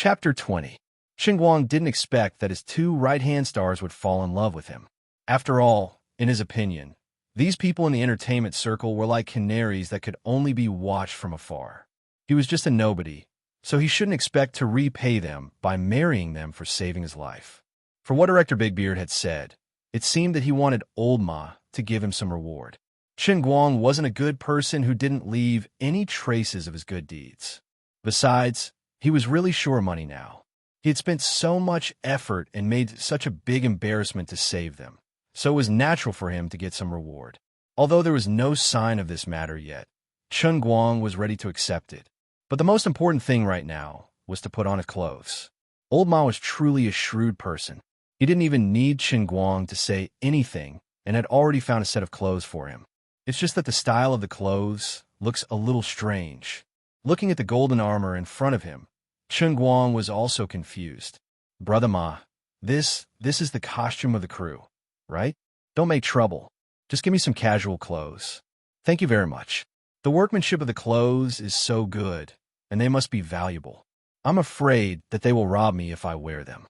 Chapter 20. Guang didn't expect that his two right-hand stars would fall in love with him. After all, in his opinion, these people in the entertainment circle were like canaries that could only be watched from afar. He was just a nobody, so he shouldn't expect to repay them by marrying them for saving his life. For what Director Bigbeard had said, it seemed that he wanted Old Ma to give him some reward. Guang wasn't a good person who didn't leave any traces of his good deeds. Besides, he was really sure of money now. He had spent so much effort and made such a big embarrassment to save them, so it was natural for him to get some reward. Although there was no sign of this matter yet, Guang was ready to accept it. But the most important thing right now was to put on his clothes. Old Ma was truly a shrewd person. He didn't even need Guang to say anything and had already found a set of clothes for him. It's just that the style of the clothes looks a little strange. Looking at the golden armor in front of him, Guang was also confused. Brother Ma, this is the costume of the crew, right? Don't make trouble. Just give me some casual clothes. Thank you very much. The workmanship of the clothes is so good, and they must be valuable. I'm afraid that they will rob me if I wear them.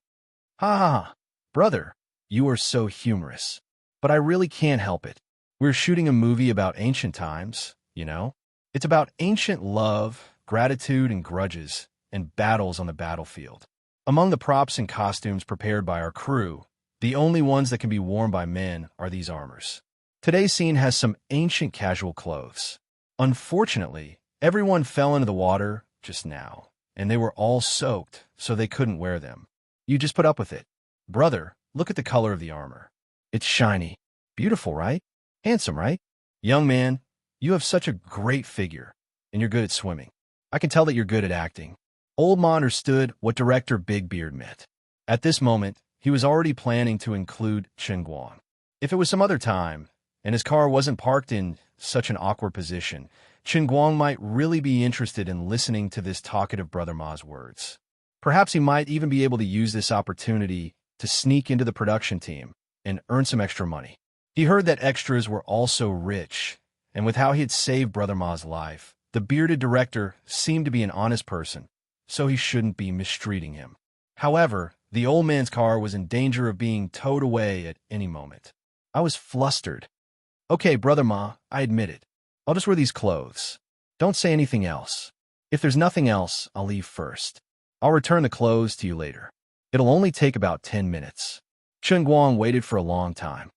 Ha ha ha. Brother, you are so humorous. But I really can't help it. We're shooting a movie about ancient times, you know? It's about ancient love, gratitude, and grudges, and battles on the battlefield. Among the props and costumes prepared by our crew, the only ones that can be worn by men are these armors. Today's scene has some ancient casual clothes. Unfortunately, everyone fell into the water just now, and they were all soaked, so they couldn't wear them. You just put up with it. Brother, look at the color of the armor. It's shiny. Beautiful, right? Handsome, right? Young man, you have such a great figure, and you're good at swimming. I can tell that you're good at acting. Old Ma understood what Director Bigbeard meant. At this moment, he was already planning to include Guang. If it was some other time, and his car wasn't parked in such an awkward position, Guang might really be interested in listening to this talkative Brother Ma's words. Perhaps he might even be able to use this opportunity to sneak into the production team and earn some extra money. He heard that extras were also rich, and with how he had saved Brother Ma's life, the bearded director seemed to be an honest person, so he shouldn't be mistreating him. However, the old man's car was in danger of being towed away at any moment. I was flustered. Okay, Brother Ma, I admit it. I'll just wear these clothes. Don't say anything else. If there's nothing else, I'll leave first. I'll return the clothes to you later. It'll only take about 10 minutes. Guang waited for a long time.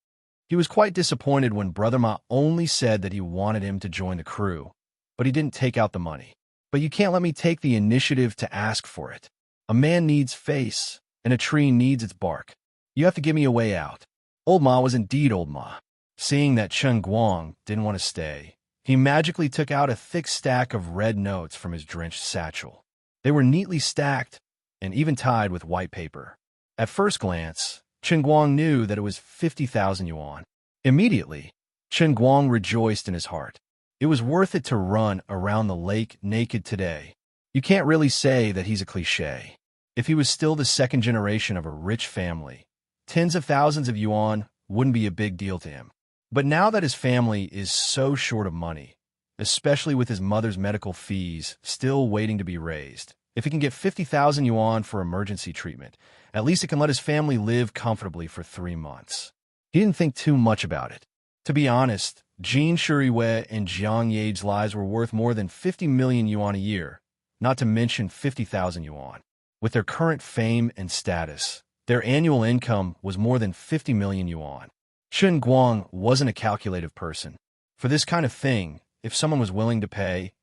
He was quite disappointed when Brother Ma only said that he wanted him to join the crew, but he didn't take out the money. But you can't let me take the initiative to ask for it. A man needs face, and a tree needs its bark. You have to give me a way out. Old Ma was indeed Old Ma. Seeing that Guang didn't want to stay, he magically took out a thick stack of red notes from his drenched satchel. They were neatly stacked and even tied with white paper. At first glance, Guang knew that it was 50,000 yuan. Immediately, Guang rejoiced in his heart. It was worth it to run around the lake naked today. You can't really say that he's a cliché. If he was still the second generation of a rich family, tens of thousands of yuan wouldn't be a big deal to him. But now that his family is so short of money, especially with his mother's medical fees still waiting to be raised, if he can get 50,000 yuan for emergency treatment, at least it can let his family live comfortably for 3 months. He didn't think too much about it. To be honest, Jin Shuriwei and Jiang Yade's lives were worth more than 50 million yuan a year, not to mention 50,000 yuan. With their current fame and status, their annual income was more than 50 million yuan. Guang wasn't a calculative person. For this kind of thing, if someone was willing to pay,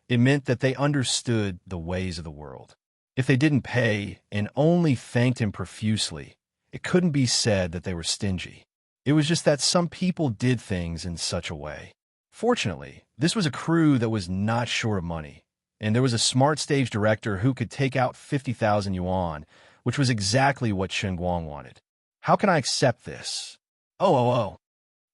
it meant that they understood the ways of the world. If they didn't pay and only thanked him profusely, it couldn't be said that they were stingy. It was just that some people did things in such a way. Fortunately, this was a crew that was not short of money, and there was a smart stage director who could take out 50,000 yuan, which was exactly what Guang wanted. How can I accept this? Oh.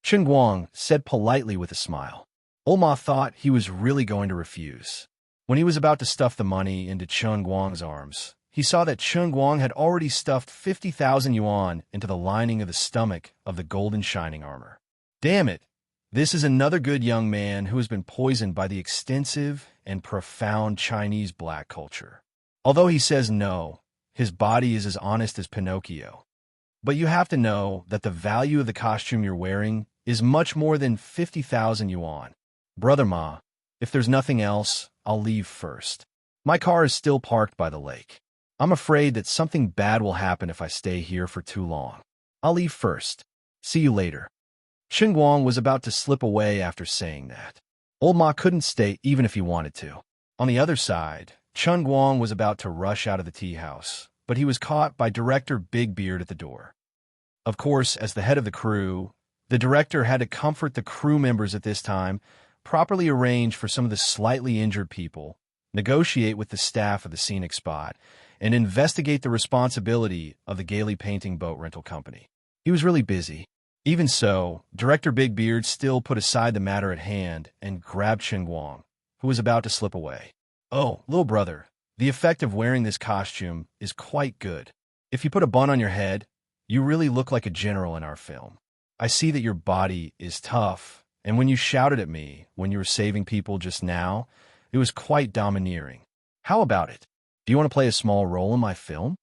Guang said politely with a smile. Old Ma thought he was really going to refuse. When he was about to stuff the money into Guang's arms, he saw that Guang had already stuffed 50,000 yuan into the lining of the stomach of the golden shining armor. Damn it! This is another good young man who has been poisoned by the extensive and profound Chinese black culture. Although he says no, his body is as honest as Pinocchio. But you have to know that the value of the costume you're wearing is much more than 50,000 yuan. Brother Ma, if there's nothing else, I'll leave first. My car is still parked by the lake. I'm afraid that something bad will happen if I stay here for too long. I'll leave first. See you later. Xinguang was about to slip away after saying that. Old Ma couldn't stay even if he wanted to. On the other side, Chun Guang was about to rush out of the tea house, but he was caught by Director Big Beard at the door. Of course, as the head of the crew, the director had to comfort the crew members at this time, properly arrange for some of the slightly injured people, negotiate with the staff of the scenic spot, and investigate the responsibility of the Gaily Painting Boat Rental Company. He was really busy. Even so, Director Big Beard still put aside the matter at hand and grabbed Xinguang, who was about to slip away. Oh, little brother, the effect of wearing this costume is quite good. If you put a bun on your head, you really look like a general in our film. I see that your body is tough, and when you shouted at me when you were saving people just now, it was quite domineering. How about it? Do you want to play a small role in my film?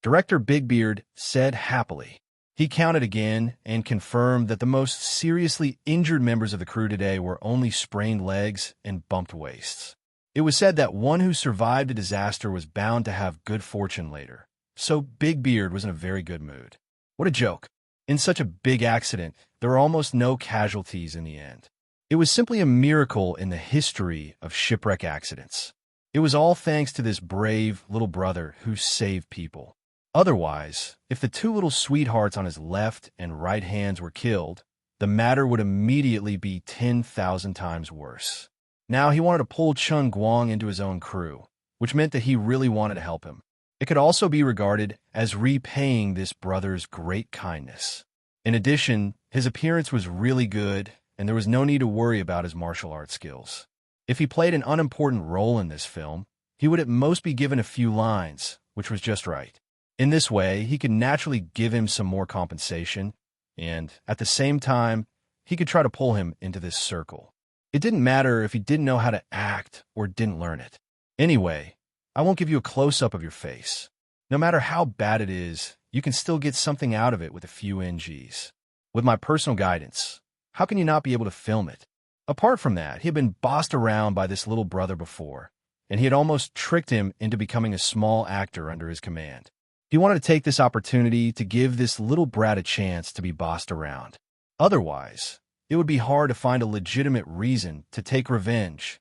Director Big Beard said happily. He counted again and confirmed that the most seriously injured members of the crew today were only sprained legs and bumped waists. It was said that one who survived a disaster was bound to have good fortune later, so Big Beard was in a very good mood. What a joke. In such a big accident, there were almost no casualties in the end. It was simply a miracle in the history of shipwreck accidents. It was all thanks to this brave little brother who saved people. Otherwise, if the two little sweethearts on his left and right hands were killed, the matter would immediately be 10,000 times worse. Now he wanted to pull Chun Guang into his own crew, which meant that he really wanted to help him. It could also be regarded as repaying this brother's great kindness. In addition, his appearance was really good, and there was no need to worry about his martial arts skills. If he played an unimportant role in this film, he would at most be given a few lines, which was just right. In this way, he could naturally give him some more compensation, and, at the same time, he could try to pull him into this circle. It didn't matter if he didn't know how to act or didn't learn it. Anyway, I won't give you a close-up of your face. No matter how bad it is, you can still get something out of it with a few NGs. With my personal guidance, how can you not be able to film it? Apart from that, he had been bossed around by this little brother before, and he had almost tricked him into becoming a small actor under his command. He wanted to take this opportunity to give this little brat a chance to be bossed around. Otherwise, it would be hard to find a legitimate reason to take revenge.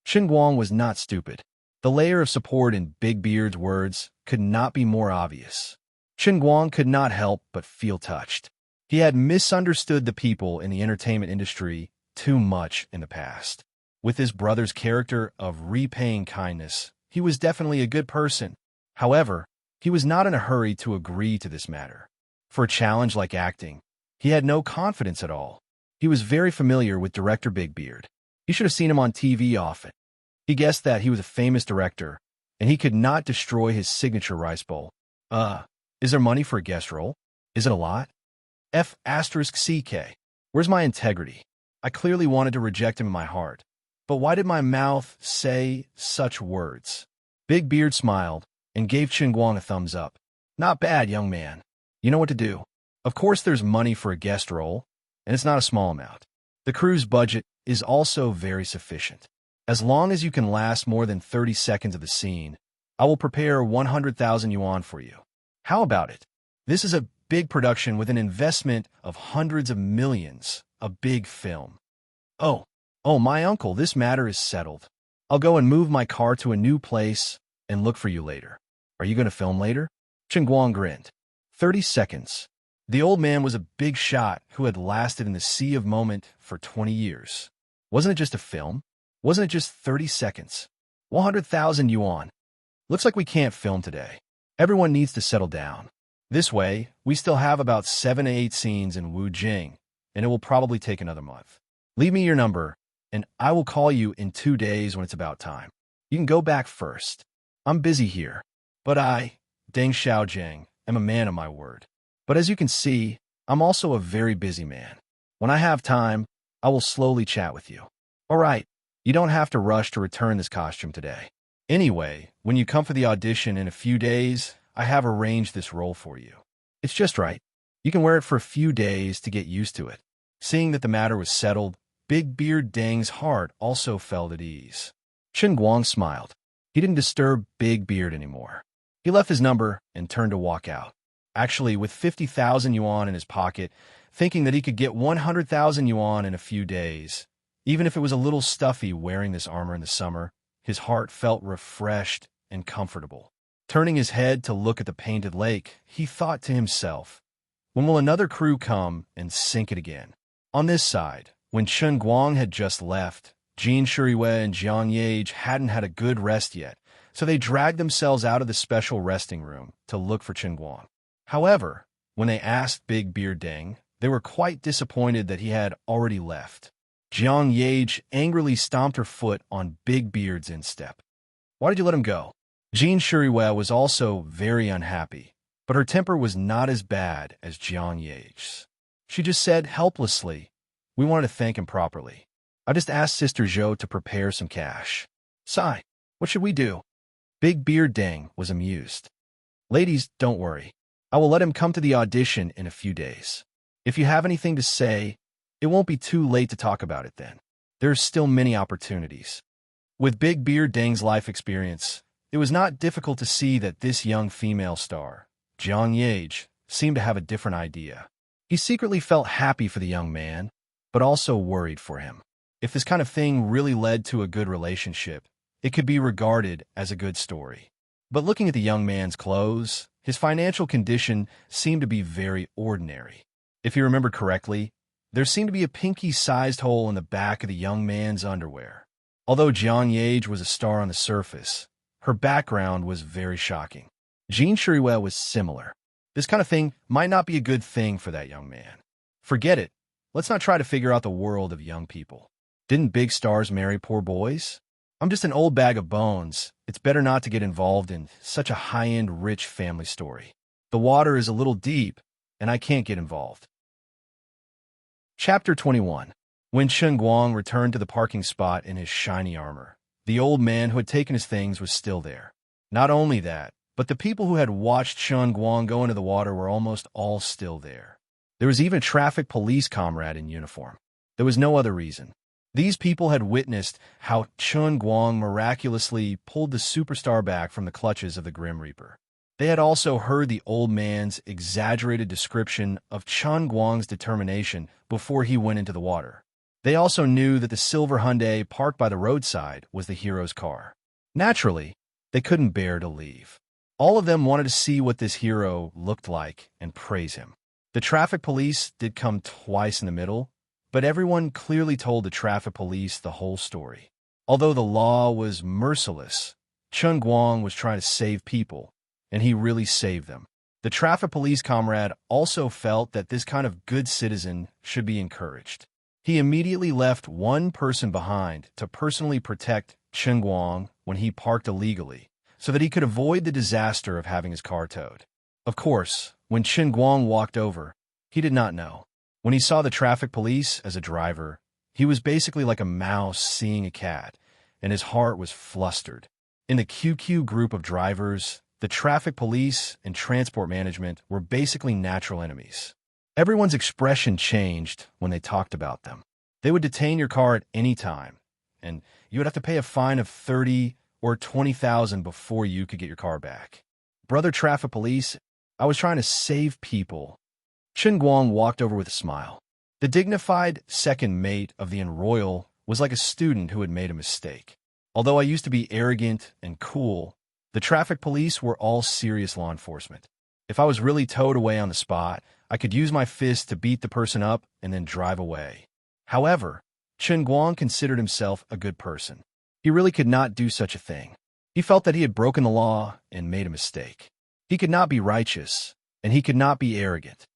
Xinguang was not stupid. The layer of support in Big Beard's words could not be more obvious. Xinguang could not help but feel touched. He had misunderstood the people in the entertainment industry too much in the past. With his brother's character of repaying kindness, he was definitely a good person. However, he was not in a hurry to agree to this matter. For a challenge like acting, he had no confidence at all. He was very familiar with Director Big Beard. He should have seen him on TV often. He guessed that he was a famous director, and he could not destroy his signature rice bowl. Is there money for a guest role? Is it a lot? F***CK. Where's my integrity? I clearly wanted to reject him in my heart. But why did my mouth say such words? Big Beard smiled and gave Xinguang a thumbs up. Not bad, young man. You know what to do. Of course there's money for a guest role, and it's not a small amount. The crew's budget is also very sufficient. As long as you can last more than 30 seconds of the scene, I will prepare 100,000 yuan for you. How about it? This is a big production with an investment of hundreds of millions, a big film. Oh, my uncle, this matter is settled. I'll go and move my car to a new place and look for you later. Are you going to film later? Xinguang grinned. 30 seconds. The old man was a big shot who had lasted in the sea of moment for 20 years. Wasn't it just a film? Wasn't it just 30 seconds? 100,000 yuan. Looks like we can't film today. Everyone needs to settle down. This way, we still have about 7 to 8 scenes in Wu Jing, and it will probably take another month. Leave me your number, and I will call you in 2 days when it's about time. You can go back first. I'm busy here, but I, Deng Xiaojiang, am a man of my word. But as you can see, I'm also a very busy man. When I have time, I will slowly chat with you. All right, you don't have to rush to return this costume today. Anyway, when you come for the audition in a few days, I have arranged this role for you. It's just right. You can wear it for a few days to get used to it." Seeing that the matter was settled, Big Beard Deng's heart also felt at ease. Chen Guang smiled. He didn't disturb Big Beard anymore. He left his number and turned to walk out. Actually, with 50,000 yuan in his pocket, thinking that he could get 100,000 yuan in a few days, even if it was a little stuffy wearing this armor in the summer, his heart felt refreshed and comfortable. Turning his head to look at the painted lake, he thought to himself, when will another crew come and sink it again? On this side, when Chen Guang had just left, Jin Shuriwei and Jiang Yage hadn't had a good rest yet, so they dragged themselves out of the special resting room to look for Chen Guang. However, when they asked Big Beard Deng, they were quite disappointed that he had already left. Jiang Yage angrily stomped her foot on Big Beard's instep. "Why did you let him go?" Jin Shuriwei was also very unhappy, but her temper was not as bad as Jiang Yage's. She just said helplessly, "We wanted to thank him properly. I just asked Sister Zhou to prepare some cash." "Sigh, what should we do?" Big Beard Deng was amused. "Ladies, don't worry. I will let him come to the audition in a few days. If you have anything to say, it won't be too late to talk about it then. There are still many opportunities." With Big Beard Deng's life experience, it was not difficult to see that this young female star, Jiang Yage, seemed to have a different idea. He secretly felt happy for the young man, but also worried for him. If this kind of thing really led to a good relationship, it could be regarded as a good story. But looking at the young man's clothes, his financial condition seemed to be very ordinary. If he remembered correctly, there seemed to be a pinky-sized hole in the back of the young man's underwear. Although Jiang Yage was a star on the surface, her background was very shocking. Jin Shuriwei was similar. This kind of thing might not be a good thing for that young man. Forget it. Let's not try to figure out the world of young people. Didn't big stars marry poor boys? I'm just an old bag of bones. It's better not to get involved in such a high-end, rich family story. The water is a little deep, and I can't get involved. Chapter 21. When Chen Guang returned to the parking spot in his shiny armor, the old man who had taken his things was still there. Not only that, but the people who had watched Chen Guang go into the water were almost all still there. There was even a traffic police comrade in uniform. There was no other reason. These people had witnessed how Chen Guang miraculously pulled the superstar back from the clutches of the Grim Reaper. They had also heard the old man's exaggerated description of Chen Guang's determination before he went into the water. They also knew that the silver Hyundai parked by the roadside was the hero's car. Naturally, they couldn't bear to leave. All of them wanted to see what this hero looked like and praise him. The traffic police did come twice in the middle, but everyone clearly told the traffic police the whole story. Although the law was merciless, Chen Guang was trying to save people, and he really saved them. The traffic police comrade also felt that this kind of good citizen should be encouraged. He immediately left one person behind to personally protect Chen Guang when he parked illegally, so that he could avoid the disaster of having his car towed. Of course, when Chen Guang walked over, he did not know. When he saw the traffic police as a driver, he was basically like a mouse seeing a cat, and his heart was flustered. In the QQ group of drivers, the traffic police and transport management were basically natural enemies. Everyone's expression changed when they talked about them. They would detain your car at any time, and you would have to pay a fine of 30 or 20,000 before you could get your car back. Brother traffic police, I was trying to save people. Chen Guang walked over with a smile. The dignified second mate of the Enroyal was like a student who had made a mistake. Although I used to be arrogant and cool, the traffic police were all serious law enforcement. If I was really towed away on the spot, I could use my fist to beat the person up and then drive away. However, Chen Guang considered himself a good person. He really could not do such a thing. He felt that he had broken the law and made a mistake. He could not be righteous, and he could not be arrogant.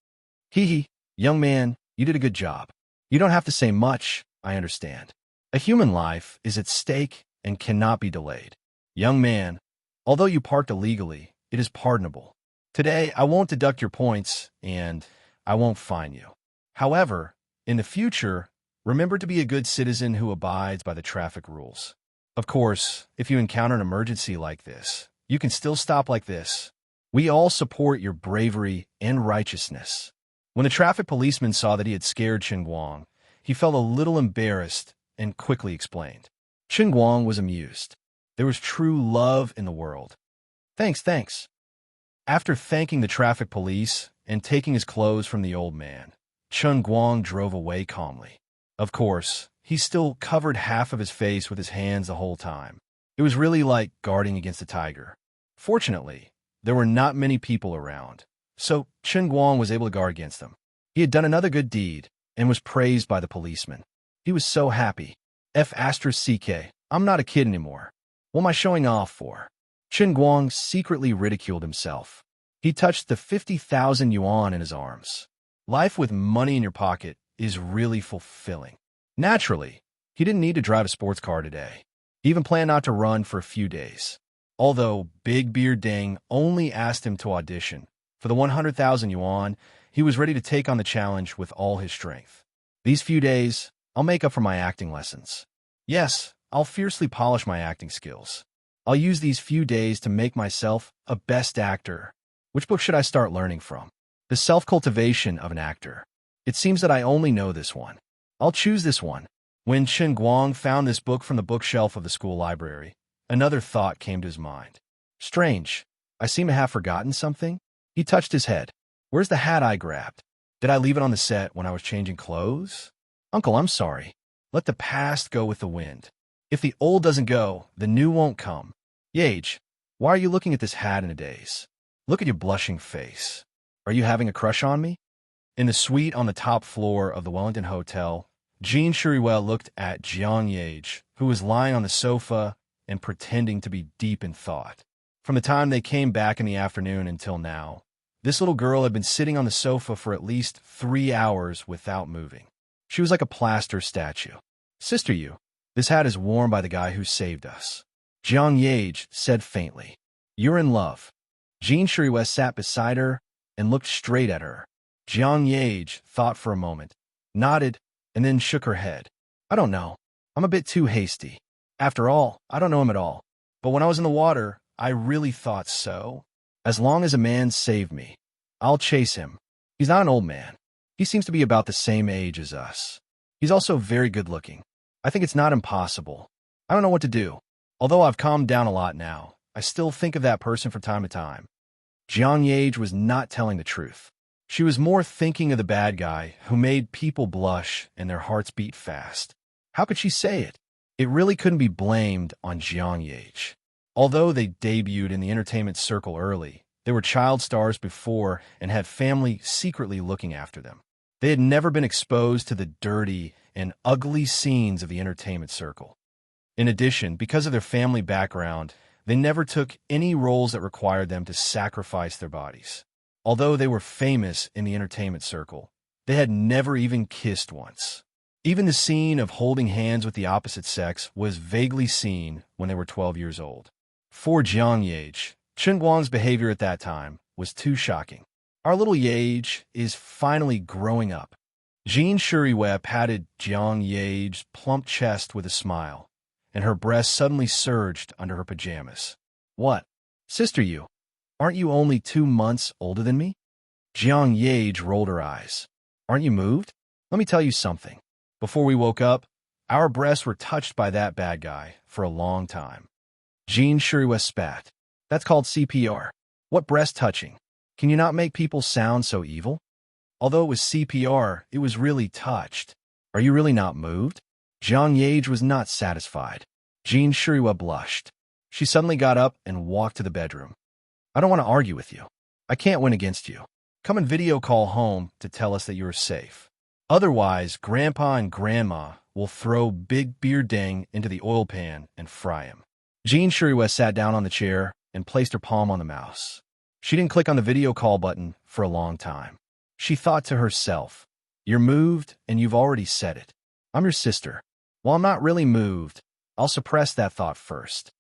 Hee, young man, you did a good job. You don't have to say much, I understand. A human life is at stake and cannot be delayed. Young man, although you parked illegally, it is pardonable. Today, I won't deduct your points, and I won't fine you. However, in the future, remember to be a good citizen who abides by the traffic rules. Of course, if you encounter an emergency like this, you can still stop like this. We all support your bravery and righteousness. When the traffic policeman saw that he had scared Chen Guang, he felt a little embarrassed and quickly explained. Chen Guang was amused. There was true love in the world. Thanks. After thanking the traffic police and taking his clothes from the old man, Chen Guang drove away calmly. Of course, he still covered half of his face with his hands the whole time. It was really like guarding against a tiger. Fortunately, there were not many people around, so Chen Guang was able to guard against them. He had done another good deed and was praised by the policeman. He was so happy. F***, I'm not a kid anymore. What am I showing off for? Chen Guang secretly ridiculed himself. He touched the 50,000 yuan in his arms. Life with money in your pocket is really fulfilling. Naturally, he didn't need to drive a sports car today. He even planned not to run for a few days. Although Big Beard Deng only asked him to audition for the 100,000 yuan, he was ready to take on the challenge with all his strength. These few days, I'll make up for my acting lessons. Yes, I'll fiercely polish my acting skills. I'll use these few days to make myself a best actor. Which book should I start learning from? The Self-Cultivation of an Actor. It seems that I only know this one. I'll choose this one. When Chen Guang found this book from the bookshelf of the school library, another thought came to his mind. Strange. I seem to have forgotten something. He touched his head. Where's the hat I grabbed? Did I leave it on the set when I was changing clothes? Uncle, I'm sorry. Let the past go with the wind. If the old doesn't go, the new won't come. Yage, why are you looking at this hat in a daze? Look at your blushing face. Are you having a crush on me? In the suite on the top floor of the Wellington Hotel, Jean Shuriwell looked at Jiang Yage, who was lying on the sofa and pretending to be deep in thought. From the time they came back in the afternoon until now, this little girl had been sitting on the sofa for at least 3 hours without moving. She was like a plaster statue. Sister Yu, this hat is worn by the guy who saved us. Jiang Yage said faintly. You're in love. Jean Shuriwell sat beside her and looked straight at her. Jiang Yage thought for a moment, nodded, and then shook her head. I don't know. I'm a bit too hasty. After all, I don't know him at all. But when I was in the water, I really thought so. As long as a man saved me, I'll chase him. He's not an old man. He seems to be about the same age as us. He's also very good-looking. I think it's not impossible. I don't know what to do. Although I've calmed down a lot now, I still think of that person from time to time. Jiang Yage was not telling the truth. She was more thinking of the bad guy who made people blush and their hearts beat fast. How could she say it? It really couldn't be blamed on Jiang Yage. Although they debuted in the entertainment circle early, they were child stars before and had family secretly looking after them. They had never been exposed to the dirty and ugly scenes of the entertainment circle. In addition, because of their family background, they never took any roles that required them to sacrifice their bodies. Although they were famous in the entertainment circle, they had never even kissed once. Even the scene of holding hands with the opposite sex was vaguely seen when they were 12 years old. For Jiang Yage, Chen Guang's behavior at that time was too shocking. Our little Yage is finally growing up. Jean Shuriwell patted Jiang Yage's plump chest with a smile, and her breast suddenly surged under her pajamas. What? Sister Yu, aren't you only 2 months older than me? Jiang Yage rolled her eyes. Aren't you moved? Let me tell you something. Before we woke up, our breasts were touched by that bad guy for a long time. Jean Shuriwell spat. That's called CPR. What breast touching? Can you not make people sound so evil? Although it was CPR, it was really touched. Are you really not moved? Jiang Yage was not satisfied. Jean Shuriwell blushed. She suddenly got up and walked to the bedroom. I don't want to argue with you. I can't win against you. Come and video call home to tell us that you are safe. Otherwise, Grandpa and Grandma will throw Big Beard Deng into the oil pan and fry him. Jean Shuriwell sat down on the chair and placed her palm on the mouse. She didn't click on the video call button for a long time. She thought to herself, you're moved and you've already said it. I'm your sister. While I'm not really moved, I'll suppress that thought first.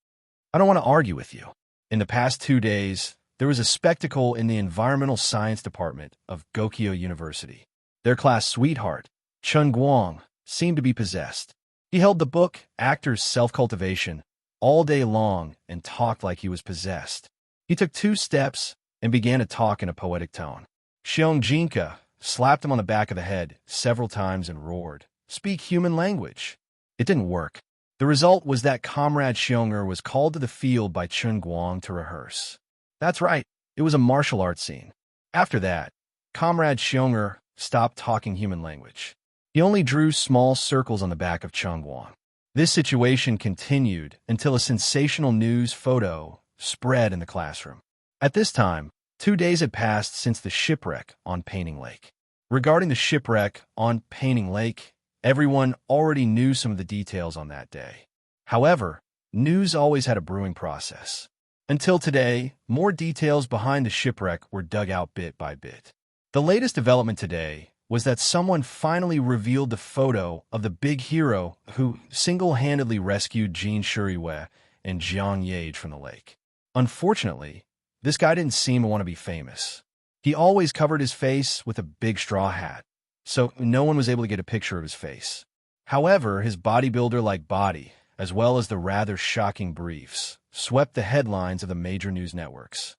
I don't want to argue with you. In the past 2 days, there was a spectacle in the Environmental Science Department of Gokyo University. Their class sweetheart, Chen Guang, seemed to be possessed. He held the book, Actor's Self-Cultivation, all day long and talked like he was possessed. He took 2 steps and began to talk in a poetic tone. Jinka slapped him on the back of the head several times and roared, "Speak human language." It didn't work. The result was that Comrade Xiong'er was called to the field by Guang to rehearse. That's right, it was a martial arts scene. After that, Comrade Xiong'er stopped talking human language. He only drew small circles on the back of Guang. This situation continued until a sensational news photo spread in the classroom. At this time, 2 days had passed since the shipwreck on Painting Lake. Regarding the shipwreck on Painting Lake, everyone already knew some of the details on that day. However, news always had a brewing process. Until today, more details behind the shipwreck were dug out bit by bit. The latest development today was that someone finally revealed the photo of the big hero who single-handedly rescued Jin Shuriwei and Jiang Yage from the lake. Unfortunately, this guy didn't seem to want to be famous. He always covered his face with a big straw hat, so no one was able to get a picture of his face. However, his bodybuilder-like body, as well as the rather shocking briefs, swept the headlines of the major news networks.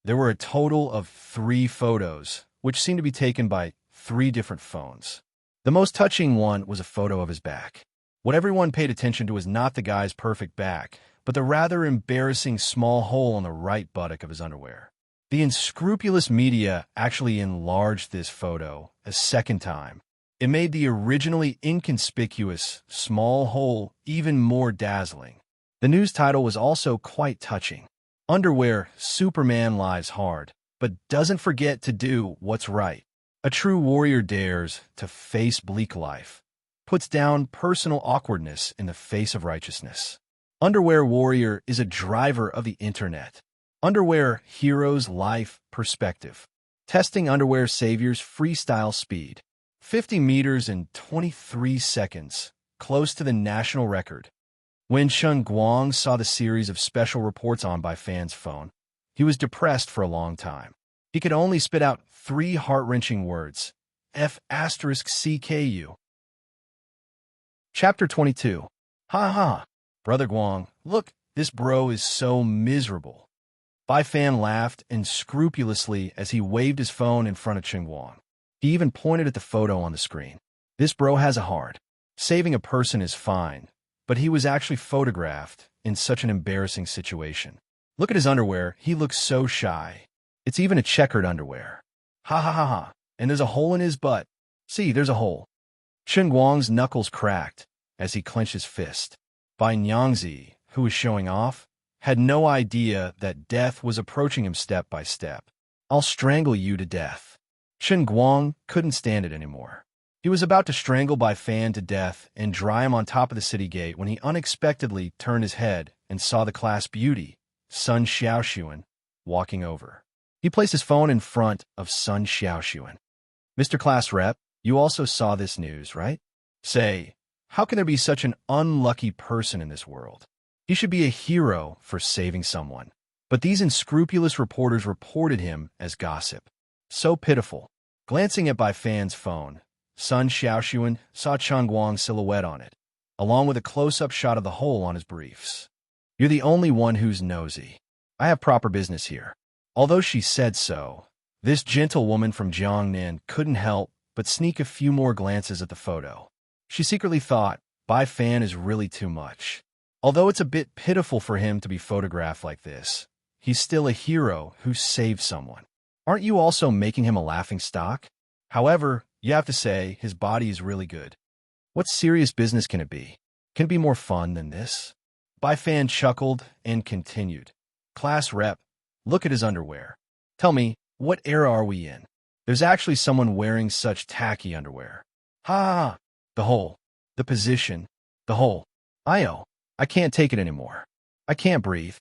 There were a total of 3 photos, which seemed to be taken by 3 different phones. The most touching one was a photo of his back. What everyone paid attention to was not the guy's perfect back, but the rather embarrassing small hole on the right buttock of his underwear. The unscrupulous media actually enlarged this photo a second time. It made the originally inconspicuous small hole even more dazzling. The news title was also quite touching. Underwear, Superman lies hard, but doesn't forget to do what's right. A true warrior dares to face bleak life, puts down personal awkwardness in the face of righteousness. Underwear warrior is a driver of the internet. Underwear hero's life perspective. Testing underwear savior's freestyle speed. 50 meters in 23 seconds, close to the national record. When Guang saw the series of special reports on by fans' phone, he was depressed for a long time. He could only spit out 3 heart-wrenching words. F***CKU. Chapter 22. Ha ha. Brother Guang, look, this bro is so miserable. Bai Fan laughed unscrupulously as he waved his phone in front of Guang. He even pointed at the photo on the screen. This bro has a heart. Saving a person is fine, but he was actually photographed in such an embarrassing situation. Look at his underwear. He looks so shy. It's even a checkered underwear. Ha ha ha ha. And there's a hole in his butt. See, there's a hole. Guang's knuckles cracked as he clenched his fist. Bai Nyangzi, who was showing off, had no idea that death was approaching him step by step. I'll strangle you to death. Guang couldn't stand it anymore. He was about to strangle Bai Fan to death and dry him on top of the city gate when he unexpectedly turned his head and saw the class beauty, Sun Xiaoxuan, walking over. He placed his phone in front of Sun Xiaoxuan. Mr. Class Rep, you also saw this news, right? Say, how can there be such an unlucky person in this world? He should be a hero for saving someone. But these unscrupulous reporters reported him as gossip. So pitiful. Glancing at Bai Fan's phone, Sun Xiaoxuan saw Guang's silhouette on it, along with a close-up shot of the hole on his briefs. You're the only one who's nosy. I have proper business here. Although she said so, this gentlewoman from Jiangnan couldn't help but sneak a few more glances at the photo. She secretly thought, Bai Fan is really too much. Although it's a bit pitiful for him to be photographed like this, he's still a hero who saved someone. Aren't you also making him a laughing stock? However, you have to say, his body is really good. What serious business can it be? Can it be more fun than this? Bai Fan chuckled and continued. Class Rep, look at his underwear. Tell me, what era are we in? There's actually someone wearing such tacky underwear. Ha ha ha. The hole. The position. The hole. I can't take it anymore. I can't breathe.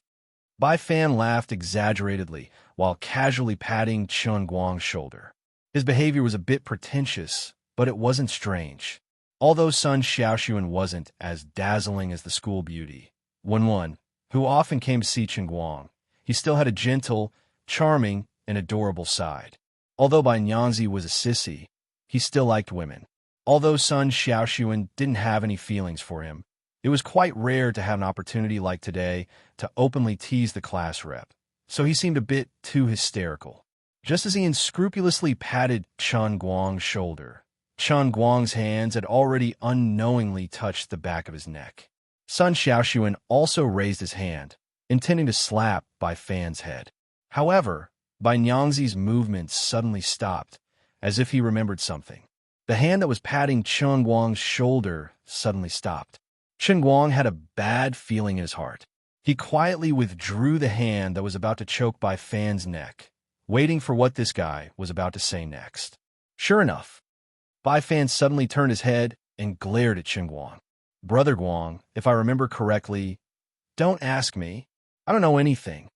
Bai Fan laughed exaggeratedly while casually patting Guang's shoulder. His behavior was a bit pretentious, but it wasn't strange. Although Sun Xiaoxuan wasn't as dazzling as the school beauty, Wenwen, who often came to see Guang, he still had a gentle, charming, and adorable side. Although Bai Nyangzi was a sissy, he still liked women. Although Sun Xiaoxuan didn't have any feelings for him, it was quite rare to have an opportunity like today to openly tease the class rep, so he seemed a bit too hysterical. Just as he unscrupulously patted Chen Guang's shoulder, Chen Guang's hands had already unknowingly touched the back of his neck. Sun Xiaoxuan also raised his hand, intending to slap Bai Fan's head. However, Bai Nyangzi's movements suddenly stopped, as if he remembered something. The hand that was patting Chen Guang's shoulder suddenly stopped. Chen Guang had a bad feeling in his heart. He quietly withdrew the hand that was about to choke Bai Fan's neck, waiting for what this guy was about to say next. Sure enough, Bai Fan suddenly turned his head and glared at Chen Guang. "Brother Guang, if I remember correctly, don't ask me. I don't know anything."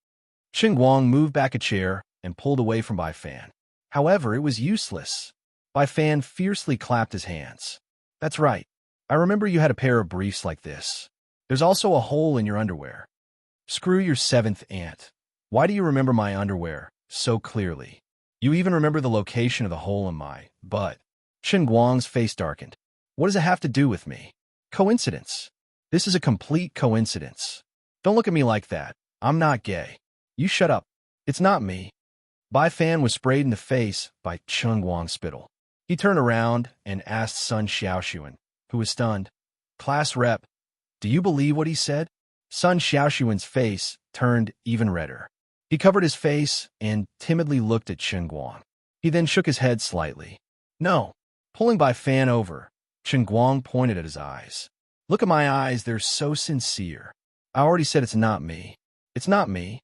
Chen Guang moved back a chair and pulled away from Bai Fan. However, it was useless. Bai Fan fiercely clapped his hands. "That's right. I remember you had a pair of briefs like this. There's also a hole in your underwear. Screw your seventh aunt. Why do you remember my underwear so clearly? You even remember the location of the hole in my butt." Chen Guang's face darkened. "What does it have to do with me? Coincidence. This is a complete coincidence. Don't look at me like that. I'm not gay. You shut up. It's not me." Bai Fan was sprayed in the face by Chen Guang's spittle. He turned around and asked Sun Xiaoxuan, who was stunned, "Class rep, do you believe what he said?" Sun Xiaoxuan's face turned even redder. He covered his face and timidly looked at Chen Guang. He then shook his head slightly. "No." Pulling Bai Fan over, Chen Guang pointed at his eyes. "Look at my eyes, they're so sincere. I already said it's not me. It's not me."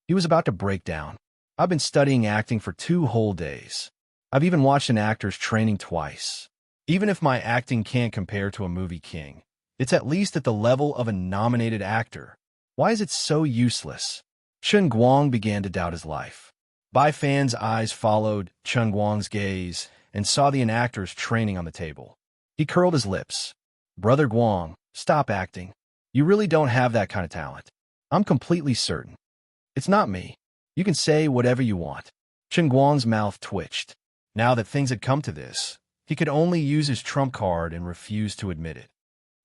He was about to break down. "I've been studying acting for 2 whole days. I've even watched an actor's training twice. Even if my acting can't compare to a movie king, it's at least at the level of a nominated actor. Why is it so useless?" Chen Guang began to doubt his life. Bai Fan's eyes followed Chen Guang's gaze and saw the enactor's training on the table. He curled his lips. "Brother Guang, stop acting. You really don't have that kind of talent. I'm completely certain. It's not me. You can say whatever you want." Chen Guang's mouth twitched. Now that things had come to this, he could only use his trump card and refuse to admit it.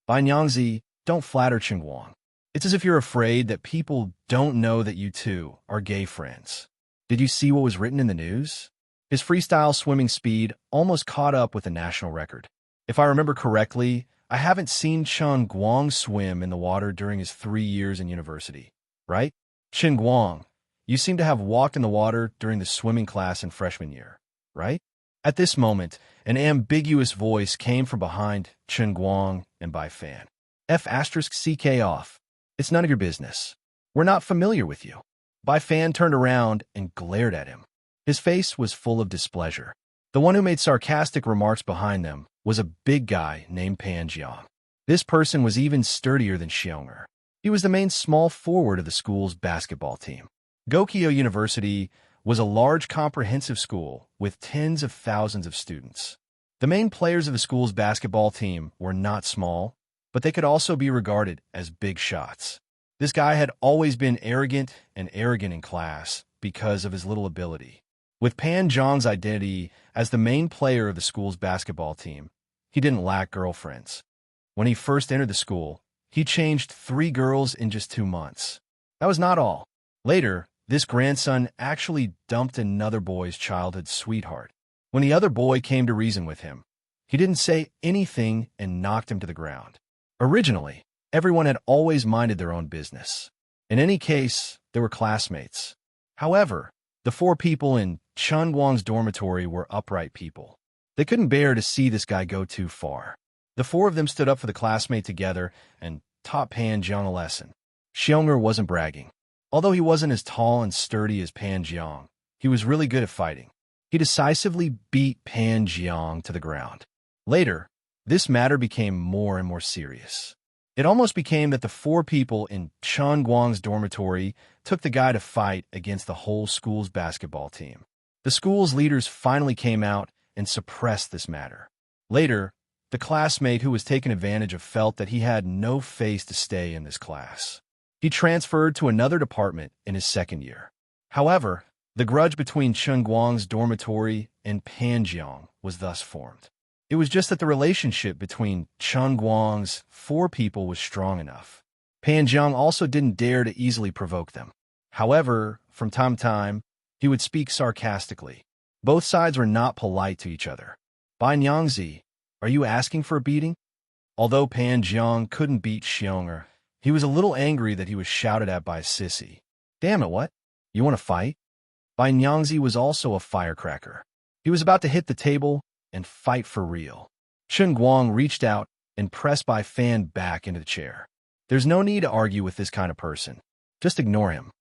"Bai Nyangzi, don't flatter Chen Guang. It's as if you're afraid that people don't know that you two are gay friends. Did you see what was written in the news? His freestyle swimming speed almost caught up with the national record. If I remember correctly, I haven't seen Chen Guang swim in the water during his 3 years in university, right? Chen Guang, you seem to have walked in the water during the swimming class in freshman year, right?" At this moment, an ambiguous voice came from behind Chen Guang and Bai Fan. "F***CK off. It's none of your business. We're not familiar with you." Bai Fan turned around and glared at him. His face was full of displeasure. The one who made sarcastic remarks behind them was a big guy named Pan Jiang. This person was even sturdier than Xiong'er. He was the main small forward of the school's basketball team. Gokyo University was a large comprehensive school with tens of thousands of students. The main players of the school's basketball team were not small, but they could also be regarded as big shots. This guy had always been arrogant in class because of his little ability. With Pan Jiang's identity as the main player of the school's basketball team, he didn't lack girlfriends. When he first entered the school, he changed 3 girls in just 2 months. That was not all. Later, this grandson actually dumped another boy's childhood sweetheart. When the other boy came to reason with him, he didn't say anything and knocked him to the ground. Originally, everyone had always minded their own business. In any case, they were classmates. However, the 4 people in Chen Guang's dormitory were upright people. They couldn't bear to see this guy go too far. The 4 of them stood up for the classmate together and taught Pan Jiang a lesson. Xiong'er wasn't bragging. Although he wasn't as tall and sturdy as Pan Jiang, he was really good at fighting. He decisively beat Pan Jiang to the ground. Later, this matter became more and more serious. It almost became that the 4 people in Chen Guang's dormitory took the guy to fight against the whole school's basketball team. The school's leaders finally came out and suppressed this matter. Later, the classmate who was taken advantage of felt that he had no face to stay in this class. He transferred to another department in his 2nd year. However, the grudge between Chen Guang's dormitory and Pan Jiang was thus formed. It was just that the relationship between Chen Guang's four people was strong enough. Pan Jiang also didn't dare to easily provoke them. However, from time to time, he would speak sarcastically. Both sides were not polite to each other. Bai Nyangzi, are you asking for a beating? Although Pan Jiang couldn't beat Xiong'er, he was a little angry that he was shouted at by a sissy. Damn it, what? You want to fight? Bai Nyangzi was also a firecracker. He was about to hit the table and fight for real. Chen Guang reached out and pressed Bai Fan back into the chair. There's no need to argue with this kind of person. Just ignore him.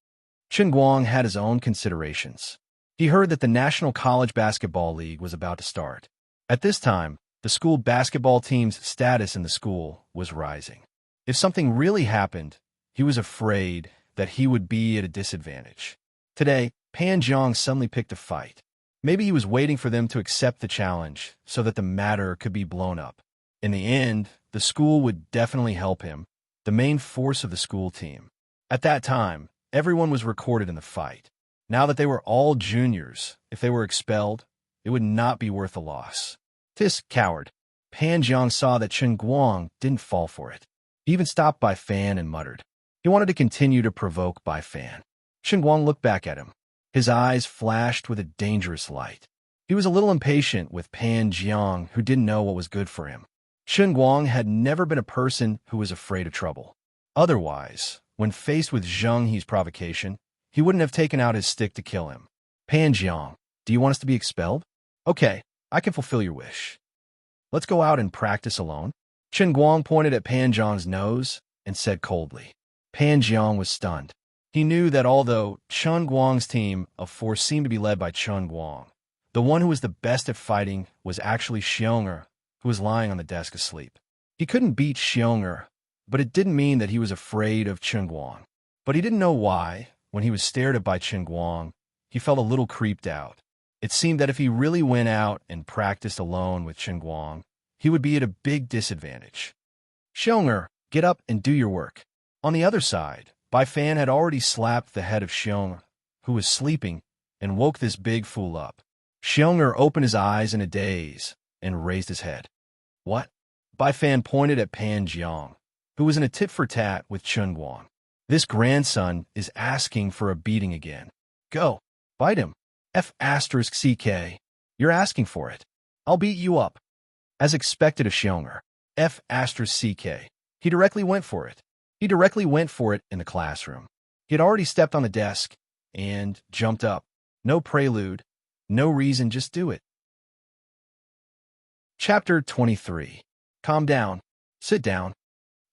Chen Guang had his own considerations. He heard that the National College Basketball League was about to start. At this time, the school basketball team's status in the school was rising. If something really happened, he was afraid that he would be at a disadvantage. Today, Pan Jiang suddenly picked a fight. Maybe he was waiting for them to accept the challenge so that the matter could be blown up. In the end, the school would definitely help him, the main force of the school team. At that time, everyone was recorded in the fight. Now that they were all juniors, if they were expelled, it would not be worth the loss. This coward. Pan Jiang saw that Chen Guang didn't fall for it. He even stopped Bai Fan and muttered. He wanted to continue to provoke Bai Fan. Chen Guang looked back at him. His eyes flashed with a dangerous light. He was a little impatient with Pan Jiang, who didn't know what was good for him. Chen Guang had never been a person who was afraid of trouble. Otherwise, when faced with Zheng He's provocation, he wouldn't have taken out his stick to kill him. Pan Jiang, do you want us to be expelled? Okay, I can fulfill your wish. Let's go out and practice alone. Chen Guang pointed at Pan Jiang's nose and said coldly. Pan Jiang was stunned. He knew that although Chen Guang's team of four seemed to be led by Chen Guang, the one who was the best at fighting was actually Xiong'er, who was lying on the desk asleep. He couldn't beat Xiong'er, but it didn't mean that he was afraid of Chen Guang. But he didn't know why. When he was stared at by Chen Guang, he felt a little creeped out. It seemed that if he really went out and practiced alone with Chen Guang, he would be at a big disadvantage. Xiong'er, get up and do your work. On the other side, Bai Fan had already slapped the head of Xiong'er, who was sleeping, and woke this big fool up. Xiong'er opened his eyes in a daze and raised his head. What? Bai Fan pointed at Pan Jiang, who was in a tit-for-tat with Chen Guang. This grandson is asking for a beating again. Go, bite him. F***CK. You're asking for it. I'll beat you up. As expected of Xiong'er, F***CK. He directly went for it. He directly went for it in the classroom. He had already stepped on the desk and jumped up. No prelude, no reason, just do it. Chapter 23. Calm down. Sit down.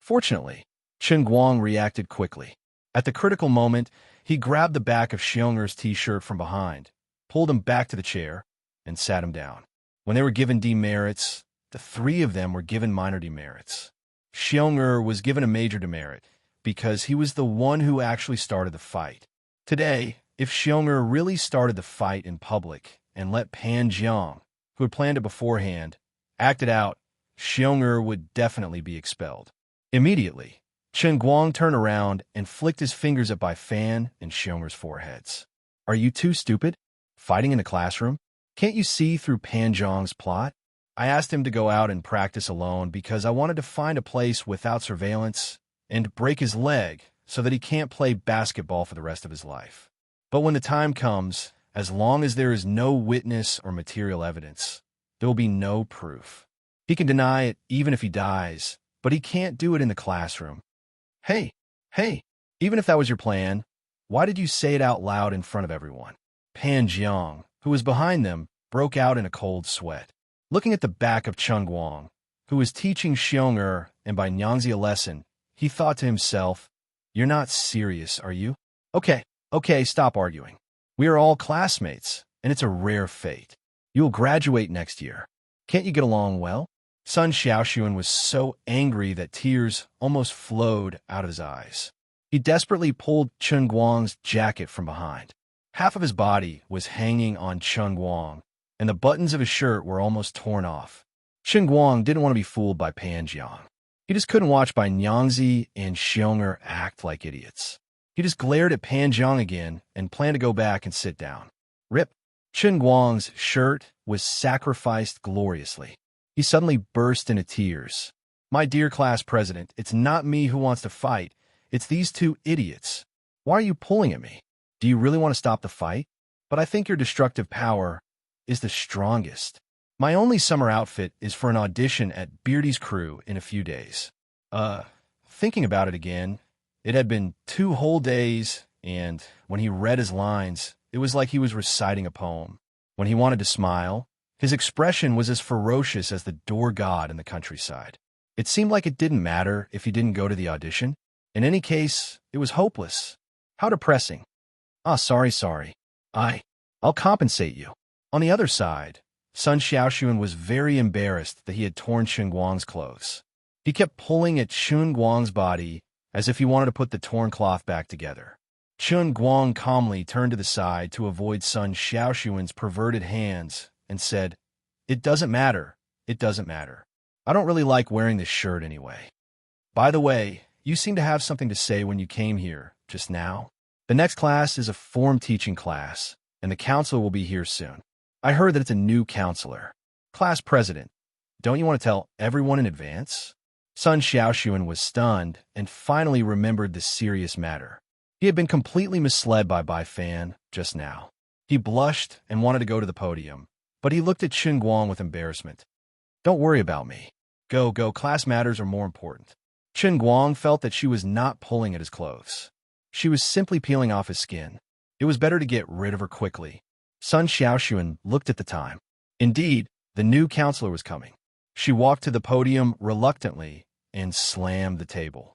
Fortunately, Chen Guang reacted quickly. At the critical moment, he grabbed the back of Xiong'er's t-shirt from behind, pulled him back to the chair, and sat him down. When they were given demerits, the three of them were given minor demerits. Xiong'er was given a major demerit because he was the one who actually started the fight. Today, if Xiong'er really started the fight in public and let Pan Jiang, who had planned it beforehand, act it out, Xiong'er would definitely be expelled. Immediately, Chen Guang turned around and flicked his fingers at Bai Fan and Xiong'er's foreheads. Are you too stupid? Fighting in a classroom? Can't you see through Pan Jiang's plot? I asked him to go out and practice alone because I wanted to find a place without surveillance and break his leg so that he can't play basketball for the rest of his life. But when the time comes, as long as there is no witness or material evidence, there will be no proof. He can deny it even if he dies, but he can't do it in the classroom. Hey, even if that was your plan, why did you say it out loud in front of everyone? Pan Jiang, who was behind them, broke out in a cold sweat. Looking at the back of Chen Guang, who was teaching Xiong'er and Bai Nyangzi a lesson, he thought to himself, you're not serious, are you? Okay, stop arguing. We are all classmates, and it's a rare fate. You will graduate next year. Can't you get along well? Sun Xiaoxuan was so angry that tears almost flowed out of his eyes. He desperately pulled Chen Guang's jacket from behind. Half of his body was hanging on Chen Guang, and the buttons of his shirt were almost torn off. Chen Guang didn't want to be fooled by Pan Jiang. He just couldn't watch Bai Nyangzi and Xiong'er act like idiots. He just glared at Pan Jiang again and planned to go back and sit down. Rip. Chen Guang's shirt was sacrificed gloriously. He suddenly burst into tears. "My dear class president, it's not me who wants to fight. It's these two idiots. Why are you pulling at me? Do you really want to stop the fight? But I think your destructive power is the strongest. My only summer outfit is for an audition at Beardy's crew in a few days." Thinking about it again, it had been 2 whole days, and when he read his lines, it was like he was reciting a poem. When he wanted to smile, his expression was as ferocious as the door god in the countryside. It seemed like it didn't matter if he didn't go to the audition. In any case, it was hopeless. How depressing. Sorry. I'll compensate you. On the other side, Sun Xiaoxuan was very embarrassed that he had torn Chun Guang's clothes. He kept pulling at Chun Guang's body as if he wanted to put the torn cloth back together. Chun Guang calmly turned to the side to avoid Sun Xiaoxuan's perverted hands and said, "It doesn't matter. It doesn't matter. I don't really like wearing this shirt anyway. By the way, you seem to have something to say when you came here just now. The next class is a form teaching class, and the counselor will be here soon. I heard that it's a new counselor. Class president, don't you want to tell everyone in advance?" Sun Xiaoxuan was stunned and finally remembered the serious matter. He had been completely misled by Bai Fan just now. He blushed and wanted to go to the podium, but he looked at Chun Guang with embarrassment. "Don't worry about me. Go, class matters are more important." Chun Guang felt that she was not pulling at his clothes. She was simply peeling off his skin. It was better to get rid of her quickly. Sun Xiaoxuan looked at the time. Indeed, the new counselor was coming. She walked to the podium reluctantly and slammed the table.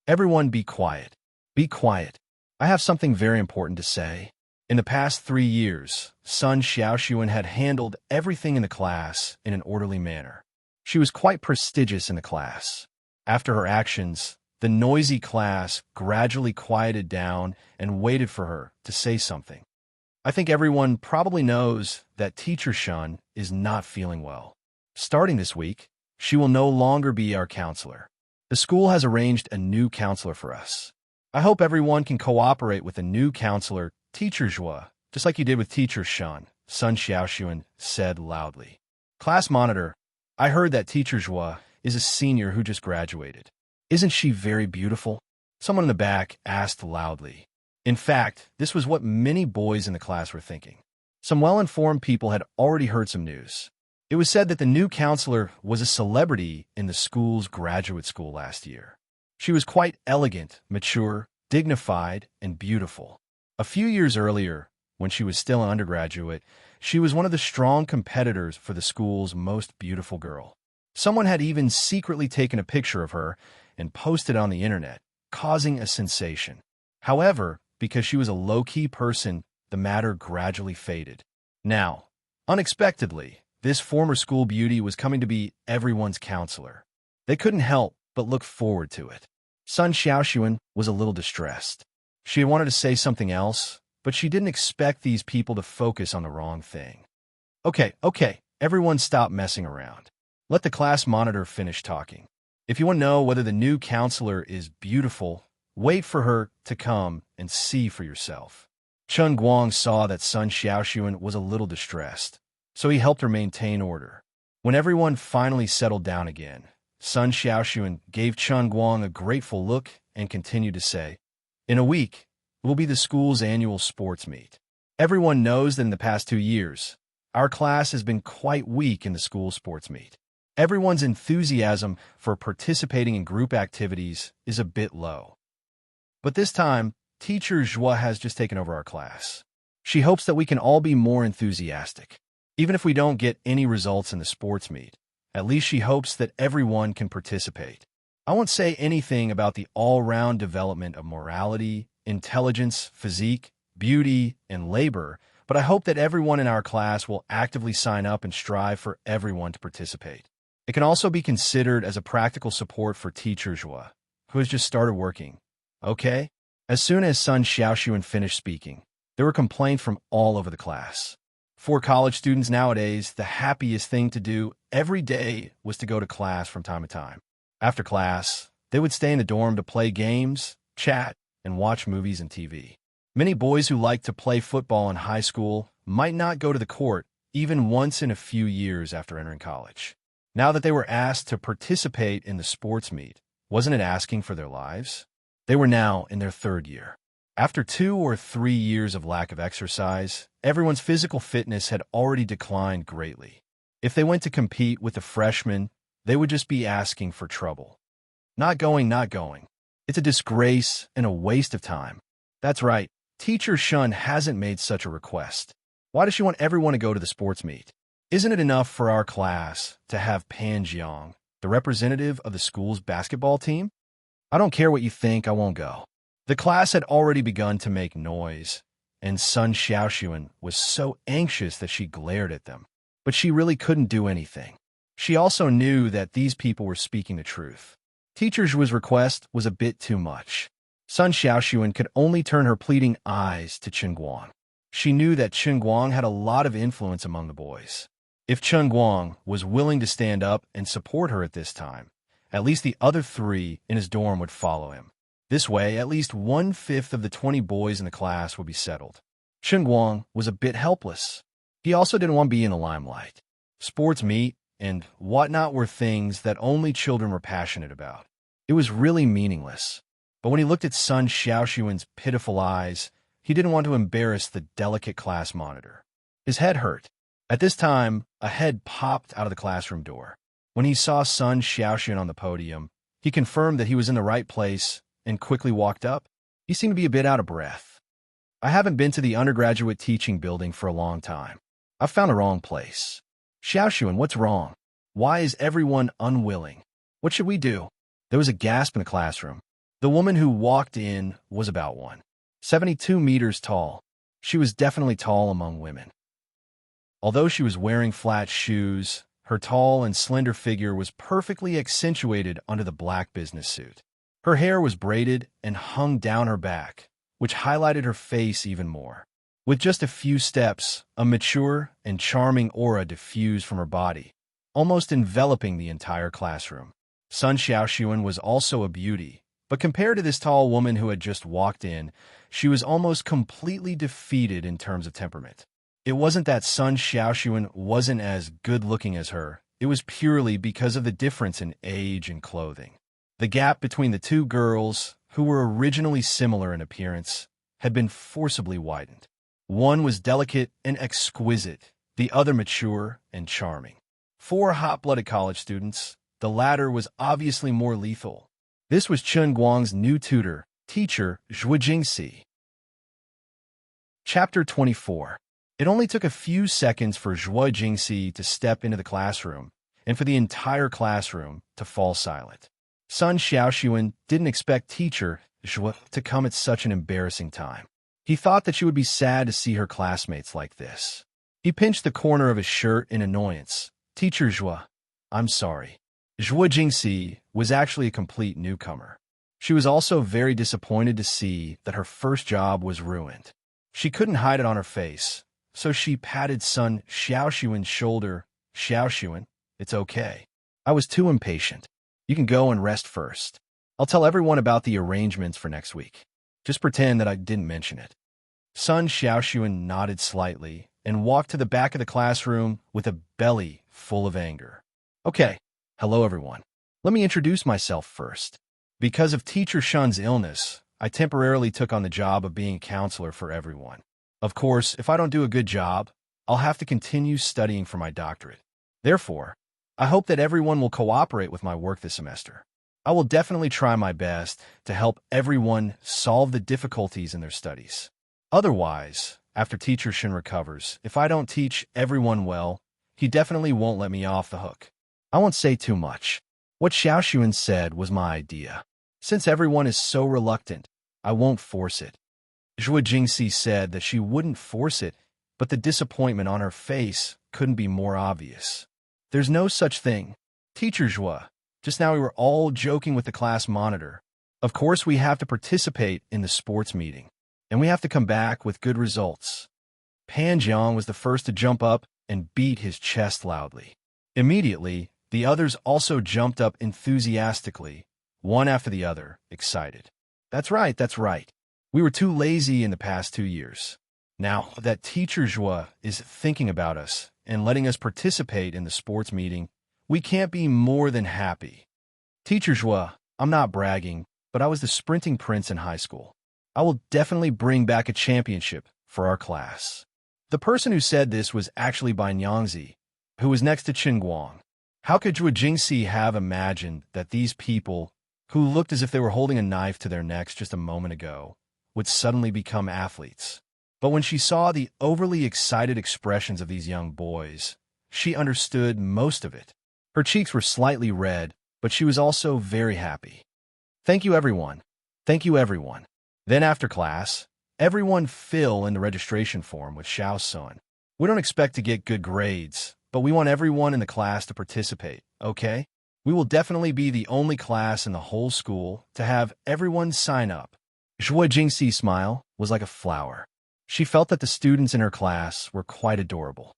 "Everyone be quiet. Be quiet. I have something very important to say." In the past 3 years, Sun Xiaoxuan had handled everything in the class in an orderly manner. She was quite prestigious in the class. After her actions, the noisy class gradually quieted down and waited for her to say something. I think everyone probably knows that Teacher Shun is not feeling well. Starting this week, she will no longer be our counselor. The school has arranged a new counselor for us. I hope everyone can cooperate with the new counselor, Teacher Zhua, just like you did with Teacher Shun, Sun Xiaoxuan said loudly. "Class monitor, I heard that Teacher Zhua is a senior who just graduated. Isn't she very beautiful?" Someone in the back asked loudly. In fact, this was what many boys in the class were thinking. Some well-informed people had already heard some news. It was said that the new counselor was a celebrity in the school's graduate school last year. She was quite elegant, mature, dignified, and beautiful. A few years earlier, when she was still an undergraduate, she was one of the strong competitors for the school's most beautiful girl. Someone had even secretly taken a picture of her and posted it on the internet, causing a sensation. However, because she was a low-key person, the matter gradually faded. Now, unexpectedly, this former school beauty was coming to be everyone's counselor. They couldn't help but look forward to it. Sun Xiaoxuan was a little distressed. She had wanted to say something else, but she didn't expect these people to focus on the wrong thing. Okay, everyone stop messing around. Let the class monitor finish talking. If you want to know whether the new counselor is beautiful, wait for her to come and see for yourself. Chun Guang saw that Sun Xiaoxuan was a little distressed, so he helped her maintain order. When everyone finally settled down again, Sun Xiaoxuan gave Chun Guang a grateful look and continued to say, "In a week, it will be the school's annual sports meet. Everyone knows that in the past 2 years, our class has been quite weak in the school sports meet. Everyone's enthusiasm for participating in group activities is a bit low. But this time, Teacher Zhua has just taken over our class. She hopes that we can all be more enthusiastic. Even if we don't get any results in the sports meet, at least she hopes that everyone can participate. I won't say anything about the all-round development of morality, intelligence, physique, beauty, and labor, but I hope that everyone in our class will actively sign up and strive for everyone to participate. It can also be considered as a practical support for Teacher Zhua, who has just started working. Okay?" As soon as Sun Xiaoxuan finished speaking, there were complaints from all over the class. For college students nowadays, the happiest thing to do every day was to go to class from time to time. After class, they would stay in the dorm to play games, chat, and watch movies and TV. Many boys who liked to play football in high school might not go to the court even once in a few years after entering college. Now that they were asked to participate in the sports meet, wasn't it asking for their lives? They were now in their third year. After 2 or 3 years of lack of exercise, everyone's physical fitness had already declined greatly. If they went to compete with the freshmen, they would just be asking for trouble. Not going, not going. It's a disgrace and a waste of time. That's right, Teacher Shun hasn't made such a request. Why does she want everyone to go to the sports meet? Isn't it enough for our class to have Pan Jiang, the representative of the school's basketball team? I don't care what you think, I won't go. The class had already begun to make noise, and Sun Xiaoxuan was so anxious that she glared at them. But she really couldn't do anything. She also knew that these people were speaking the truth. Teacher Zhuo's request was a bit too much. Sun Xiaoxuan could only turn her pleading eyes to Chen Guang. She knew that Chen Guang had a lot of influence among the boys. If Chen Guang was willing to stand up and support her at this time, at least the other 3 in his dorm would follow him. This way, at least 1/5 of the 20 boys in the class would be settled. Chen Guang was a bit helpless. He also didn't want to be in the limelight. Sports meet and whatnot were things that only children were passionate about. It was really meaningless. But when he looked at Sun Xiaoxuan's pitiful eyes, he didn't want to embarrass the delicate class monitor. His head hurt. At this time, a head popped out of the classroom door. When he saw Sun Xiaoxuan on the podium, he confirmed that he was in the right place and quickly walked up. He seemed to be a bit out of breath. I haven't been to the undergraduate teaching building for a long time. I've found the wrong place. Xiaoxuan, what's wrong? Why is everyone unwilling? What should we do? There was a gasp in the classroom. The woman who walked in was about 172 meters tall. She was definitely tall among women. Although she was wearing flat shoes, her tall and slender figure was perfectly accentuated under the black business suit. Her hair was braided and hung down her back, which highlighted her face even more. With just a few steps, a mature and charming aura diffused from her body, almost enveloping the entire classroom. Sun Xiaoxuan was also a beauty, but compared to this tall woman who had just walked in, she was almost completely defeated in terms of temperament. It wasn't that Sun Xiaoxuan wasn't as good-looking as her, it was purely because of the difference in age and clothing. The gap between the 2 girls, who were originally similar in appearance, had been forcibly widened. One was delicate and exquisite, the other mature and charming. 4 hot-blooded college students, the latter was obviously more lethal. This was Chen Guang's new tutor, teacher Zhuo Jingxi. Chapter 24. It only took a few seconds for Zhuo Jingxi to step into the classroom, and for the entire classroom to fall silent. Sun Xiaoxuan didn't expect teacher Zhuo to come at such an embarrassing time. He thought that she would be sad to see her classmates like this. He pinched the corner of his shirt in annoyance. Teacher Zhuo, I'm sorry. Zhuo Jingxi was actually a complete newcomer. She was also very disappointed to see that her first job was ruined. She couldn't hide it on her face, so she patted Sun Xiaoxuan's shoulder. Xiaoxuan, it's okay. I was too impatient. You can go and rest first. I'll tell everyone about the arrangements for next week. Just pretend that I didn't mention it. Sun Xiaoxuan nodded slightly and walked to the back of the classroom with a belly full of anger. Okay, hello everyone. Let me introduce myself first. Because of Teacher Shun's illness, I temporarily took on the job of being a counselor for everyone. Of course, if I don't do a good job, I'll have to continue studying for my doctorate. Therefore, I hope that everyone will cooperate with my work this semester. I will definitely try my best to help everyone solve the difficulties in their studies. Otherwise, after Teacher Shun recovers, if I don't teach everyone well, he definitely won't let me off the hook. I won't say too much. What Xiaoxuan said was my idea. Since everyone is so reluctant, I won't force it. Zhuo Jingxi said that she wouldn't force it, but the disappointment on her face couldn't be more obvious. There's no such thing. Teacher Zhuo, just now we were all joking with the class monitor. Of course we have to participate in the sports meeting, and we have to come back with good results. Pan Jiang was the first to jump up and beat his chest loudly. Immediately, the others also jumped up enthusiastically, one after the other, excited. That's right, that's right. We were too lazy in the past 2 years. Now that Teacher Zhuo is thinking about us and letting us participate in the sports meeting, We can't be more than happy. Teacher Zhua, I'm not bragging, but I was the sprinting prince in high school. I will definitely bring back a championship for our class. The person who said this was actually Bai Nyangzi, who was next to Qin Guang. How could Zhua Jingxi have imagined that these people, who looked as if they were holding a knife to their necks just a moment ago, would suddenly become athletes? But when she saw the overly excited expressions of these young boys, she understood most of it. Her cheeks were slightly red, but she was also very happy. Thank you, everyone. Thank you, everyone. Then after class, everyone fill in the registration form with Xiao Sun. We don't expect to get good grades, but we want everyone in the class to participate, okay? We will definitely be the only class in the whole school to have everyone sign up. Zhua Jingxi's smile was like a flower. She felt that the students in her class were quite adorable.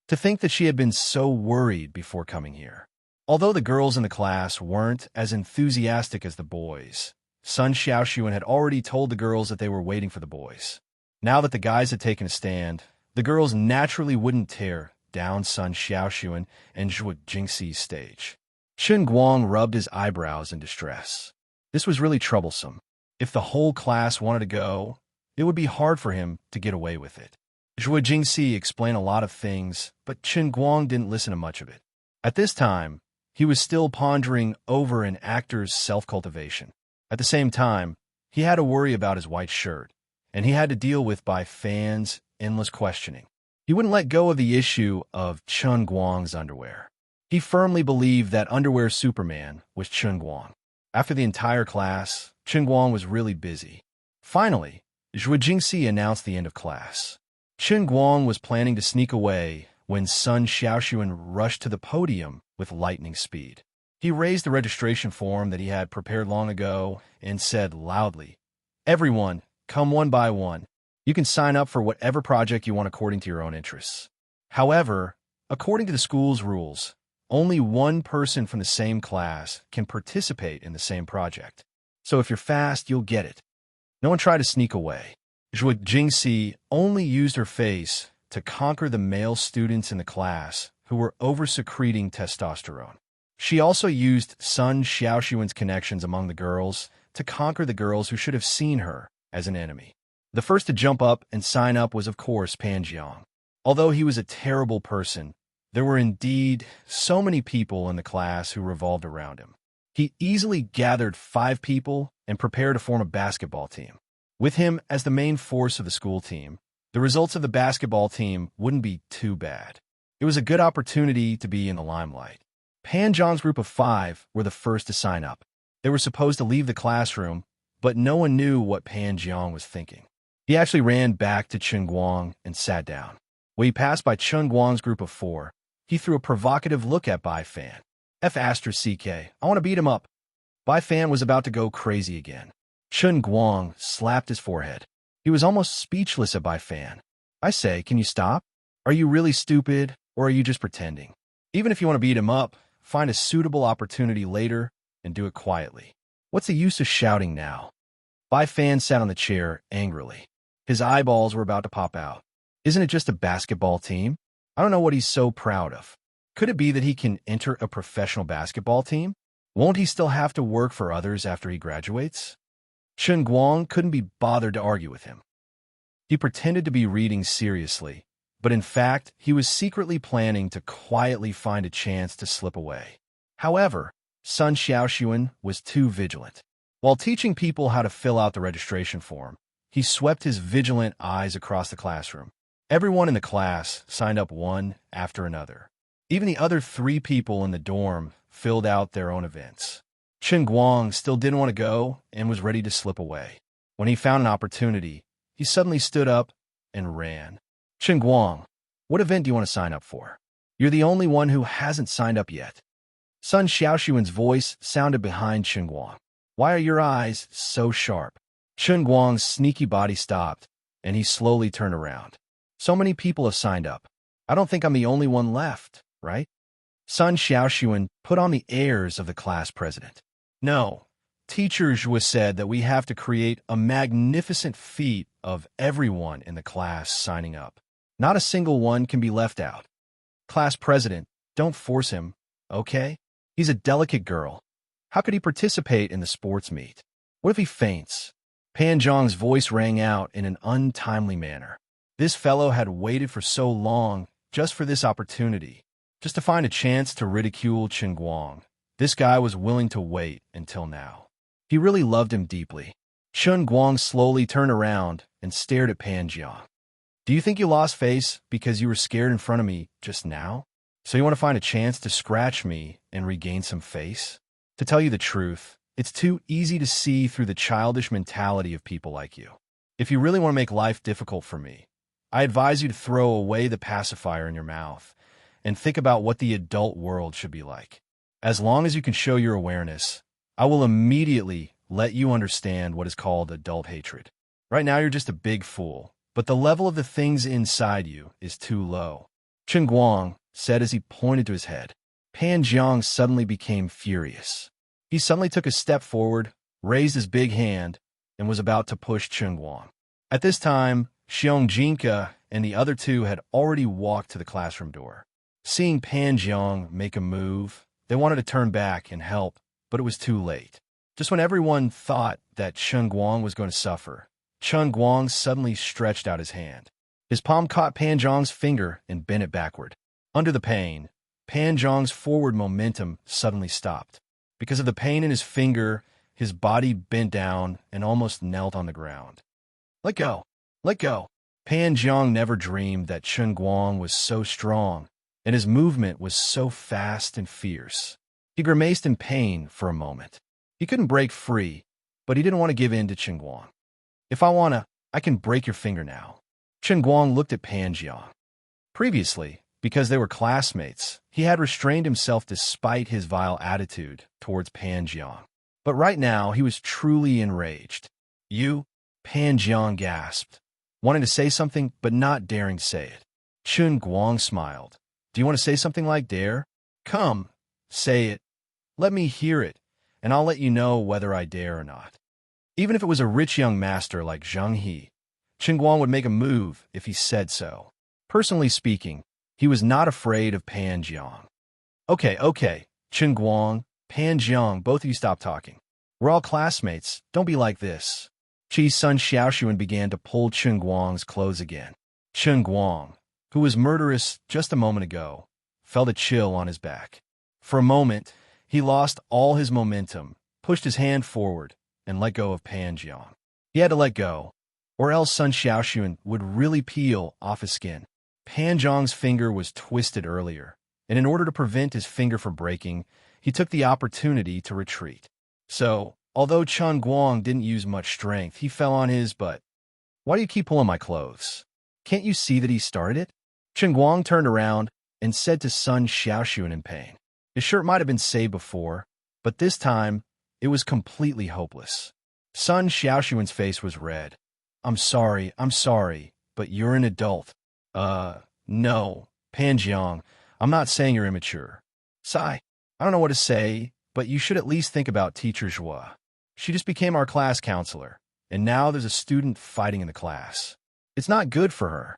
To think that she had been so worried before coming here. Although the girls in the class weren't as enthusiastic as the boys, Sun Xiaoxuan had already told the girls that they were waiting for the boys. Now that the guys had taken a stand, the girls naturally wouldn't tear down Sun Xiaoxuan and Zhua Jingxi's stage. Qin Guang rubbed his eyebrows in distress. This was really troublesome. If the whole class wanted to go, it would be hard for him to get away with it. Zhua Jingxi explained a lot of things, but Qin Guang didn't listen to much of it. At this time, he was still pondering over an actor's self-cultivation. At the same time, he had to worry about his white shirt, and he had to deal with by fans' endless questioning. He wouldn't let go of the issue of Qin Guang's underwear. He firmly believed that underwear Superman was Qin Guang. After the entire class, Qin Guang was really busy. Finally, Zhua Jingxi announced the end of class. Qin Guang was planning to sneak away when Sun Xiaoxuan rushed to the podium with lightning speed. He raised the registration form that he had prepared long ago and said loudly, "Everyone, come one by one. You can sign up for whatever project you want according to your own interests. However, according to the school's rules, only one person from the same class can participate in the same project. So if you're fast, you'll get it. No one try to sneak away." Zhua Jingxi only used her face to conquer the male students in the class who were over-secreting testosterone. She also used Sun Xiaoxuan's connections among the girls to conquer the girls who should have seen her as an enemy. The first to jump up and sign up was, of course, Pan Jiang. Although he was a terrible person, there were indeed so many people in the class who revolved around him. He easily gathered 5 people and prepared to form a basketball team. With him as the main force of the school team, the results of the basketball team wouldn't be too bad. It was a good opportunity to be in the limelight. Pan Jiang's group of 5 were the first to sign up. They were supposed to leave the classroom, but no one knew what Pan Jiang was thinking. He actually ran back to Qin Guang and sat down. When he passed by Qin Guang's group of 4, he threw a provocative look at Bai Fan. F***CK, I want to beat him up. Bai Fan was about to go crazy again. Qin Guang slapped his forehead. He was almost speechless at Bai Fan. I say, can you stop? Are you really stupid, or are you just pretending? Even if you want to beat him up, find a suitable opportunity later and do it quietly. What's the use of shouting now? Bai Fan sat on the chair angrily. His eyeballs were about to pop out. Isn't it just a basketball team? I don't know what he's so proud of. Could it be that he can enter a professional basketball team? Won't he still have to work for others after he graduates? Qin Guang couldn't be bothered to argue with him. He pretended to be reading seriously, but in fact, he was secretly planning to quietly find a chance to slip away. However, Sun Xiaoxuan was too vigilant. While teaching people how to fill out the registration form, he swept his vigilant eyes across the classroom. Everyone in the class signed up one after another. Even the other 3 people in the dorm filled out their own events. Qin Guang still didn't want to go and was ready to slip away. When he found an opportunity, he suddenly stood up and ran. Qin Guang, what event do you want to sign up for? You're the only one who hasn't signed up yet. Sun Xiaoxuan's voice sounded behind Qin Guang. Why are your eyes so sharp? Qin Guang's sneaky body stopped, and he slowly turned around. So many people have signed up. I don't think I'm the only one left, right? Sun Xiaoxuan put on the airs of the class president. No, Teacher Zhua said that we have to create a magnificent feat of everyone in the class signing up. Not a single one can be left out. Class president, don't force him. okay? He's a delicate girl. How could he participate in the sports meet? What if he faints? Pan Zhang's voice rang out in an untimely manner. This fellow had waited for so long just for this opportunity, just to find a chance to ridicule Chen Guang. This guy was willing to wait until now. He really loved him deeply. Chen Guang slowly turned around and stared at Pan Zhang. Do you think you lost face because you were scared in front of me just now? So you want to find a chance to scratch me and regain some face? To tell you the truth, it's too easy to see through the childish mentality of people like you. If you really want to make life difficult for me, I advise you to throw away the pacifier in your mouth and think about what the adult world should be like. As long as you can show your awareness, I will immediately let you understand what is called adult hatred. Right now you're just a big fool, but the level of the things inside you is too low. Chen Guang said as he pointed to his head. Pan Zhang suddenly became furious. He suddenly took a step forward, raised his big hand, and was about to push Chen Guang. At this time, Xiong Jinka and the other two had already walked to the classroom door. Seeing Pan Zhang make a move, they wanted to turn back and help, but it was too late. Just when everyone thought that Chen Guang was going to suffer, Chen Guang suddenly stretched out his hand. His palm caught Pan Zhang's finger and bent it backward. Under the pain, Pan Zhang's forward momentum suddenly stopped. Because of the pain in his finger, his body bent down and almost knelt on the ground. Let go! Let go! Pan Zhang never dreamed that Chen Guang was so strong, and his movement was so fast and fierce. He grimaced in pain for a moment. He couldn't break free, but he didn't want to give in to Chen Guang. If I wanna, I can break your finger now. Chen Guang looked at Pan Zhang. Previously, because they were classmates, he had restrained himself despite his vile attitude towards Pan Zhang. But right now, he was truly enraged. You? Pan Zhang gasped, wanting to say something but not daring to say it. Chen Guang smiled. Do you want to say something like dare? Come, say it. Let me hear it, and I'll let you know whether I dare or not. Even if it was a rich young master like Zhang He, Chen Guang would make a move if he said so. Personally speaking, he was not afraid of Pan Zhang. Okay, Chen Guang, Pan Zhang, both of you stop talking. We're all classmates. Don't be like this. Chi's son Xiaoxuan began to pull Chen Guang's clothes again. Chen Guang, who was murderous just a moment ago, felt a chill on his back. For a moment, he lost all his momentum, pushed his hand forward, and let go of Pan Zhang. He had to let go, or else Sun Xiaoxuan would really peel off his skin. Pan Zhang's finger was twisted earlier, and in order to prevent his finger from breaking, he took the opportunity to retreat. So, although Chen Guang didn't use much strength, he fell on his butt. Why do you keep pulling my clothes? Can't you see that he started it? Chen Guang turned around and said to Sun Xiaoxuan in pain. His shirt might have been saved before, but this time, it was completely hopeless. Sun Xiaoxuan's face was red. I'm sorry, but you're an adult. No, Pan Zhang, I'm not saying you're immature. Sigh, I don't know what to say, but you should at least think about Teacher Zhua. She just became our class counselor, and now there's a student fighting in the class. It's not good for her.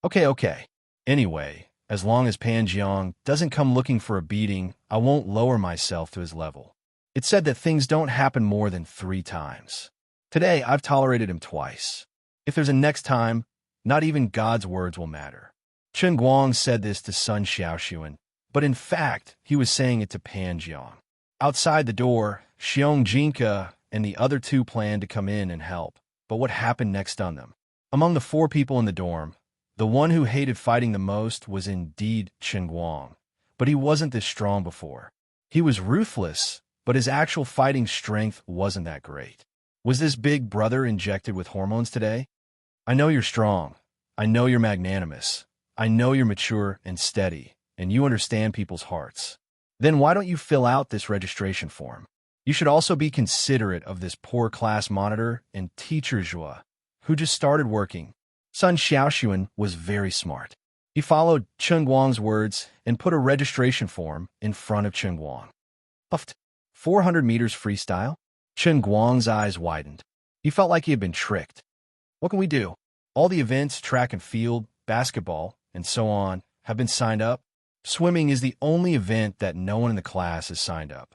Okay. Anyway, as long as Pan Zhang doesn't come looking for a beating, I won't lower myself to his level. It's said that things don't happen more than 3 times. Today, I've tolerated him twice. If there's a next time, not even God's words will matter. Chen Guang said this to Sun Xiaoxuan, but in fact, he was saying it to Pan Zhang. Outside the door, Xiong Jinka and the other two planned to come in and help, but what happened next stunned them. Among the 4 people in the dorm, the one who hated fighting the most was indeed Chen Guang, but he wasn't this strong before. He was ruthless, but his actual fighting strength wasn't that great. Was this big brother injected with hormones today? I know you're strong. I know you're magnanimous. I know you're mature and steady, and you understand people's hearts. Then why don't you fill out this registration form? You should also be considerate of this poor class monitor and Teacher Zhua, who just started working. Sun Xiaoxuan was very smart. He followed Chen Guang's words and put a registration form in front of Chen Guang. Puffed. 400 meters freestyle? Chen Guang's eyes widened. He felt like he had been tricked. What can we do? All the events, track and field, basketball, and so on, have been signed up. Swimming is the only event that no one in the class has signed up.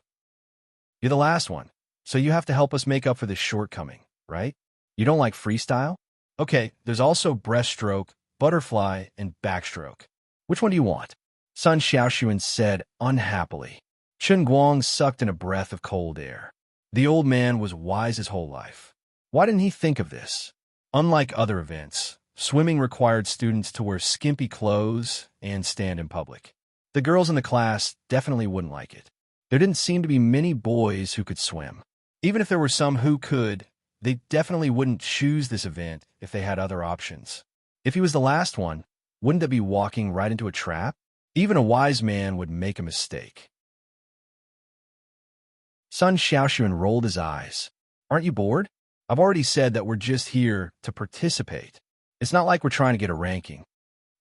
You're the last one, so you have to help us make up for this shortcoming, right? You don't like freestyle? Okay, there's also breaststroke, butterfly, and backstroke. Which one do you want? Sun Xiaoxuan said unhappily. Chen Guang sucked in a breath of cold air. The old man was wise his whole life. Why didn't he think of this? Unlike other events, swimming required students to wear skimpy clothes and stand in public. The girls in the class definitely wouldn't like it. There didn't seem to be many boys who could swim. Even if there were some who could, they definitely wouldn't choose this event if they had other options. If he was the last one, wouldn't that be walking right into a trap? Even a wise man would make a mistake. Sun Xiaoxuan rolled his eyes. Aren't you bored? I've already said that we're just here to participate. It's not like we're trying to get a ranking.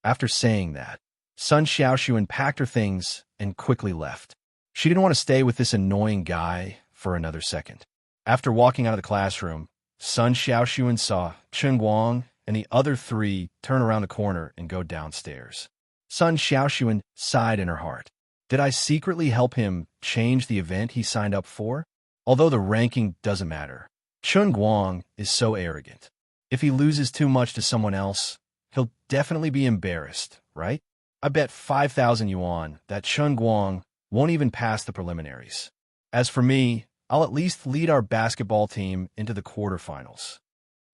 After saying that, Sun Xiaoxuan packed her things and quickly left. She didn't want to stay with this annoying guy for another second. After walking out of the classroom, Sun Xiaoxuan saw Chen Guang and the other three turn around the corner and go downstairs. Sun Xiaoxuan sighed in her heart. Did I secretly help him change the event he signed up for? Although the ranking doesn't matter, Chen Guang is so arrogant. If he loses too much to someone else, he'll definitely be embarrassed, right? I bet 5,000 yuan that Chen Guang won't even pass the preliminaries. As for me, I'll at least lead our basketball team into the quarterfinals.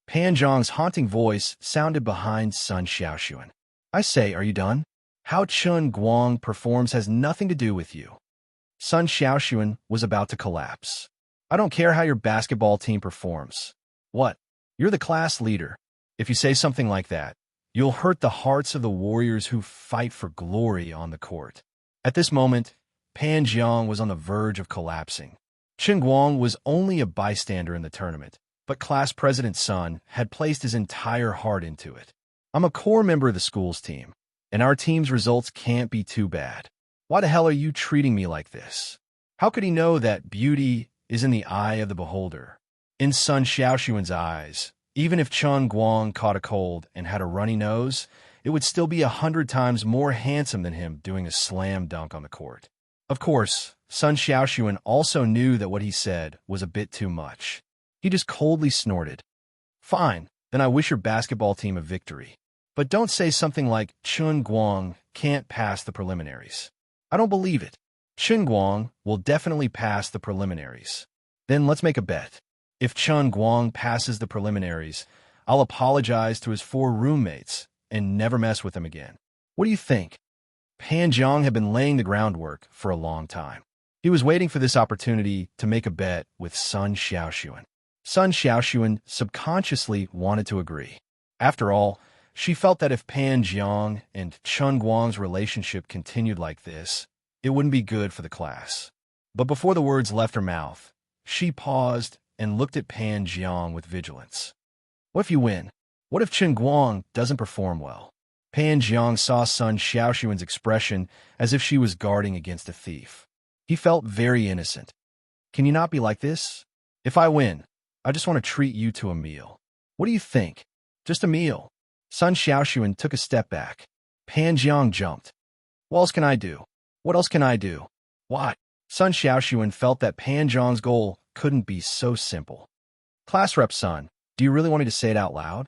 Pan Zhang's haunting voice sounded behind Sun Xiaoxuan. I say, are you done? How Chen Guang performs has nothing to do with you. Sun Xiaoxuan was about to collapse. I don't care how your basketball team performs. What? You're the class leader. If you say something like that, you'll hurt the hearts of the warriors who fight for glory on the court. At this moment, Pan Jiang was on the verge of collapsing. Chen Guang was only a bystander in the tournament, but class president Sun had placed his entire heart into it. I'm a core member of the school's team, and our team's results can't be too bad. Why the hell are you treating me like this? How could he know that beauty is in the eye of the beholder? In Sun Xiaoxuan's eyes, even if Chen Guang caught a cold and had a runny nose, it would still be 100 times more handsome than him doing a slam dunk on the court. Of course, Sun Xiaoxuan also knew that what he said was a bit too much. He just coldly snorted. Fine, then I wish your basketball team a victory. But don't say something like Chen Guang can't pass the preliminaries. I don't believe it. Chen Guang will definitely pass the preliminaries. Then let's make a bet. If Chen Guang passes the preliminaries, I'll apologize to his 4 roommates and never mess with him again. What do you think? Pan Zhang had been laying the groundwork for a long time. He was waiting for this opportunity to make a bet with Sun Xiaoxuan. Sun Xiaoxuan subconsciously wanted to agree. After all, she felt that if Pan Jiang and Chen Guang's relationship continued like this, it wouldn't be good for the class. But before the words left her mouth, she paused and looked at Pan Jiang with vigilance. What if you win? What if Chen Guang doesn't perform well? Pan Jiang saw Sun Xiaoxuan's expression as if she was guarding against a thief. He felt very innocent. Can you not be like this? If I win, I just want to treat you to a meal. What do you think? Just a meal. Sun Xiaoxuan took a step back. Pan Jiang jumped. What else can I do? What else can I do? What? Sun Xiaoxuan felt that Pan Jiang's goal couldn't be so simple. Class rep Sun, do you really want me to say it out loud?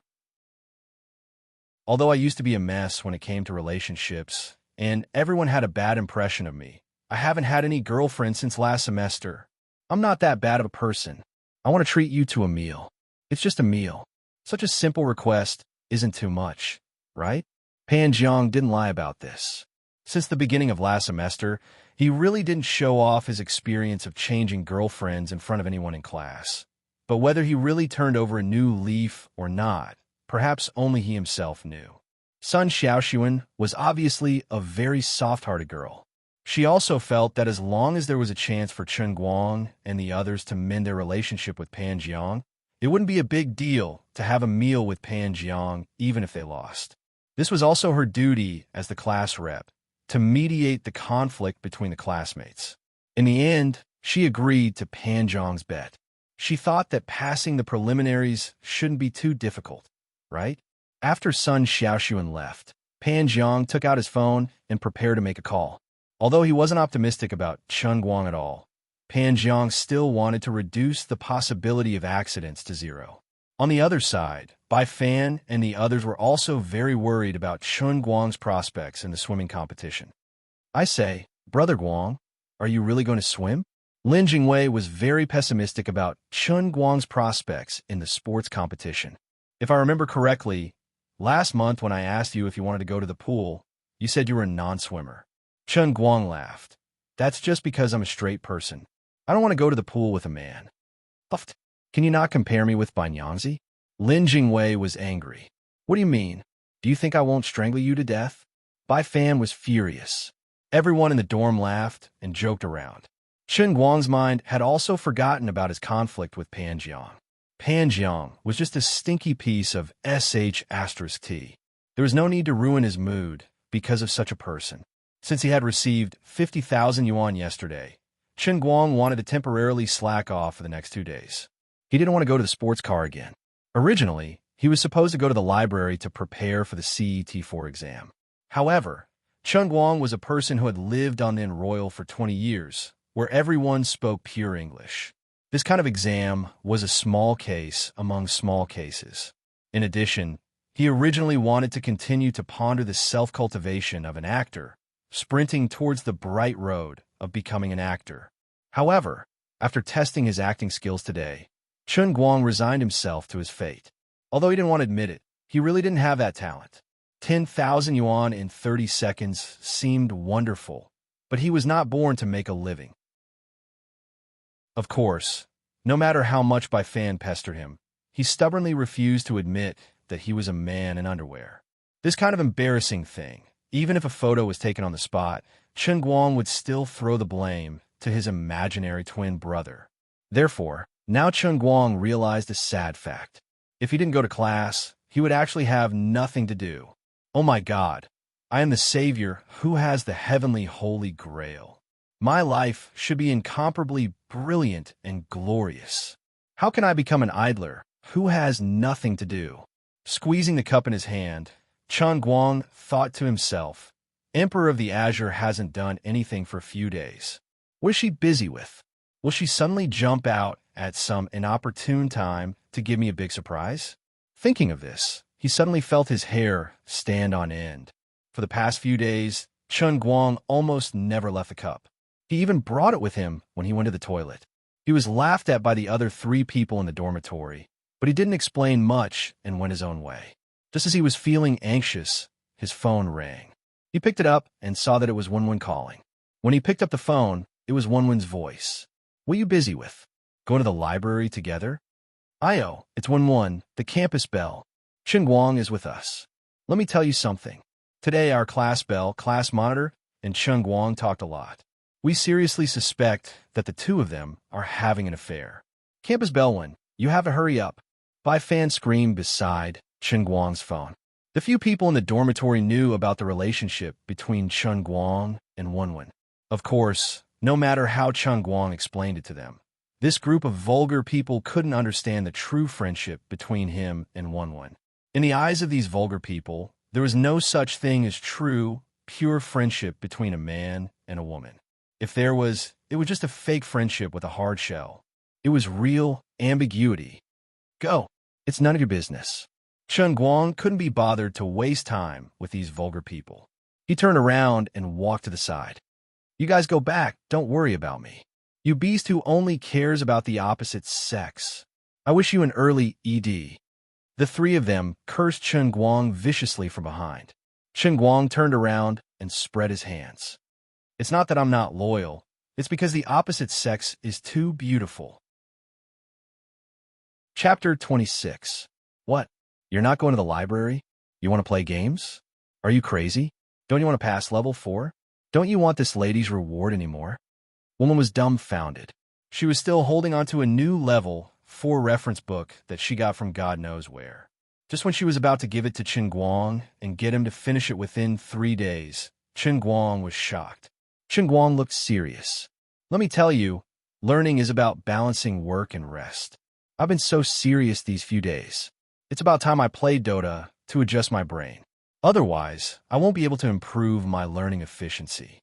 Although I used to be a mess when it came to relationships, and everyone had a bad impression of me, I haven't had any girlfriend since last semester. I'm not that bad of a person. I want to treat you to a meal. It's just a meal. Such a simple request isn't too much, right? Pan Jiang didn't lie about this. Since the beginning of last semester, he really didn't show off his experience of changing girlfriends in front of anyone in class. But whether he really turned over a new leaf or not, perhaps only he himself knew. Sun Xiaoxuan was obviously a very soft-hearted girl. She also felt that as long as there was a chance for Chen Guang and the others to mend their relationship with Pan Jiang, it wouldn't be a big deal to have a meal with Pan Jiang even if they lost. This was also her duty as the class rep, to mediate the conflict between the classmates. In the end, she agreed to Pan Jiang's bet. She thought that passing the preliminaries shouldn't be too difficult, right? After Sun Xiaoxuan left, Pan Jiang took out his phone and prepared to make a call. Although he wasn't optimistic about Chen Guang at all, Pan Jiang still wanted to reduce the possibility of accidents to zero. On the other side, Bai Fan and the others were also very worried about Chen Guang's prospects in the swimming competition. I say, Brother Guang, are you really going to swim? Lin Jingwei was very pessimistic about Chen Guang's prospects in the sports competition. If I remember correctly, last month when I asked you if you wanted to go to the pool, you said you were a non-swimmer. Chen Guang laughed. That's just because I'm a straight person. I don't want to go to the pool with a man. Puffed. Can you not compare me with Banyangzi? Lin Jingwei was angry. What do you mean? Do you think I won't strangle you to death? Bai Fan was furious. Everyone in the dorm laughed and joked around. Chen Guang's mind had also forgotten about his conflict with Pan Jiang. Pan Jiang was just a stinky piece of sh*t. There was no need to ruin his mood because of such a person. Since he had received 50,000 yuan yesterday, Chen Guang wanted to temporarily slack off for the next 2 days. He didn't want to go to the sports car again. Originally, he was supposed to go to the library to prepare for the CET4 exam. However, Chen Guang was a person who had lived on the Royal for 20 years, where everyone spoke pure English. This kind of exam was a small case among small cases. In addition, he originally wanted to continue to ponder the self-cultivation of an actor, sprinting towards the bright road of becoming an actor. However, after testing his acting skills today, Chen Guang resigned himself to his fate. Although he didn't want to admit it, he really didn't have that talent. 10,000 yuan in 30 seconds seemed wonderful, but he was not born to make a living. Of course, no matter how much Bai Fan pestered him, he stubbornly refused to admit that he was a man in underwear. This kind of embarrassing thing, even if a photo was taken on the spot, Chen Guang would still throw the blame to his imaginary twin brother. Therefore, now Chen Guang realized a sad fact. If he didn't go to class, he would actually have nothing to do. Oh my God, I am the savior who has the heavenly holy grail. My life should be incomparably brilliant and glorious. How can I become an idler who has nothing to do? Squeezing the cup in his hand, Chen Guang thought to himself, Emperor of the Azure hasn't done anything for a few days. What is she busy with? Will she suddenly jump out at some inopportune time to give me a big surprise? Thinking of this, he suddenly felt his hair stand on end. For the past few days, Chen Guang almost never left the cup. He even brought it with him when he went to the toilet. He was laughed at by the other 3 people in the dormitory, but he didn't explain much and went his own way. Just as he was feeling anxious, his phone rang. He picked it up and saw that it was Wenwen calling. When he picked up the phone, it was Wenwen's voice. What are you busy with? Going to the library together? Io, it's Wenwen, the campus belle. Chen Guang is with us. Let me tell you something. Today our class belle, class monitor, and Chen Guang talked a lot. We seriously suspect that the 2 of them are having an affair. Campus Bellwen, you have to hurry up. Bai Fan screamed beside Chen Guang's phone. The few people in the dormitory knew about the relationship between Chen Guang and Wenwen. Of course, no matter how Chen Guang explained it to them, this group of vulgar people couldn't understand the true friendship between him and Wenwen. In the eyes of these vulgar people, there was no such thing as true, pure friendship between a man and a woman. If there was, it was just a fake friendship with a hard shell. It was real ambiguity. Go. It's none of your business. Chen Guang couldn't be bothered to waste time with these vulgar people. He turned around and walked to the side. You guys go back. Don't worry about me. You beast who only cares about the opposite sex. I wish you an early ED. The 3 of them cursed Chen Guang viciously from behind. Chen Guang turned around and spread his hands. It's not that I'm not loyal. It's because the opposite sex is too beautiful. Chapter 26. What? You're not going to the library? You want to play games? Are you crazy? Don't you want to pass level 4? Don't you want this lady's reward anymore? Woman was dumbfounded. She was still holding onto a new level 4 reference book that she got from God knows where. Just when she was about to give it to Chen Guang and get him to finish it within 3 days, Chen Guang was shocked. Chen Guang looked serious. Let me tell you, learning is about balancing work and rest. I've been so serious these few days. It's about time I played Dota to adjust my brain. Otherwise, I won't be able to improve my learning efficiency.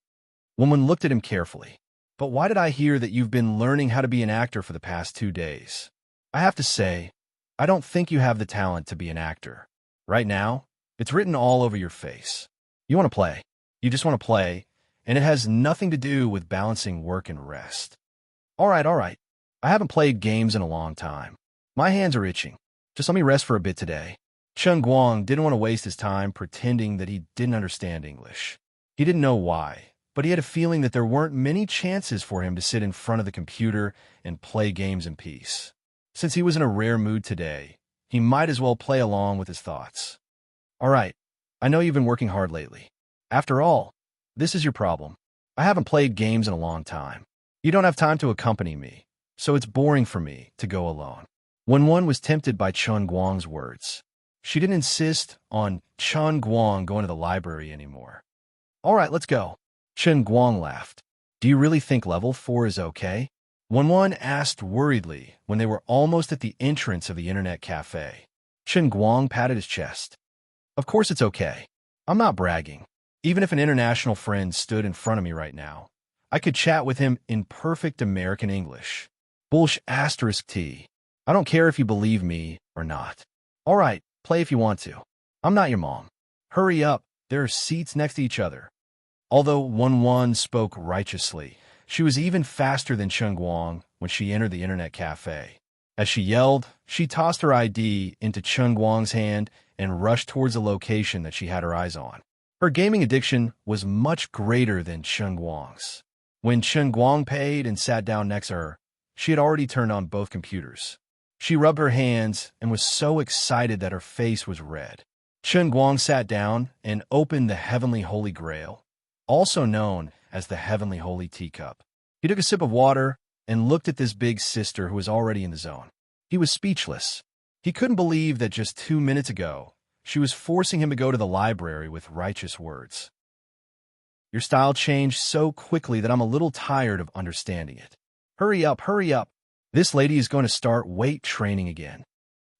Woman looked at him carefully. But why did I hear that you've been learning how to be an actor for the past 2 days? I have to say, I don't think you have the talent to be an actor. Right now, it's written all over your face. You want to play. You just want to play, and it has nothing to do with balancing work and rest. All right. I haven't played games in a long time. My hands are itching. Just let me rest for a bit today. Chen Guang didn't want to waste his time pretending that he didn't understand English. He didn't know why, but he had a feeling that there weren't many chances for him to sit in front of the computer and play games in peace. Since he was in a rare mood today, he might as well play along with his thoughts. All right, I know you've been working hard lately. After all, this is your problem. I haven't played games in a long time. You don't have time to accompany me, so it's boring for me to go alone. When one was tempted by Chen Guang's words, she didn't insist on Chen Guang going to the library anymore. All right, let's go. Chen Guang laughed. Do you really think level 4 is okay? One asked worriedly when they were almost at the entrance of the internet cafe. Chen Guang patted his chest. Of course it's okay. I'm not bragging. Even if an international friend stood in front of me right now, I could chat with him in perfect American English. Bullsh asterisk T. I don't care if you believe me or not. All right, play if you want to. I'm not your mom. Hurry up, there are seats next to each other. Although Wan spoke righteously, she was even faster than Chen Guang when she entered the internet cafe. As she yelled, she tossed her ID into Chen Guang's hand and rushed towards the location that she had her eyes on. Her gaming addiction was much greater than Chen Guang's. When Chen Guang paid and sat down next to her, she had already turned on both computers. She rubbed her hands and was so excited that her face was red. Chen Guang sat down and opened the Heavenly Holy Grail, also known as the Heavenly Holy Teacup. He took a sip of water and looked at this big sister who was already in the zone. He was speechless. He couldn't believe that just 2 minutes ago, she was forcing him to go to the library with righteous words. Your style changed so quickly that I'm a little tired of understanding it. Hurry up. This lady is going to start weight training again.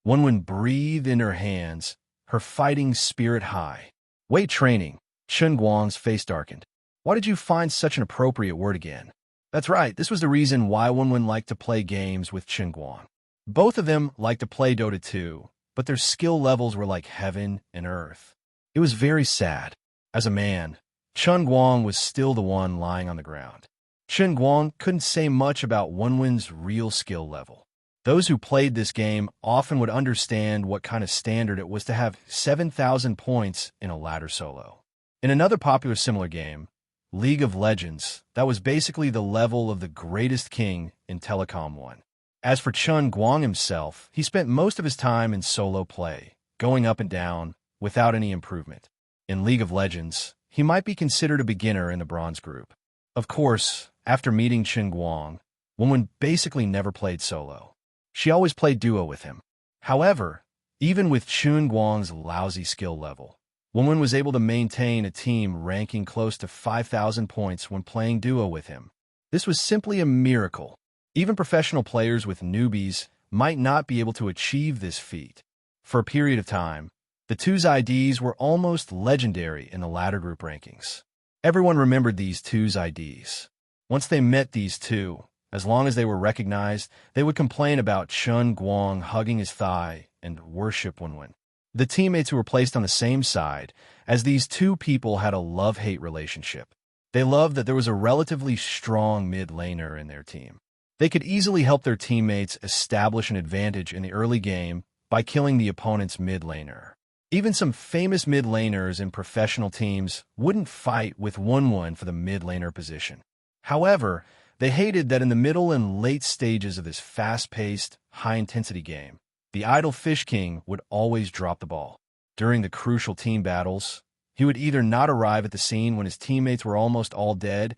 Wen breathed in her hands, her fighting spirit high. Weight training. Chen Guang's face darkened. Why did you find such an appropriate word again? That's right, this was the reason why Wen liked to play games with Chen Guang. Both of them liked to play Dota 2, but their skill levels were like heaven and earth. It was very sad. As a man, Chen Guang was still the one lying on the ground. Chen Guang couldn't say much about Wen's real skill level. Those who played this game often would understand what kind of standard it was to have 7,000 points in a ladder solo. In another popular similar game, League of Legends, that was basically the level of the greatest king in Telecom 1. As for Chen Guang himself, he spent most of his time in solo play, going up and down, without any improvement. In League of Legends, he might be considered a beginner in the bronze group. Of course, after meeting Chen Guang, Wen basically never played solo. She always played duo with him. However, even with Chen Guang's lousy skill level, Wen was able to maintain a team ranking close to 5,000 points when playing duo with him. This was simply a miracle. Even professional players with newbies might not be able to achieve this feat. For a period of time, the two's IDs were almost legendary in the ladder group rankings. Everyone remembered these two's IDs. Once they met these two, as long as they were recognized, they would complain about Chen Guang hugging his thigh and worship Wen. The teammates who were placed on the same side, as these two people had a love-hate relationship. They loved that there was a relatively strong mid-laner in their team. They could easily help their teammates establish an advantage in the early game by killing the opponent's mid-laner. Even some famous mid-laners in professional teams wouldn't fight with Wen for the mid-laner position. However, they hated that in the middle and late stages of this fast-paced, high-intensity game, the idle Fish King would always drop the ball. During the crucial team battles, he would either not arrive at the scene when his teammates were almost all dead,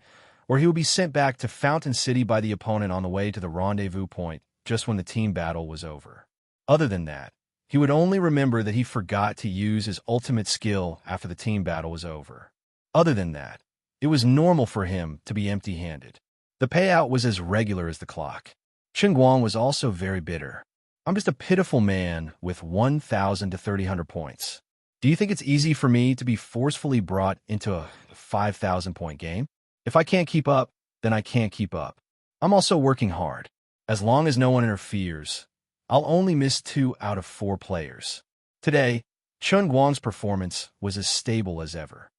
or he would be sent back to Fountain City by the opponent on the way to the rendezvous point just when the team battle was over. Other than that, he would only remember that he forgot to use his ultimate skill after the team battle was over. Other than that, it was normal for him to be empty-handed. The payout was as regular as the clock. Chen Guang was also very bitter. I'm just a pitiful man with 1,000 to 3,000 points. Do you think it's easy for me to be forcefully brought into a 5,000-point game? If I can't keep up, then I can't keep up. I'm also working hard. As long as no one interferes, I'll only miss 2 out of 4 players. Today, Chun Guang's performance was as stable as ever.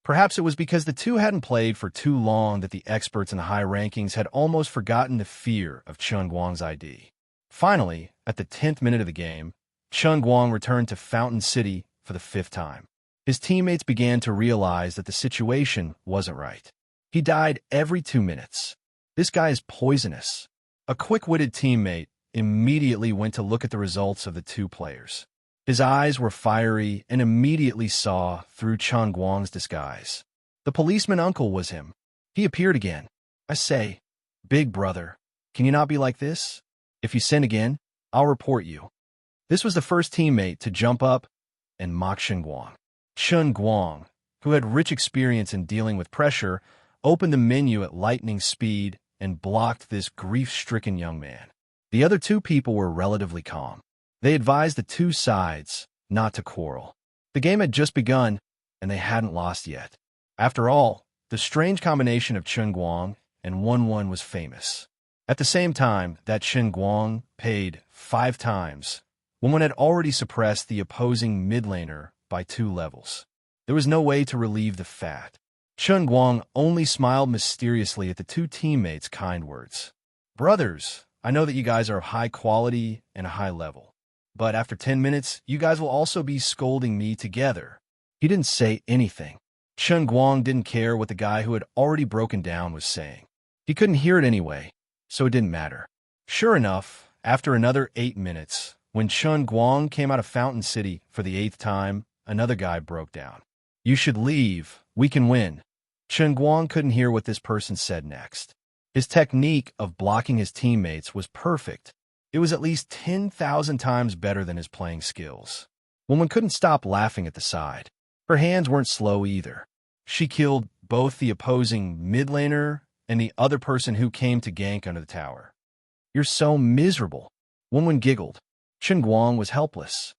Perhaps it was because the two hadn't played for too long that the experts in the high rankings had almost forgotten the fear of Chun Guang's ID. Finally, at the 10th minute of the game, Chun Guang returned to Fountain City for the 5th time. His teammates began to realize that the situation wasn't right. He died every 2 minutes. This guy is poisonous. A quick-witted teammate immediately went to look at the results of the 2 players. His eyes were fiery and immediately saw through Chun Guang's disguise. The policeman uncle was him. He appeared again. I say, big brother, can you not be like this? If you sin again, I'll report you. This was the first teammate to jump up and mock Chun Guang. Chun Guang, who had rich experience in dealing with pressure, opened the menu at lightning speed and blocked this grief-stricken young man. The other 2 people were relatively calm. They advised the 2 sides not to quarrel. The game had just begun, and they hadn't lost yet. After all, the strange combination of Chun Guang and 1-1 was famous. At the same time that Chun Guang paid 5 times, one had already suppressed the opposing mid laner by 2 levels. There was no way to relieve the fact. Chun Guang only smiled mysteriously at the 2 teammates' kind words. Brothers, I know that you guys are of high quality and a high level. But after 10 minutes, you guys will also be scolding me together. He didn't say anything. Chun Guang didn't care what the guy who had already broken down was saying. He couldn't hear it anyway, so it didn't matter. Sure enough, after another 8 minutes, when Chun Guang came out of Fountain City for the 8th time, another guy broke down. You should leave. We can win. Chun Guang couldn't hear what this person said next. His technique of blocking his teammates was perfect. It was at least 10,000 times better than his playing skills. Woman couldn't stop laughing at the side. Her hands weren't slow either. She killed both the opposing mid laner and the other person who came to gank under the tower. You're so miserable. Woman giggled. Chun Guang was helpless.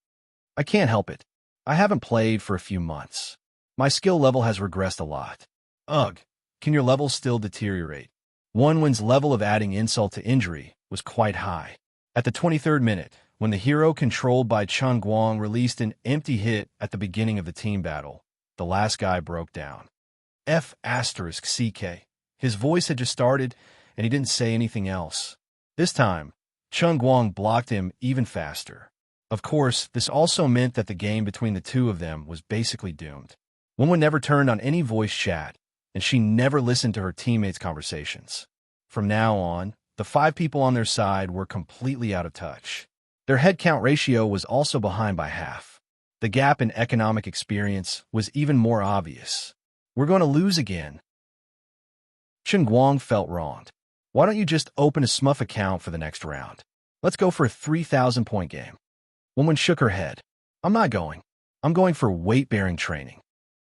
I can't help it. I haven't played for a few months. My skill level has regressed a lot. Ugh, can your level still deteriorate? Wen's level of adding insult to injury was quite high. At the 23rd minute, when the hero controlled by Chun Guang released an empty hit at the beginning of the team battle, the last guy broke down. F***CK. His voice had just started, and he didn't say anything else. This time, Chun Guang blocked him even faster. Of course, this also meant that the game between the 2 of them was basically doomed. Wen never turned on any voice chat, and she never listened to her teammates' conversations. From now on, the 5 people on their side were completely out of touch. Their headcount ratio was also behind by half. The gap in economic experience was even more obvious. We're going to lose again. Chun Guang felt wronged. Why don't you just open a Smuff account for the next round? Let's go for a 3,000-point game. Woman shook her head. I'm not going. I'm going for weight-bearing training.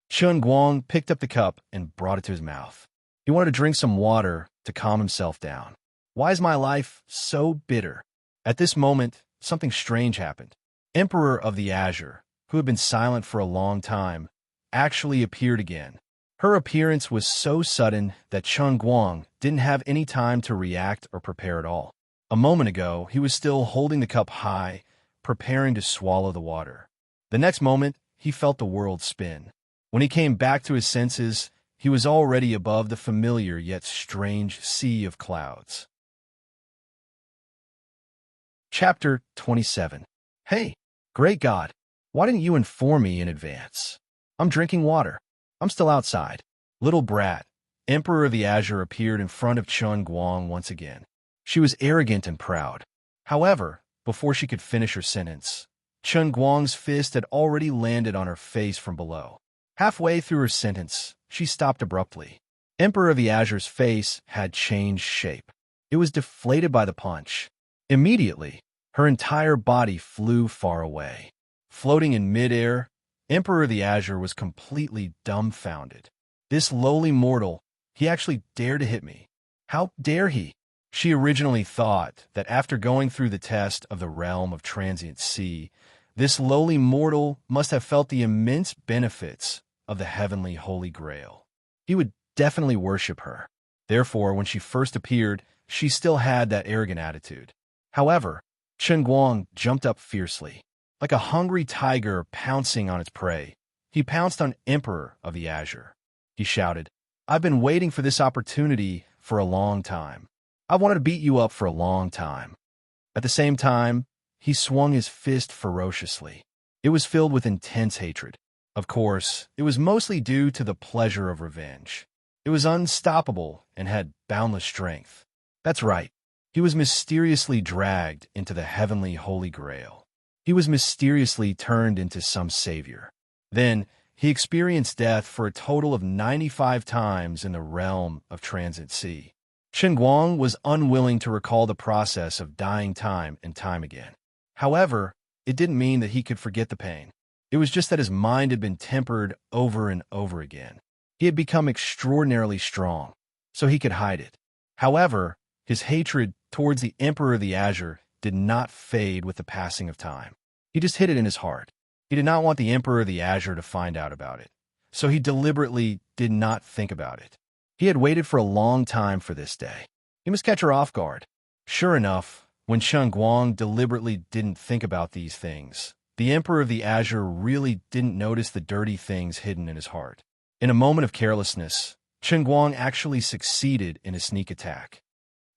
Chun Guang picked up the cup and brought it to his mouth. He wanted to drink some water to calm himself down. Why is my life so bitter? At this moment, something strange happened. Emperor of the Azure, who had been silent for a long time, actually appeared again. Her appearance was so sudden that Chun Guang didn't have any time to react or prepare at all. A moment ago, he was still holding the cup high, preparing to swallow the water. The next moment, he felt the world spin. When he came back to his senses, he was already above the familiar yet strange sea of clouds. Chapter 27. Hey, great God, why didn't you inform me in advance? I'm drinking water. I'm still outside. Little brat, Emperor of the Azure appeared in front of Chun Guang once again. She was arrogant and proud. However, before she could finish her sentence, Chun Guang's fist had already landed on her face from below. Halfway through her sentence, she stopped abruptly. Emperor of the Azure's face had changed shape. It was deflated by the punch. Immediately, her entire body flew far away. Floating in midair, Emperor of the Azure was completely dumbfounded. This lowly mortal, he actually dared to hit me. How dare he? She originally thought that after going through the test of the realm of transient sea, This lowly mortal must have felt the immense benefits of the heavenly Holy Grail. He would definitely worship her. Therefore, when she first appeared, she still had that arrogant attitude. However, Chen Guang jumped up fiercely. Like a hungry tiger pouncing on its prey, he pounced on Emperor of the Azure. He shouted, "I've been waiting for this opportunity for a long time. I wanted to beat you up for a long time." At the same time, he swung his fist ferociously. It was filled with intense hatred. Of course, it was mostly due to the pleasure of revenge. It was unstoppable and had boundless strength. That's right. He was mysteriously dragged into the heavenly Holy Grail. He was mysteriously turned into some savior. Then, he experienced death for a total of 95 times in the realm of Transit Sea. Chen Guang was unwilling to recall the process of dying time and time again. However, it didn't mean that he could forget the pain. It was just that his mind had been tempered over and over again. He had become extraordinarily strong, so he could hide it. However, his hatred towards the Emperor of the Azure did not fade with the passing of time. He just hid it in his heart. He did not want the Emperor of the Azure to find out about it, so he deliberately did not think about it. He had waited for a long time for this day. He must catch her off guard. Sure enough, when Chen Guang deliberately didn't think about these things, the Emperor of the Azure really didn't notice the dirty things hidden in his heart. In a moment of carelessness, Chen Guang actually succeeded in a sneak attack.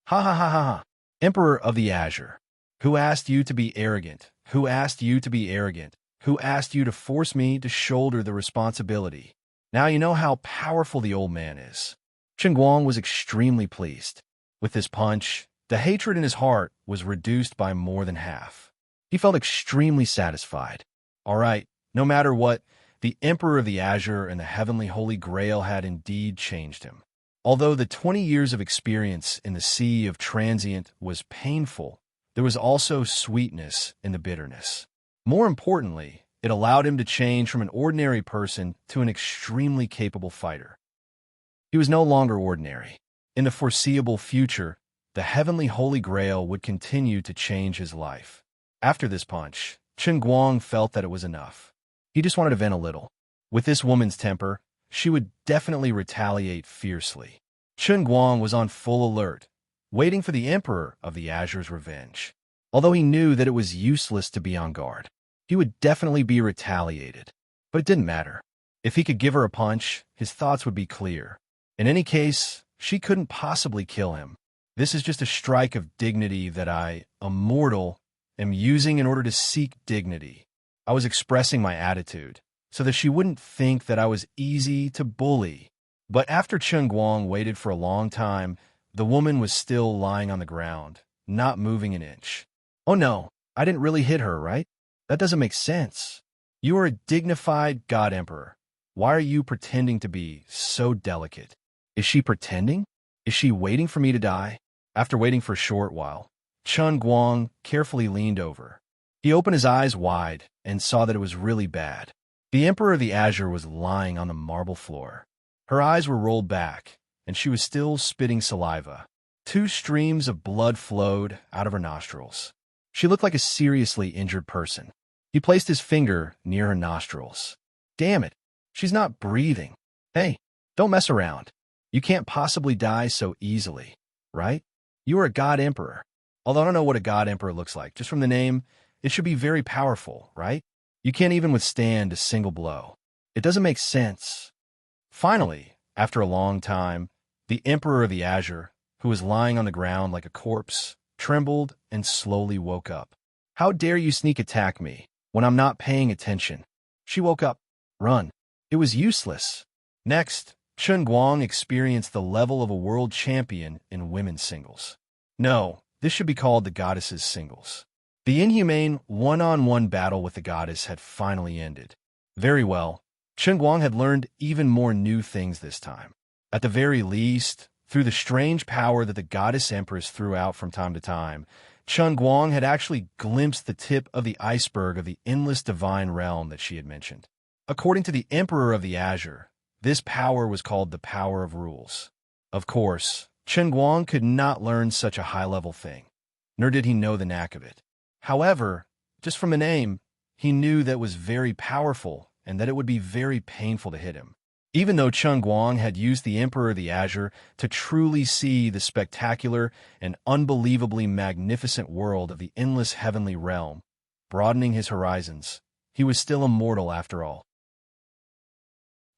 Ha ha ha ha ha. Emperor of the Azure. Who asked you to be arrogant? Who asked you to be arrogant? Who asked you to force me to shoulder the responsibility? Now you know how powerful the old man is. Chen Guang was extremely pleased. With this punch, the hatred in his heart was reduced by more than half. He felt extremely satisfied. All right, no matter what, the Emperor of the Azure and the Heavenly Holy Grail had indeed changed him. Although the 20 years of experience in the Sea of Transient was painful, there was also sweetness in the bitterness. More importantly, it allowed him to change from an ordinary person to an extremely capable fighter. He was no longer ordinary. In the foreseeable future, the Heavenly Holy Grail would continue to change his life. After this punch, Chen Guang felt that it was enough. He just wanted to vent a little. With this woman's temper, she would definitely retaliate fiercely. Chen Guang was on full alert, waiting for the Emperor of the Azure's revenge. Although he knew that it was useless to be on guard, he would definitely be retaliated. But it didn't matter. If he could give her a punch, his thoughts would be clear. In any case, she couldn't possibly kill him. This is just a strike of dignity that I, a mortal, am using in order to seek dignity. I was expressing my attitude, so that she wouldn't think that I was easy to bully. But after Chen Guang waited for a long time, the woman was still lying on the ground, not moving an inch. Oh no, I didn't really hit her, right? That doesn't make sense. You are a dignified God Emperor. Why are you pretending to be so delicate? Is she pretending? Is she waiting for me to die? After waiting for a short while, Chen Guang carefully leaned over. He opened his eyes wide and saw that it was really bad. The Emperor of the Azure was lying on the marble floor. Her eyes were rolled back, and she was still spitting saliva. 2 streams of blood flowed out of her nostrils. She looked like a seriously injured person. He placed his finger near her nostrils. Damn it, she's not breathing. Hey, don't mess around. You can't possibly die so easily, right? You are a God Emperor. Although I don't know what a God Emperor looks like, just from the name, it should be very powerful, right? You can't even withstand a single blow. It doesn't make sense. Finally, after a long time, the Emperor of the Azure, who was lying on the ground like a corpse, trembled and slowly woke up. How dare you sneak attack me when I'm not paying attention? She woke up. Run. It was useless. Next, Chen Guang experienced the level of a world champion in women's singles. No, this should be called the goddess's singles. The inhumane one-on-one battle with the goddess had finally ended. Very well, Chen Guang had learned even more new things this time. At the very least, through the strange power that the goddess empress threw out from time to time, Chen Guang had actually glimpsed the tip of the iceberg of the endless divine realm that she had mentioned. According to the Emperor of the Azure, this power was called the power of rules. Of course, Chen Guang could not learn such a high-level thing, nor did he know the knack of it. However, just from the name, he knew that was very powerful and that it would be very painful to hit him. Even though Chen Guang had used the Emperor of the Azure to truly see the spectacular and unbelievably magnificent world of the endless heavenly realm, broadening his horizons, he was still a mortal after all.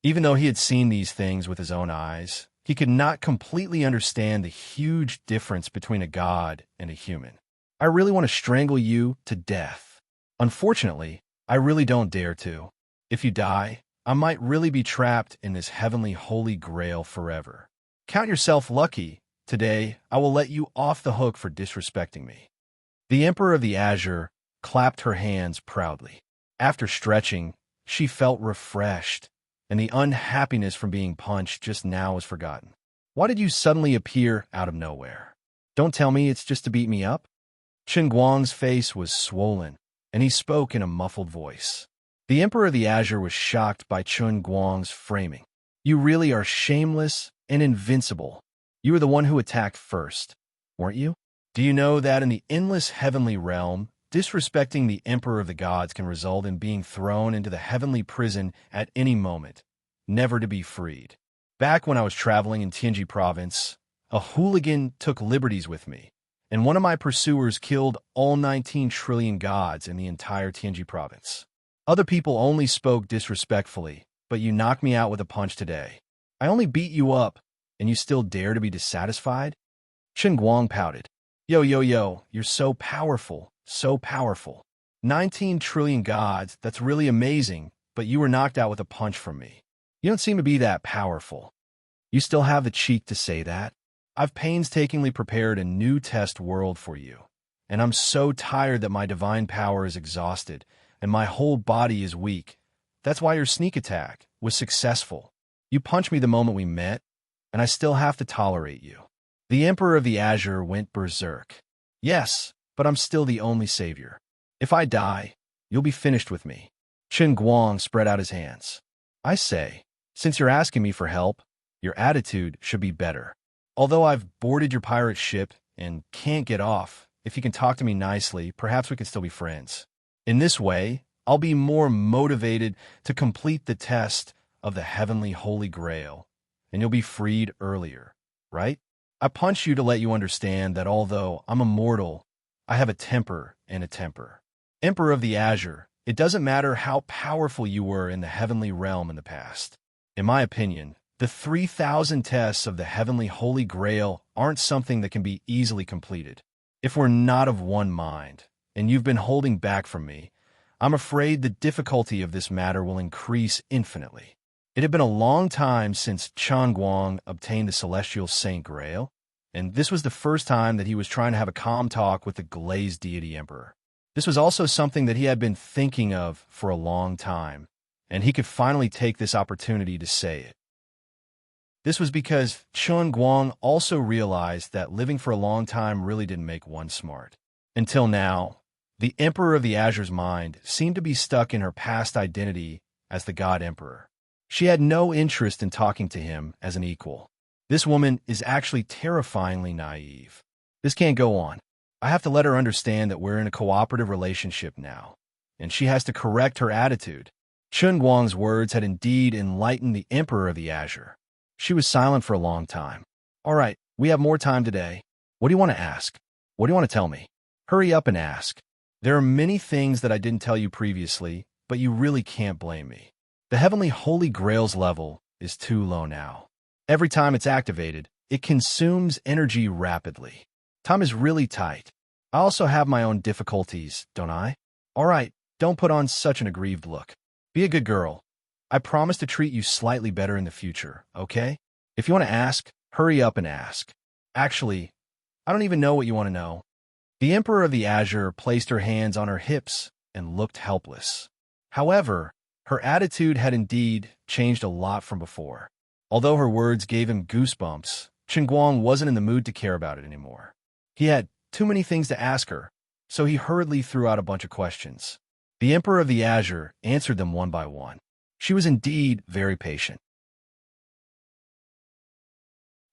Even though he had seen these things with his own eyes, he could not completely understand the huge difference between a god and a human. I really want to strangle you to death. Unfortunately, I really don't dare to. If you die, I might really be trapped in this heavenly holy grail forever. Count yourself lucky. Today, I will let you off the hook for disrespecting me. The Emperor of the Azure clapped her hands proudly. After stretching, she felt refreshed, and the unhappiness from being punched just now was forgotten. Why did you suddenly appear out of nowhere? Don't tell me it's just to beat me up? Chen Guang's face was swollen, and he spoke in a muffled voice. The Emperor of the Azure was shocked by Chen Guang's framing. You really are shameless and invincible. You were the one who attacked first, weren't you? Do you know that in the endless heavenly realm, disrespecting the Emperor of the Gods can result in being thrown into the heavenly prison at any moment, never to be freed? Back when I was traveling in Tianji province, a hooligan took liberties with me, and one of my pursuers killed all 19 trillion gods in the entire Tianji province. Other people only spoke disrespectfully, but you knocked me out with a punch today. I only beat you up, and you still dare to be dissatisfied? Chen Guang pouted. Yo, you're so powerful, so powerful. 19 trillion gods, that's really amazing, but you were knocked out with a punch from me. You don't seem to be that powerful. You still have the cheek to say that? I've painstakingly prepared a new test world for you, and I'm so tired that my divine power is exhausted, and my whole body is weak. That's why your sneak attack was successful. You punched me the moment we met, and I still have to tolerate you. The Emperor of the Azure went berserk. Yes, but I'm still the only savior. If I die, you'll be finished with me. Chen Guang spread out his hands. I say, since you're asking me for help, your attitude should be better. Although I've boarded your pirate ship and can't get off, if you can talk to me nicely, perhaps we can still be friends. In this way, I'll be more motivated to complete the test of the heavenly holy grail, and you'll be freed earlier, right? I punch you to let you understand that although I'm a mortal, I have a temper and a temper. Emperor of the Azure, it doesn't matter how powerful you were in the heavenly realm in the past. In my opinion, the 3,000 tests of the heavenly holy grail aren't something that can be easily completed. If we're not of one mind, and you've been holding back from me, I'm afraid the difficulty of this matter will increase infinitely. It had been a long time since Chen Guang obtained the celestial Saint Grail, and this was the first time that he was trying to have a calm talk with the glazed deity emperor. This was also something that he had been thinking of for a long time, and he could finally take this opportunity to say it. This was because Chen Guang also realized that living for a long time really didn't make one smart. Until now, the Emperor of the Azure's mind seemed to be stuck in her past identity as the God Emperor. She had no interest in talking to him as an equal. This woman is actually terrifyingly naive. This can't go on. I have to let her understand that we're in a cooperative relationship now, and she has to correct her attitude. Chen Guang's words had indeed enlightened the Emperor of the Azure. She was silent for a long time. All right, we have more time today. What do you want to ask? What do you want to tell me? Hurry up and ask. There are many things that I didn't tell you previously, but you really can't blame me. The Heavenly Holy Grail's level is too low now. Every time it's activated, it consumes energy rapidly. Time is really tight. I also have my own difficulties, don't I? All right, don't put on such an aggrieved look. Be a good girl. I promise to treat you slightly better in the future, okay? If you want to ask, hurry up and ask. Actually, I don't even know what you want to know. The Emperor of the Azure placed her hands on her hips and looked helpless. However, her attitude had indeed changed a lot from before. Although her words gave him goosebumps, Chen Guang wasn't in the mood to care about it anymore. He had too many things to ask her, so he hurriedly threw out a bunch of questions. The Emperor of the Azure answered them one by one. She was indeed very patient.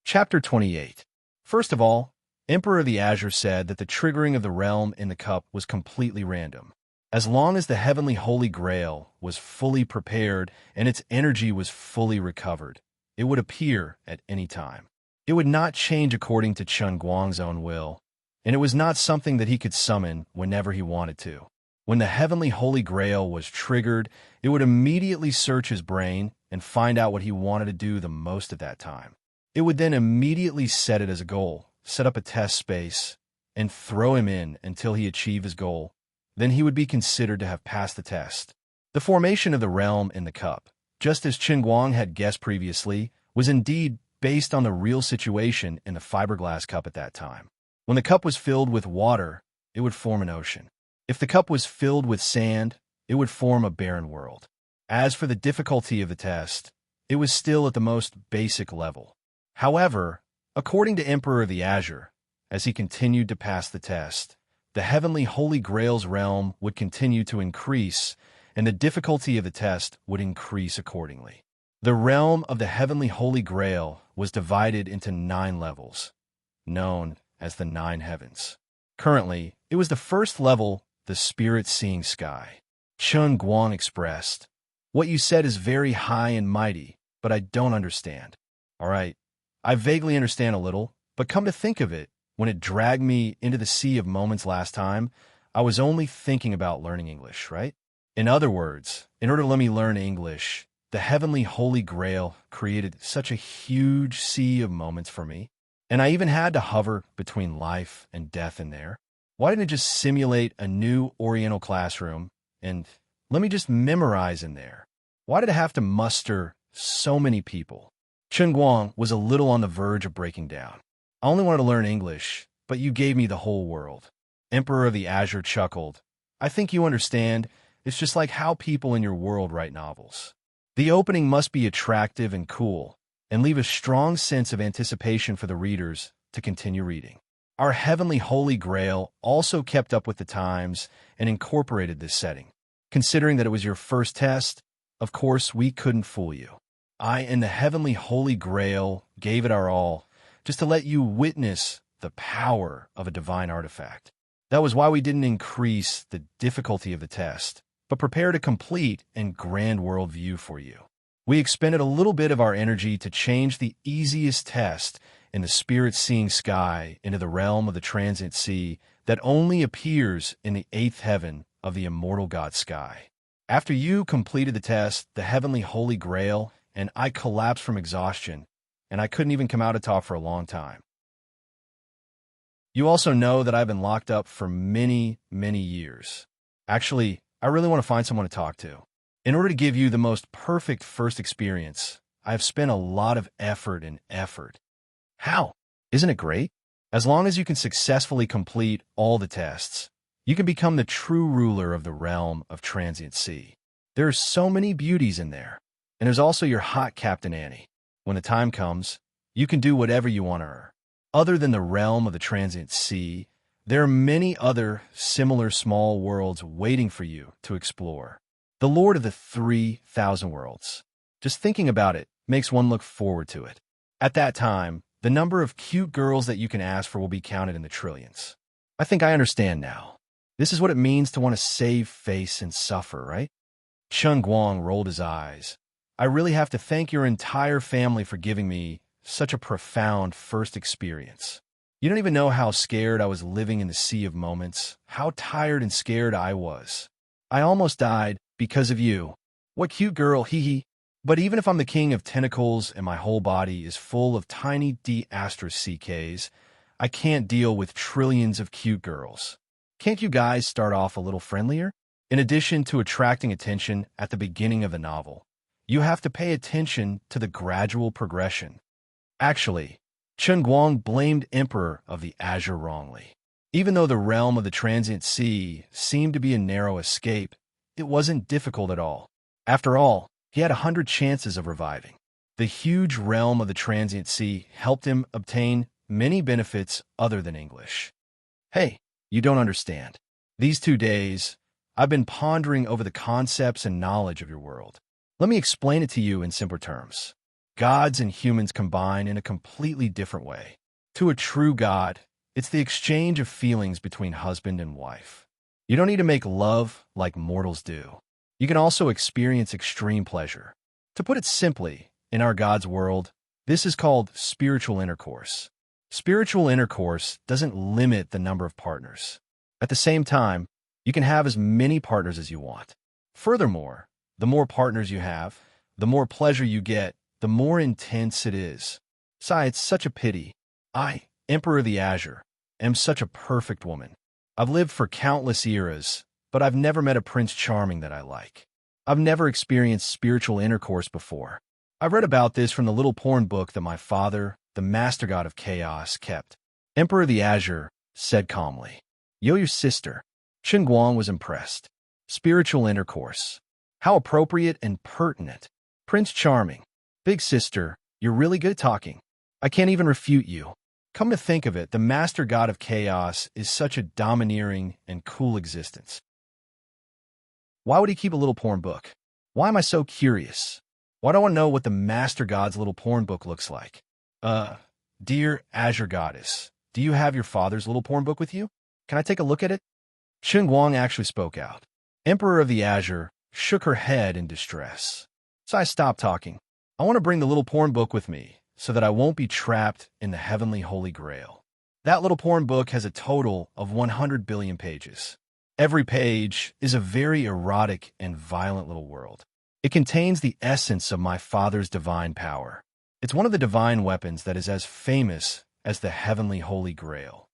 Chapter 28. First of all, Emperor of the Azure said that the triggering of the realm in the cup was completely random. As long as the heavenly Holy Grail was fully prepared and its energy was fully recovered, it would appear at any time. It would not change according to Chen Guang's own will, and it was not something that he could summon whenever he wanted to. When the heavenly Holy Grail was triggered, it would immediately search his brain and find out what he wanted to do the most at that time. It would then immediately set it as a goal, set up a test space, and throw him in until he achieved his goal. Then he would be considered to have passed the test. The formation of the realm in the cup, just as Qin Guang had guessed previously, was indeed based on the real situation in the fiberglass cup at that time. When the cup was filled with water, it would form an ocean. If the cup was filled with sand, it would form a barren world. As for the difficulty of the test, it was still at the most basic level. However, according to Emperor of the Azure, as he continued to pass the test, the heavenly Holy Grail's realm would continue to increase, and the difficulty of the test would increase accordingly. The realm of the heavenly Holy Grail was divided into 9 levels, known as the 9 heavens. Currently, it was the first level, the spirit-seeing sky. Chen Guang expressed, "What you said is very high and mighty, but I don't understand." All right, I vaguely understand a little, but come to think of it, when it dragged me into the sea of moments last time, I was only thinking about learning English, right? In other words, in order to let me learn English, the heavenly Holy Grail created such a huge sea of moments for me, and I even had to hover between life and death in there. Why didn't it just simulate a new Oriental classroom and let me just memorize in there? Why did I have to muster so many people? Chen Guang was a little on the verge of breaking down. I only wanted to learn English, but you gave me the whole world. Emperor of the Azure chuckled. I think you understand. It's just like how people in your world write novels. The opening must be attractive and cool, and leave a strong sense of anticipation for the readers to continue reading. Our heavenly Holy Grail also kept up with the times and incorporated this setting. Considering that it was your first test, of course we couldn't fool you. I and the heavenly Holy Grail gave it our all, just to let you witness the power of a divine artifact. That was why we didn't increase the difficulty of the test, but prepared a complete and grand worldview for you. We expended a little bit of our energy to change the easiest test in the spirit-seeing sky into the realm of the transient sea that only appears in the 8th heaven of the immortal God sky. After you completed the test, the heavenly Holy Grail, and I collapsed from exhaustion, and I couldn't even come out of talk for a long time. You also know that I've been locked up for many, many years. Actually, I really want to find someone to talk to. In order to give you the most perfect first experience, I have spent a lot of effort. How? Isn't it great? As long as you can successfully complete all the tests, you can become the true ruler of the realm of transient sea. There are so many beauties in there, and there's also your hot Captain Annie. When the time comes, you can do whatever you want to her. Other than the realm of the transient sea, there are many other similar small worlds waiting for you to explore. The Lord of the 3,000 worlds. Just thinking about it makes one look forward to it. At that time, the number of cute girls that you can ask for will be counted in the trillions. I think I understand now. This is what it means to want to save face and suffer, right? Chen Guang rolled his eyes. I really have to thank your entire family for giving me such a profound first experience. You don't even know how scared I was living in the sea of moments, how tired and scared I was. I almost died because of you. What cute girl, hee hee. But even if I'm the king of tentacles and my whole body is full of tiny D*CKs, I can't deal with trillions of cute girls. Can't you guys start off a little friendlier? In addition to attracting attention at the beginning of the novel, you have to pay attention to the gradual progression. Actually, Chen Guang blamed Emperor of the Azure wrongly. Even though the realm of the transient sea seemed to be a narrow escape, it wasn't difficult at all. After all, he had 100 chances of reviving. The huge realm of the transient sea helped him obtain many benefits other than English. Hey, you don't understand. These 2 days, I've been pondering over the concepts and knowledge of your world. Let me explain it to you in simpler terms. Gods and humans combine in a completely different way. To a true god, it's the exchange of feelings between husband and wife. You don't need to make love like mortals do. You can also experience extreme pleasure. To put it simply, in our God's world, this is called spiritual intercourse. Spiritual intercourse doesn't limit the number of partners. At the same time, you can have as many partners as you want. Furthermore, the more partners you have, the more pleasure you get, the more intense it is. Sigh, it's such a pity. I, Emperor of the Azure, am such a perfect woman. I've lived for countless eras, but I've never met a Prince Charming that I like. I've never experienced spiritual intercourse before. I read about this from the little porn book that my father, the master god of chaos, kept. Emperor of the Azure said calmly. Yo, your sister. Chen Guang was impressed. Spiritual intercourse. How appropriate and pertinent. Prince Charming. Big sister, you're really good at talking. I can't even refute you. Come to think of it, the master god of chaos is such a domineering and cool existence. Why would he keep a little porn book? Why am I so curious? Why do I want to know what the master god's little porn book looks like? Dear Azure Goddess, do you have your father's little porn book with you? Can I take a look at it? Chen Guang actually spoke out. Emperor of the Azure shook her head in distress. So I stopped talking. I want to bring the little porn book with me, so that I won't be trapped in the heavenly Holy Grail. That little porn book has a total of 100 billion pages. Every page is a very erotic and violent little world. It contains the essence of my father's divine power. It's one of the divine weapons that is as famous as the heavenly Holy Grail.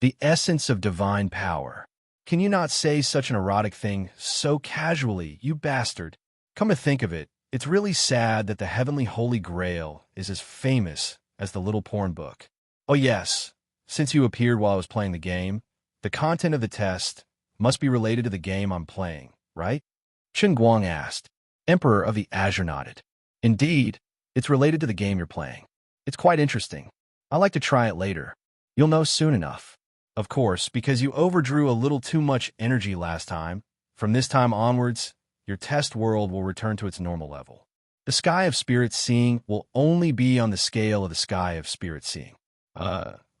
The essence of divine power. Can you not say such an erotic thing so casually, you bastard? Come to think of it, it's really sad that the heavenly Holy Grail is as famous as the little porn book. Oh yes, since you appeared while I was playing the game, the content of the test must be related to the game I'm playing, right? Chen Guang asked. Emperor of the Azure nodded. Indeed, it's related to the game you're playing. It's quite interesting. I'd like to try it later. You'll know soon enough. Of course, because you overdrew a little too much energy last time, from this time onwards, your test world will return to its normal level. The sky of spirit seeing will only be on the scale of the sky of spirit seeing.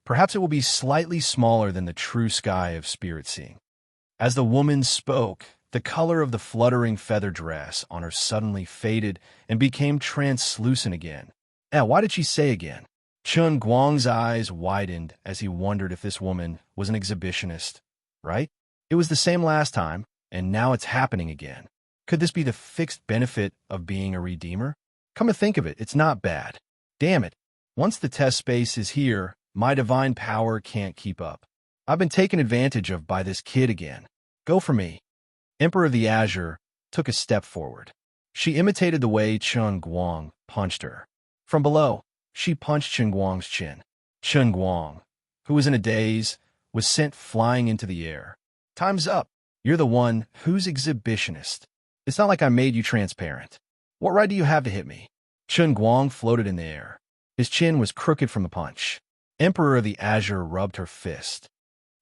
Perhaps it will be slightly smaller than the true sky of spirit seeing. As the woman spoke, the color of the fluttering feather dress on her suddenly faded and became translucent again. Why did she say again? Chen Guang's eyes widened as he wondered if this woman was an exhibitionist, right? It was the same last time, and now it's happening again. Could this be the fixed benefit of being a redeemer? Come to think of it, it's not bad. Damn it. Once the test space is here, my divine power can't keep up. I've been taken advantage of by this kid again. Go for me. Emperor of the Azure took a step forward. She imitated the way Chen Guang punched her. From below, she punched Chen Guang's chin. Chen Guang, who was in a daze, was sent flying into the air. Time's up. You're the one who's exhibitionist. It's not like I made you transparent. What right do you have to hit me? Chen Guang floated in the air. His chin was crooked from the punch. Emperor of the Azure rubbed her fist.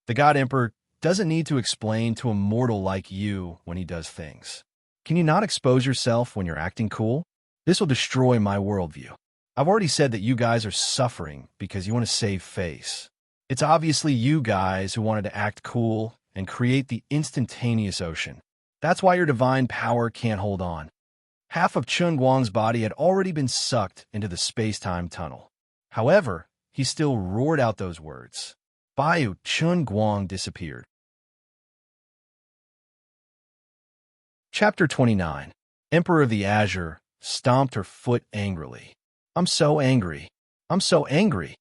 The God Emperor doesn't need to explain to a mortal like you when he does things. Can you not expose yourself when you're acting cool? This will destroy my worldview. I've already said that you guys are suffering because you want to save face. It's obviously you guys who wanted to act cool and create the instantaneous ocean. That's why your divine power can't hold on. Half of Chen Guang's body had already been sucked into the space-time tunnel. However, he still roared out those words. Bayu Chen Guang disappeared. Chapter 29. Emperor of the Azure stomped her foot angrily. I'm so angry. I'm so angry.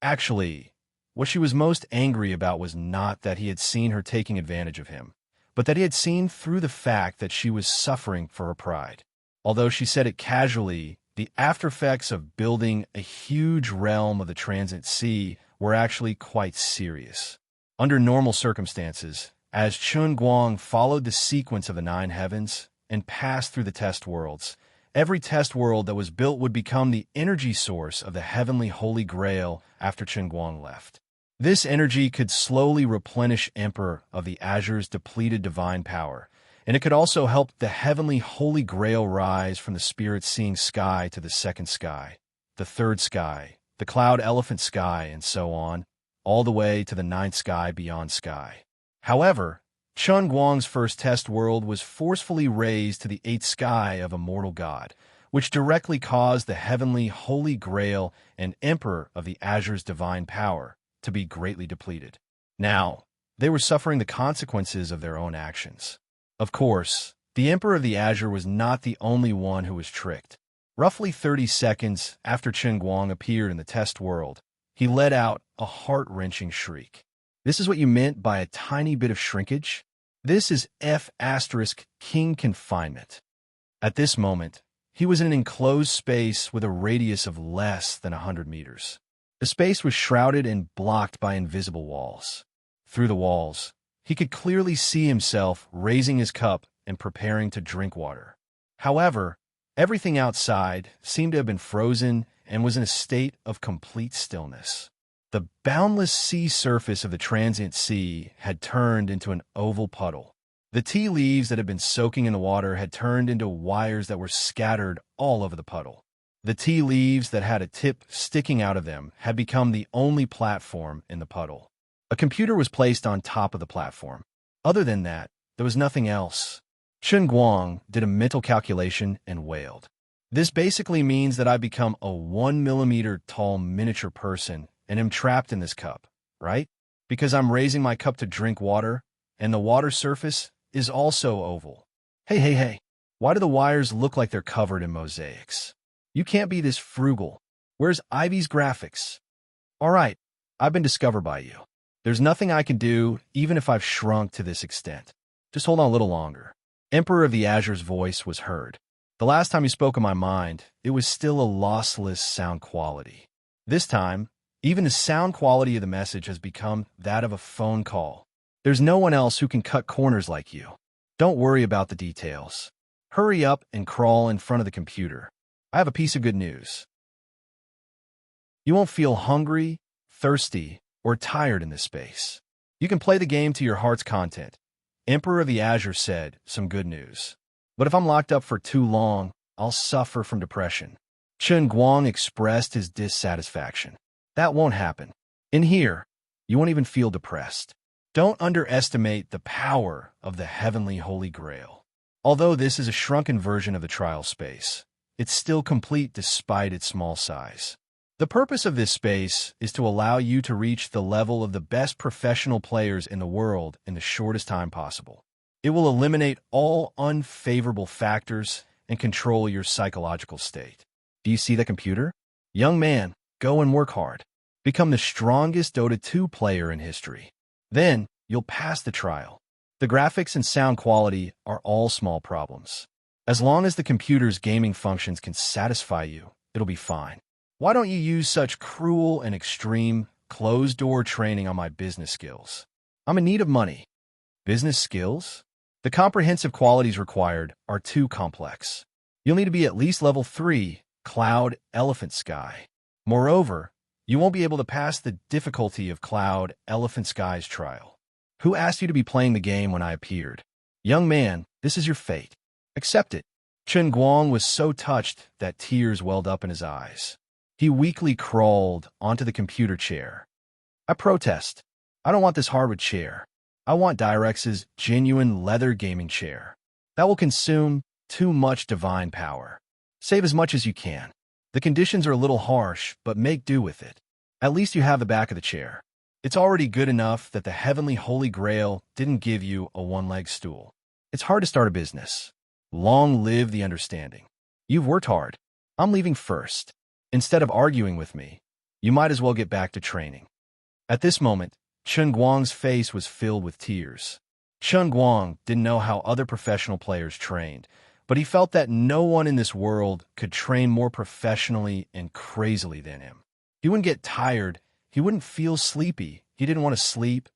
Actually, what she was most angry about was not that he had seen her taking advantage of him, but that he had seen through the fact that she was suffering for her pride. Although she said it casually, the aftereffects of building a huge realm of the transient sea were actually quite serious. Under normal circumstances, as Chen Guang followed the sequence of the 9 heavens and passed through the test worlds, every test world that was built would become the energy source of the heavenly Holy Grail after Chen Guang left. This energy could slowly replenish Emperor of the Azure's depleted divine power, and it could also help the heavenly Holy Grail rise from the spirit-seeing sky to the second sky, the third sky, the cloud elephant sky, and so on, all the way to the 9th sky beyond sky. However, Chun Guang's first test world was forcefully raised to the eighth sky of a mortal god, which directly caused the heavenly Holy Grail and Emperor of the Azure's divine power to be greatly depleted. Now, they were suffering the consequences of their own actions. Of course, the Emperor of the Azure was not the only one who was tricked. Roughly 30 seconds after Chun Guang appeared in the test world, he let out a heart-wrenching shriek. This is what you meant by a tiny bit of shrinkage? This is King confinement. At this moment, he was in an enclosed space with a radius of less than 100 meters. The space was shrouded and blocked by invisible walls. Through the walls, he could clearly see himself raising his cup and preparing to drink water. However, everything outside seemed to have been frozen and was in a state of complete stillness. The boundless sea surface of the transient sea had turned into an oval puddle. The tea leaves that had been soaking in the water had turned into wires that were scattered all over the puddle. The tea leaves that had a tip sticking out of them had become the only platform in the puddle. A computer was placed on top of the platform. Other than that, there was nothing else. Chun Guang did a mental calculation and wailed. This basically means that I become a 1 millimeter tall miniature person and am trapped in this cup, right? Because I'm raising my cup to drink water, and the water surface is also oval. Hey. Why do the wires look like they're covered in mosaics? You can't be this frugal. Where's Ivy's graphics? All right, I've been discovered by you. There's nothing I can do, even if I've shrunk to this extent. Just hold on a little longer. Emperor of the Azure's voice was heard. The last time he spoke in my mind, it was still a lossless sound quality. This time, even the sound quality of the message has become that of a phone call. There's no one else who can cut corners like you. Don't worry about the details. Hurry up and crawl in front of the computer. I have a piece of good news. You won't feel hungry, thirsty, or tired in this space. You can play the game to your heart's content. Emperor of the Azure said some good news. But if I'm locked up for too long, I'll suffer from depression. Chun Guang expressed his dissatisfaction. That won't happen. In here, you won't even feel depressed. Don't underestimate the power of the heavenly Holy Grail. Although this is a shrunken version of the trial space, it's still complete despite its small size. The purpose of this space is to allow you to reach the level of the best professional players in the world in the shortest time possible. It will eliminate all unfavorable factors and control your psychological state. Do you see the computer? Young man, go and work hard. Become the strongest Dota 2 player in history. Then, you'll pass the trial. The graphics and sound quality are all small problems. As long as the computer's gaming functions can satisfy you, it'll be fine. Why don't you use such cruel and extreme, closed-door training on my business skills? I'm in need of money. Business skills? The comprehensive qualities required are too complex. You'll need to be at least level 3, Cloud Elephant Sky. Moreover, you won't be able to pass the difficulty of Cloud Elephant Sky's trial. Who asked you to be playing the game when I appeared? Young man, this is your fate. Accept it. Chun Guang was so touched that tears welled up in his eyes. He weakly crawled onto the computer chair. I protest. I don't want this hardwood chair. I want Direx's genuine leather gaming chair. That will consume too much divine power. Save as much as you can. The conditions are a little harsh, but make do with it. At least you have the back of the chair. It's already good enough that the heavenly Holy Grail didn't give you a one-leg stool. It's hard to start a business. Long live the understanding. You've worked hard. I'm leaving first. Instead of arguing with me, you might as well get back to training. At this moment, Chun Guang's face was filled with tears. Chun Guang didn't know how other professional players trained, but he felt that no one in this world could train more professionally and crazily than him. He wouldn't get tired, he wouldn't feel sleepy, he didn't want to sleep,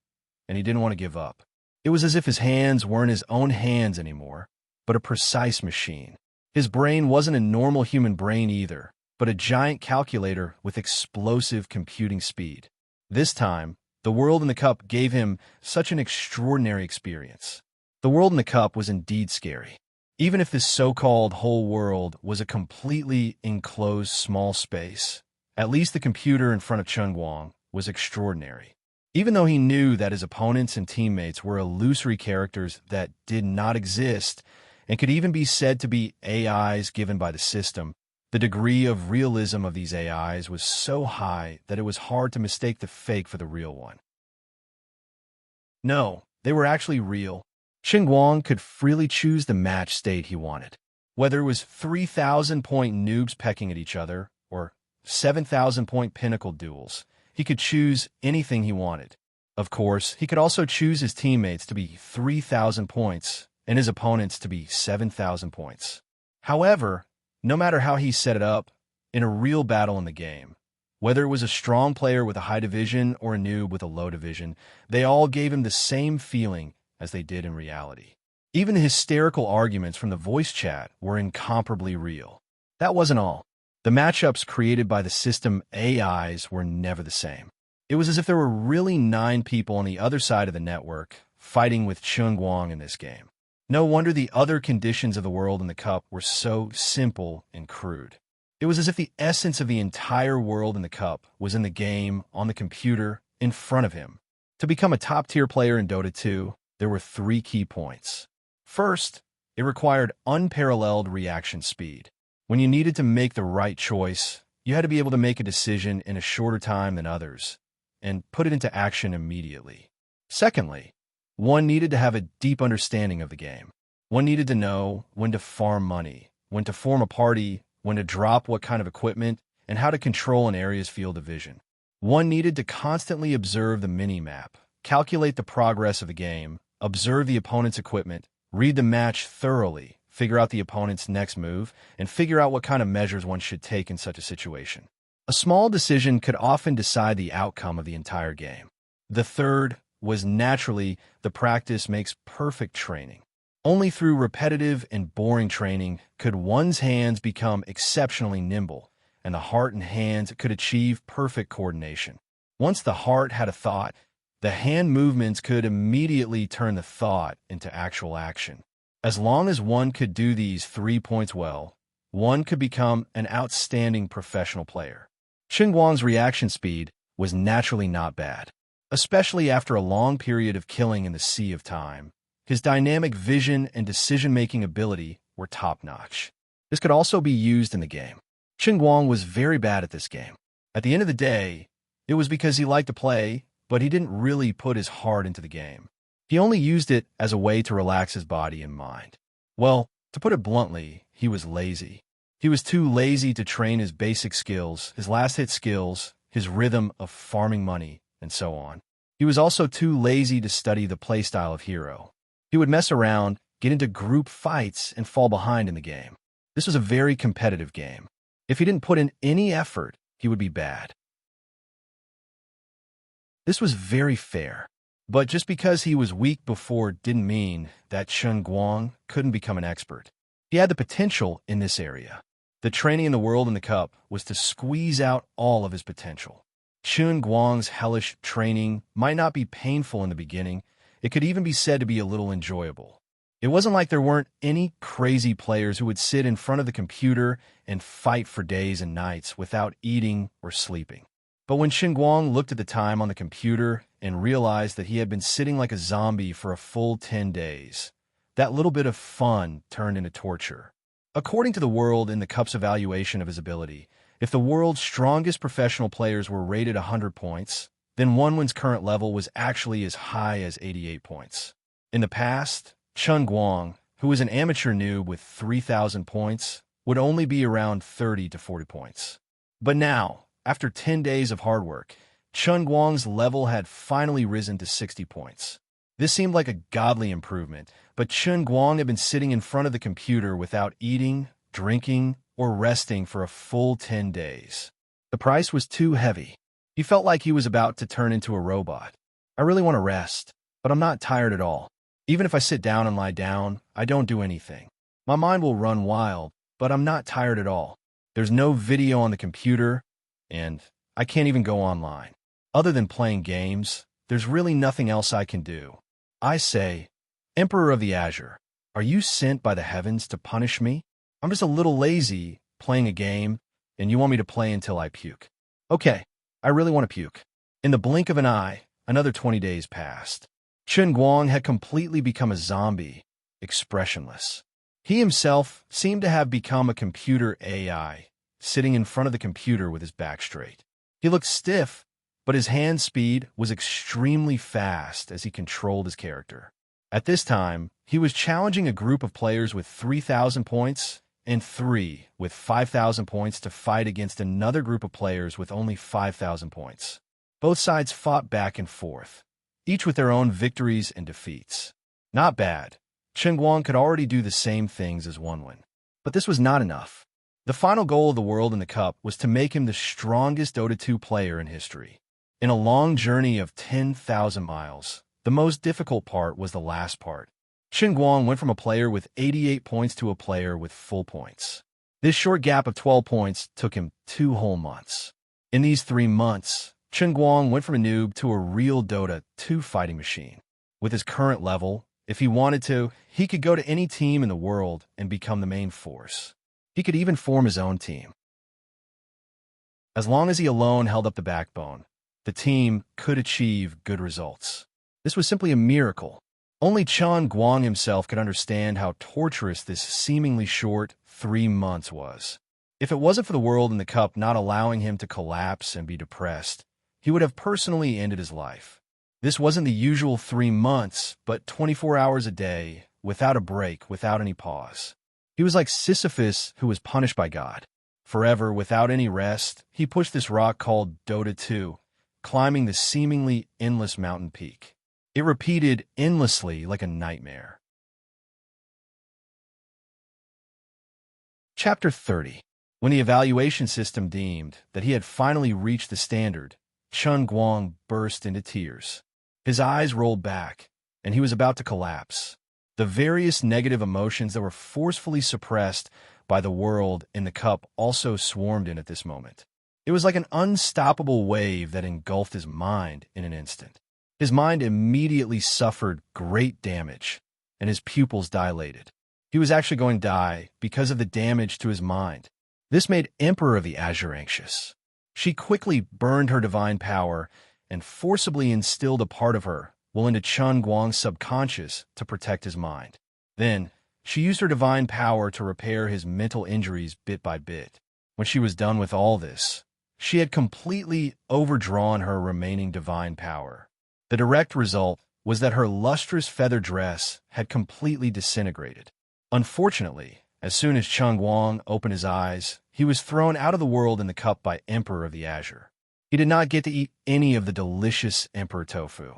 and he didn't want to give up. It was as if his hands weren't his own hands anymore, but a precise machine. His brain wasn't a normal human brain either, but a giant calculator with explosive computing speed. This time, the world in the cup gave him such an extraordinary experience. The world in the cup was indeed scary. Even if this so-called whole world was a completely enclosed small space, at least the computer in front of Chun Guang was extraordinary. Even though he knew that his opponents and teammates were illusory characters that did not exist and could even be said to be AIs given by the system, the degree of realism of these AIs was so high that it was hard to mistake the fake for the real one. No, they were actually real. Guang could freely choose the match state he wanted. Whether it was 3,000-point noobs pecking at each other or 7,000-point pinnacle duels, he could choose anything he wanted. Of course, he could also choose his teammates to be 3,000 points and his opponents to be 7,000 points. However, no matter how he set it up, in a real battle in the game, whether it was a strong player with a high division or a noob with a low division, they all gave him the same feeling as they did in reality. Even the hysterical arguments from the voice chat were incomparably real. That wasn't all. The matchups created by the system AIs were never the same. It was as if there were really 9 people on the other side of the network fighting with Guang in this game. No wonder the other conditions of the world in the cup were so simple and crude. It was as if the essence of the entire world in the cup was in the game, on the computer, in front of him. To become a top-tier player in Dota 2, there were 3 key points. First, it required unparalleled reaction speed. When you needed to make the right choice, you had to be able to make a decision in a shorter time than others and put it into action immediately. Secondly, one needed to have a deep understanding of the game. One needed to know when to farm money, when to form a party, when to drop what kind of equipment, and how to control an area's field of vision. One needed to constantly observe the mini-map, calculate the progress of the game, observe the opponent's equipment, read the match thoroughly, figure out the opponent's next move, and figure out what kind of measures one should take in such a situation. A small decision could often decide the outcome of the entire game. The third was naturally the practice makes perfect training. Only through repetitive and boring training could one's hands become exceptionally nimble, and the heart and hands could achieve perfect coordination. Once the heart had a thought, the hand movements could immediately turn the thought into actual action. As long as one could do these 3 points well, one could become an outstanding professional player. Guang's reaction speed was naturally not bad, especially after a long period of killing in the sea of time. His dynamic vision and decision-making ability were top-notch. This could also be used in the game. Guang was very bad at this game. At the end of the day, it was because he liked to play, but he didn't really put his heart into the game. He only used it as a way to relax his body and mind. Well, to put it bluntly, he was lazy. He was too lazy to train his basic skills, his last-hit skills, his rhythm of farming money, and so on. He was also too lazy to study the playstyle of hero. He would mess around, get into group fights, and fall behind in the game. This was a very competitive game. If he didn't put in any effort, he would be bad. This was very fair. But just because he was weak before didn't mean that Guang couldn't become an expert. He had the potential in this area. The training in the world in the cup was to squeeze out all of his potential. Guang's hellish training might not be painful in the beginning. It could even be said to be a little enjoyable. It wasn't like there weren't any crazy players who would sit in front of the computer and fight for days and nights without eating or sleeping. But when Guang looked at the time on the computer and realized that he had been sitting like a zombie for a full 10 days, that little bit of fun turned into torture. According to the world in the cup's evaluation of his ability, if the world's strongest professional players were rated 100 points, then Wenwen's current level was actually as high as 88 points. In the past, Guang, who was an amateur noob with 3,000 points, would only be around 30 to 40 points. But now, after 10 days of hard work, Guang's level had finally risen to 60 points. This seemed like a godly improvement, but Guang had been sitting in front of the computer without eating, drinking, or resting for a full 10 days. The price was too heavy. He felt like he was about to turn into a robot. I really want to rest, but I'm not tired at all. Even if I sit down and lie down, I don't do anything. My mind will run wild, but I'm not tired at all. There's no video on the computer, and I can't even go online. Other than playing games, there's really nothing else I can do. I say, Emperor of the Azure, are you sent by the heavens to punish me? I'm just a little lazy playing a game, and you want me to play until I puke. Okay, I really want to puke. In the blink of an eye, another 20 days passed. Chen Guang had completely become a zombie, expressionless. He himself seemed to have become a computer AI, sitting in front of the computer with his back straight. He looked stiff, but his hand speed was extremely fast as he controlled his character. At this time, he was challenging a group of players with 3,000 points and 3 with 5,000 points to fight against another group of players with only 5,000 points. Both sides fought back and forth, each with their own victories and defeats. Not bad. Chen Guang could already do the same things as Wenwen. But this was not enough. The final goal of the world in the cup was to make him the strongest Dota 2 player in history. In a long journey of 10,000 miles, the most difficult part was the last part. Chen Guang went from a player with 88 points to a player with full points. This short gap of 12 points took him 2 whole months. In these 3 months, Chen Guang went from a noob to a real Dota 2 fighting machine. With his current level, if he wanted to, he could go to any team in the world and become the main force. He could even form his own team. As long as he alone held up the backbone, the team could achieve good results. This was simply a miracle. Only Chen Guang himself could understand how torturous this seemingly short 3 months was. If it wasn't for the world in the cup not allowing him to collapse and be depressed, he would have personally ended his life. This wasn't the usual 3 months, but 24 hours a day, without a break, without any pause. He was like Sisyphus who was punished by God. Forever, without any rest, he pushed this rock called Dota 2, climbing the seemingly endless mountain peak. It repeated endlessly like a nightmare. Chapter 30. When the evaluation system deemed that he had finally reached the standard, Chen Guang burst into tears. His eyes rolled back, and he was about to collapse. The various negative emotions that were forcefully suppressed by the world in the cup also swarmed in at this moment. It was like an unstoppable wave that engulfed his mind in an instant. His mind immediately suffered great damage, and his pupils dilated. He was actually going to die because of the damage to his mind. This made Emperor of the Azure anxious. She quickly burned her divine power and forcibly instilled a part of her well into Chen Guang's subconscious to protect his mind. Then, she used her divine power to repair his mental injuries bit by bit. When she was done with all this, she had completely overdrawn her remaining divine power. The direct result was that her lustrous feather dress had completely disintegrated. Unfortunately, as soon as Chen Guang opened his eyes, he was thrown out of the world in the cup by Emperor of the Azure. He did not get to eat any of the delicious Emperor tofu.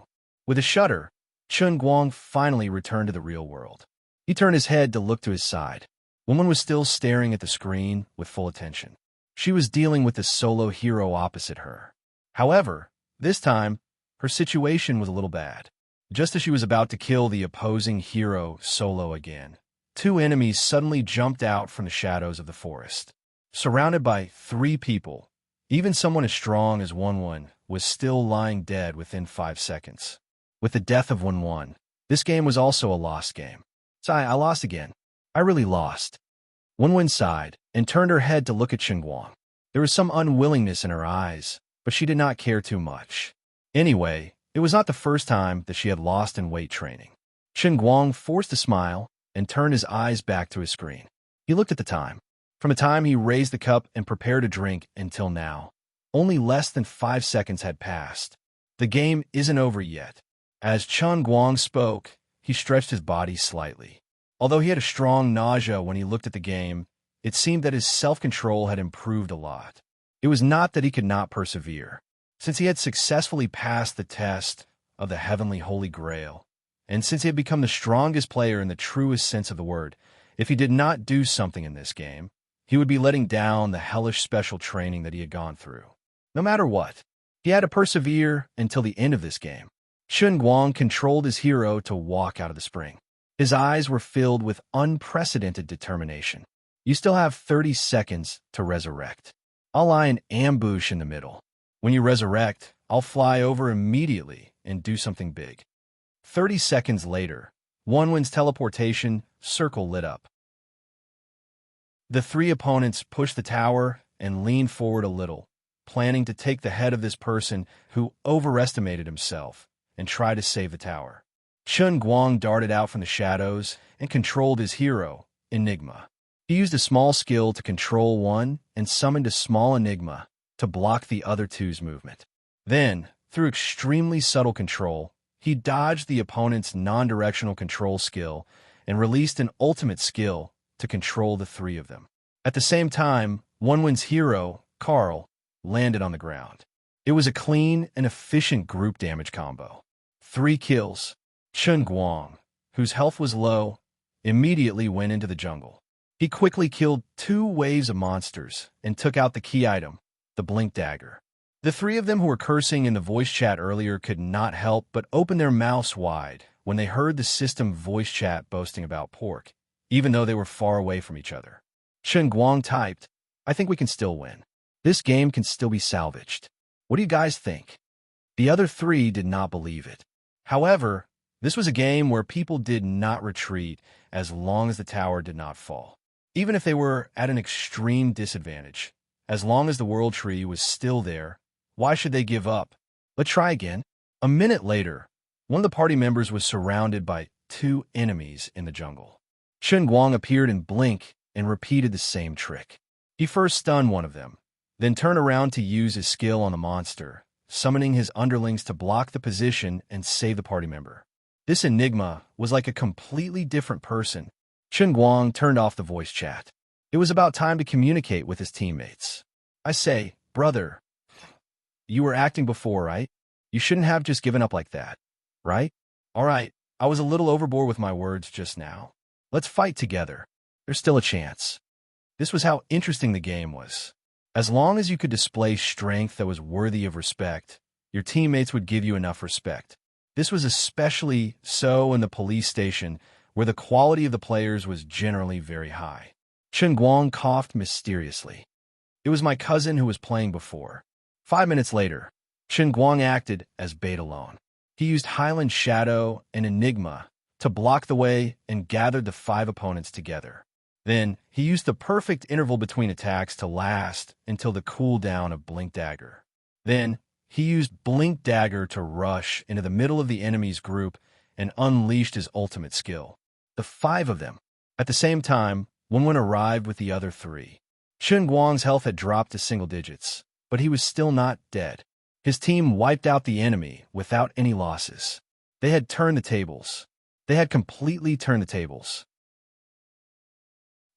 With a shudder, Chen Guang finally returned to the real world. He turned his head to look to his side. Woman was still staring at the screen with full attention. She was dealing with the solo hero opposite her. However, this time, her situation was a little bad. Just as she was about to kill the opposing hero solo again, 2 enemies suddenly jumped out from the shadows of the forest. Surrounded by 3 people, even someone as strong as Wenwen was still lying dead within 5 seconds. With the death of Wenwen, this game was also a lost game. I lost again. I really lost. Wenwen sighed and turned her head to look at Chen Guang. There was some unwillingness in her eyes, but she did not care too much. Anyway, it was not the first time that she had lost in weight training. Chen Guang forced a smile and turned his eyes back to his screen. He looked at the time. From the time he raised the cup and prepared a drink until now, only less than 5 seconds had passed. The game isn't over yet. As Chen Guang spoke, he stretched his body slightly. Although he had a strong nausea when he looked at the game, it seemed that his self-control had improved a lot. It was not that he could not persevere. Since he had successfully passed the test of the Heavenly Holy Grail, and since he had become the strongest player in the truest sense of the word, if he did not do something in this game, he would be letting down the hellish special training that he had gone through. No matter what, he had to persevere until the end of this game. Chen Guang controlled his hero to walk out of the spring. His eyes were filled with unprecedented determination. You still have 30 seconds to resurrect. I'll lie in ambush in the middle. When you resurrect, I'll fly over immediately and do something big. 30 seconds later, Wenwen's teleportation circle lit up. The 3 opponents pushed the tower and leaned forward a little, planning to take the head of this person who overestimated himself and try to save the tower. Chun Guang darted out from the shadows and controlled his hero, Enigma. He used a small skill to control one and summoned a small enigma to block the other two's movement. Then, through extremely subtle control, he dodged the opponent's non-directional control skill and released an ultimate skill to control the three of them. At the same time, Onewin's hero, Carl, landed on the ground. It was a clean and efficient group damage combo. 3 kills. Chun Guang, whose health was low, immediately went into the jungle. He quickly killed 2 waves of monsters and took out the key item, the Blink Dagger. The 3 of them who were cursing in the voice chat earlier could not help but open their mouths wide when they heard the system voice chat boasting about pork, even though they were far away from each other. Chun Guang typed, "I think we can still win. This game can still be salvaged. What do you guys think?" The other 3 did not believe it. However, this was a game where people did not retreat as long as the tower did not fall. Even if they were at an extreme disadvantage, as long as the world tree was still there, why should they give up? Let's try again. A minute later, one of the party members was surrounded by 2 enemies in the jungle. Chun Guang appeared in Blink and repeated the same trick. He first stunned one of them, then turned around to use his skill on the monster, summoning his underlings to block the position and save the party member. This enigma was like a completely different person. Chun Guang turned off the voice chat. It was about time to communicate with his teammates. "I say, brother, you were acting before, right? You shouldn't have just given up like that, right? All right, I was a little overboard with my words just now. Let's fight together. There's still a chance." This was how interesting the game was. As long as you could display strength that was worthy of respect, your teammates would give you enough respect. This was especially so in the police station, where the quality of the players was generally very high. Chun Guang coughed mysteriously. It was my cousin who was playing before. 5 minutes later, Chun Guang acted as bait alone. He used Highland Shadow and Enigma to block the way and gathered the 5 opponents together. Then, he used the perfect interval between attacks to last until the cooldown of Blink Dagger. Then, he used Blink Dagger to rush into the middle of the enemy's group and unleashed his ultimate skill. The 5 of them. At the same time, Wenwen arrived with the other 3. Chun Guang's health had dropped to single digits, but he was still not dead. His team wiped out the enemy without any losses. They had turned the tables. They had completely turned the tables.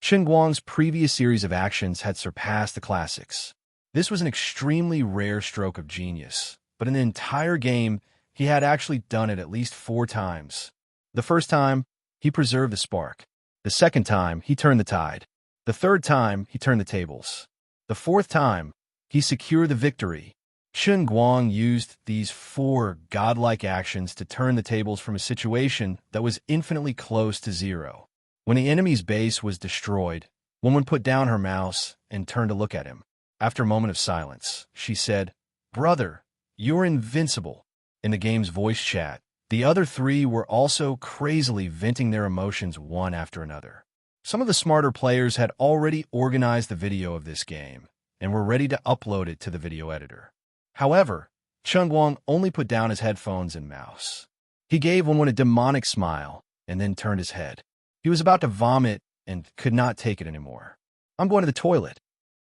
Chun Guang's previous series of actions had surpassed the classics. This was an extremely rare stroke of genius, but in the entire game, he had actually done it at least 4 times. The first time, he preserved the spark. The second time, he turned the tide. The third time, he turned the tables. The fourth time, he secured the victory. Chun Guang used these 4 godlike actions to turn the tables from a situation that was infinitely close to 0. When the enemy's base was destroyed, Woman put down her mouse and turned to look at him. After a moment of silence, she said, "Brother, you're invincible." In the game's voice chat, the other 3 were also crazily venting their emotions one after another. Some of the smarter players had already organized the video of this game and were ready to upload it to the video editor. However, Chun Guang only put down his headphones and mouse. He gave Wenwen a demonic smile and then turned his head. He was about to vomit and could not take it anymore. "I'm going to the toilet."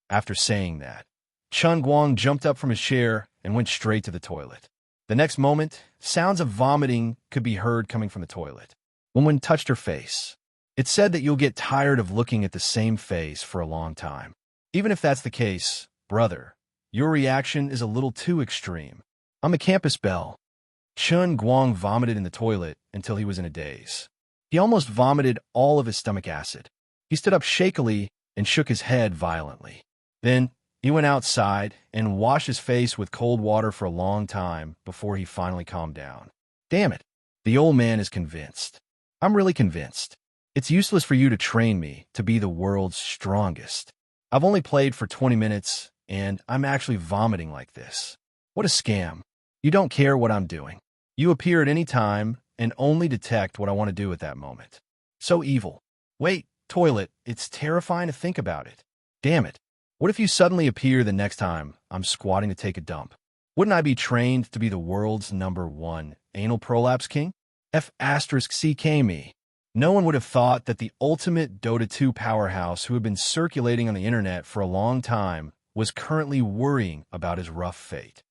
After saying that, Chun Guang jumped up from his chair and went straight to the toilet. The next moment, sounds of vomiting could be heard coming from the toilet. Wenwen touched her face. It's said that you'll get tired of looking at the same face for a long time. Even if that's the case, brother, your reaction is a little too extreme. I'm a campus belle. Chun Guang vomited in the toilet until he was in a daze. He almost vomited all of his stomach acid. He stood up shakily and shook his head violently. Then, he went outside and washed his face with cold water for a long time before he finally calmed down. Damn it, the old man is convinced. I'm really convinced. It's useless for you to train me to be the world's strongest. I've only played for 20 minutes, and I'm actually vomiting like this. What a scam. You don't care what I'm doing. You appear at any time and only detect what I want to do at that moment. So evil. Wait, toilet, it's terrifying to think about it. Damn it. What if you suddenly appear the next time I'm squatting to take a dump? Wouldn't I be trained to be the world's #1 anal prolapse king? F***ck me. No one would have thought that the ultimate Dota 2 powerhouse who had been circulating on the internet for a long time was currently worrying about his rough fate.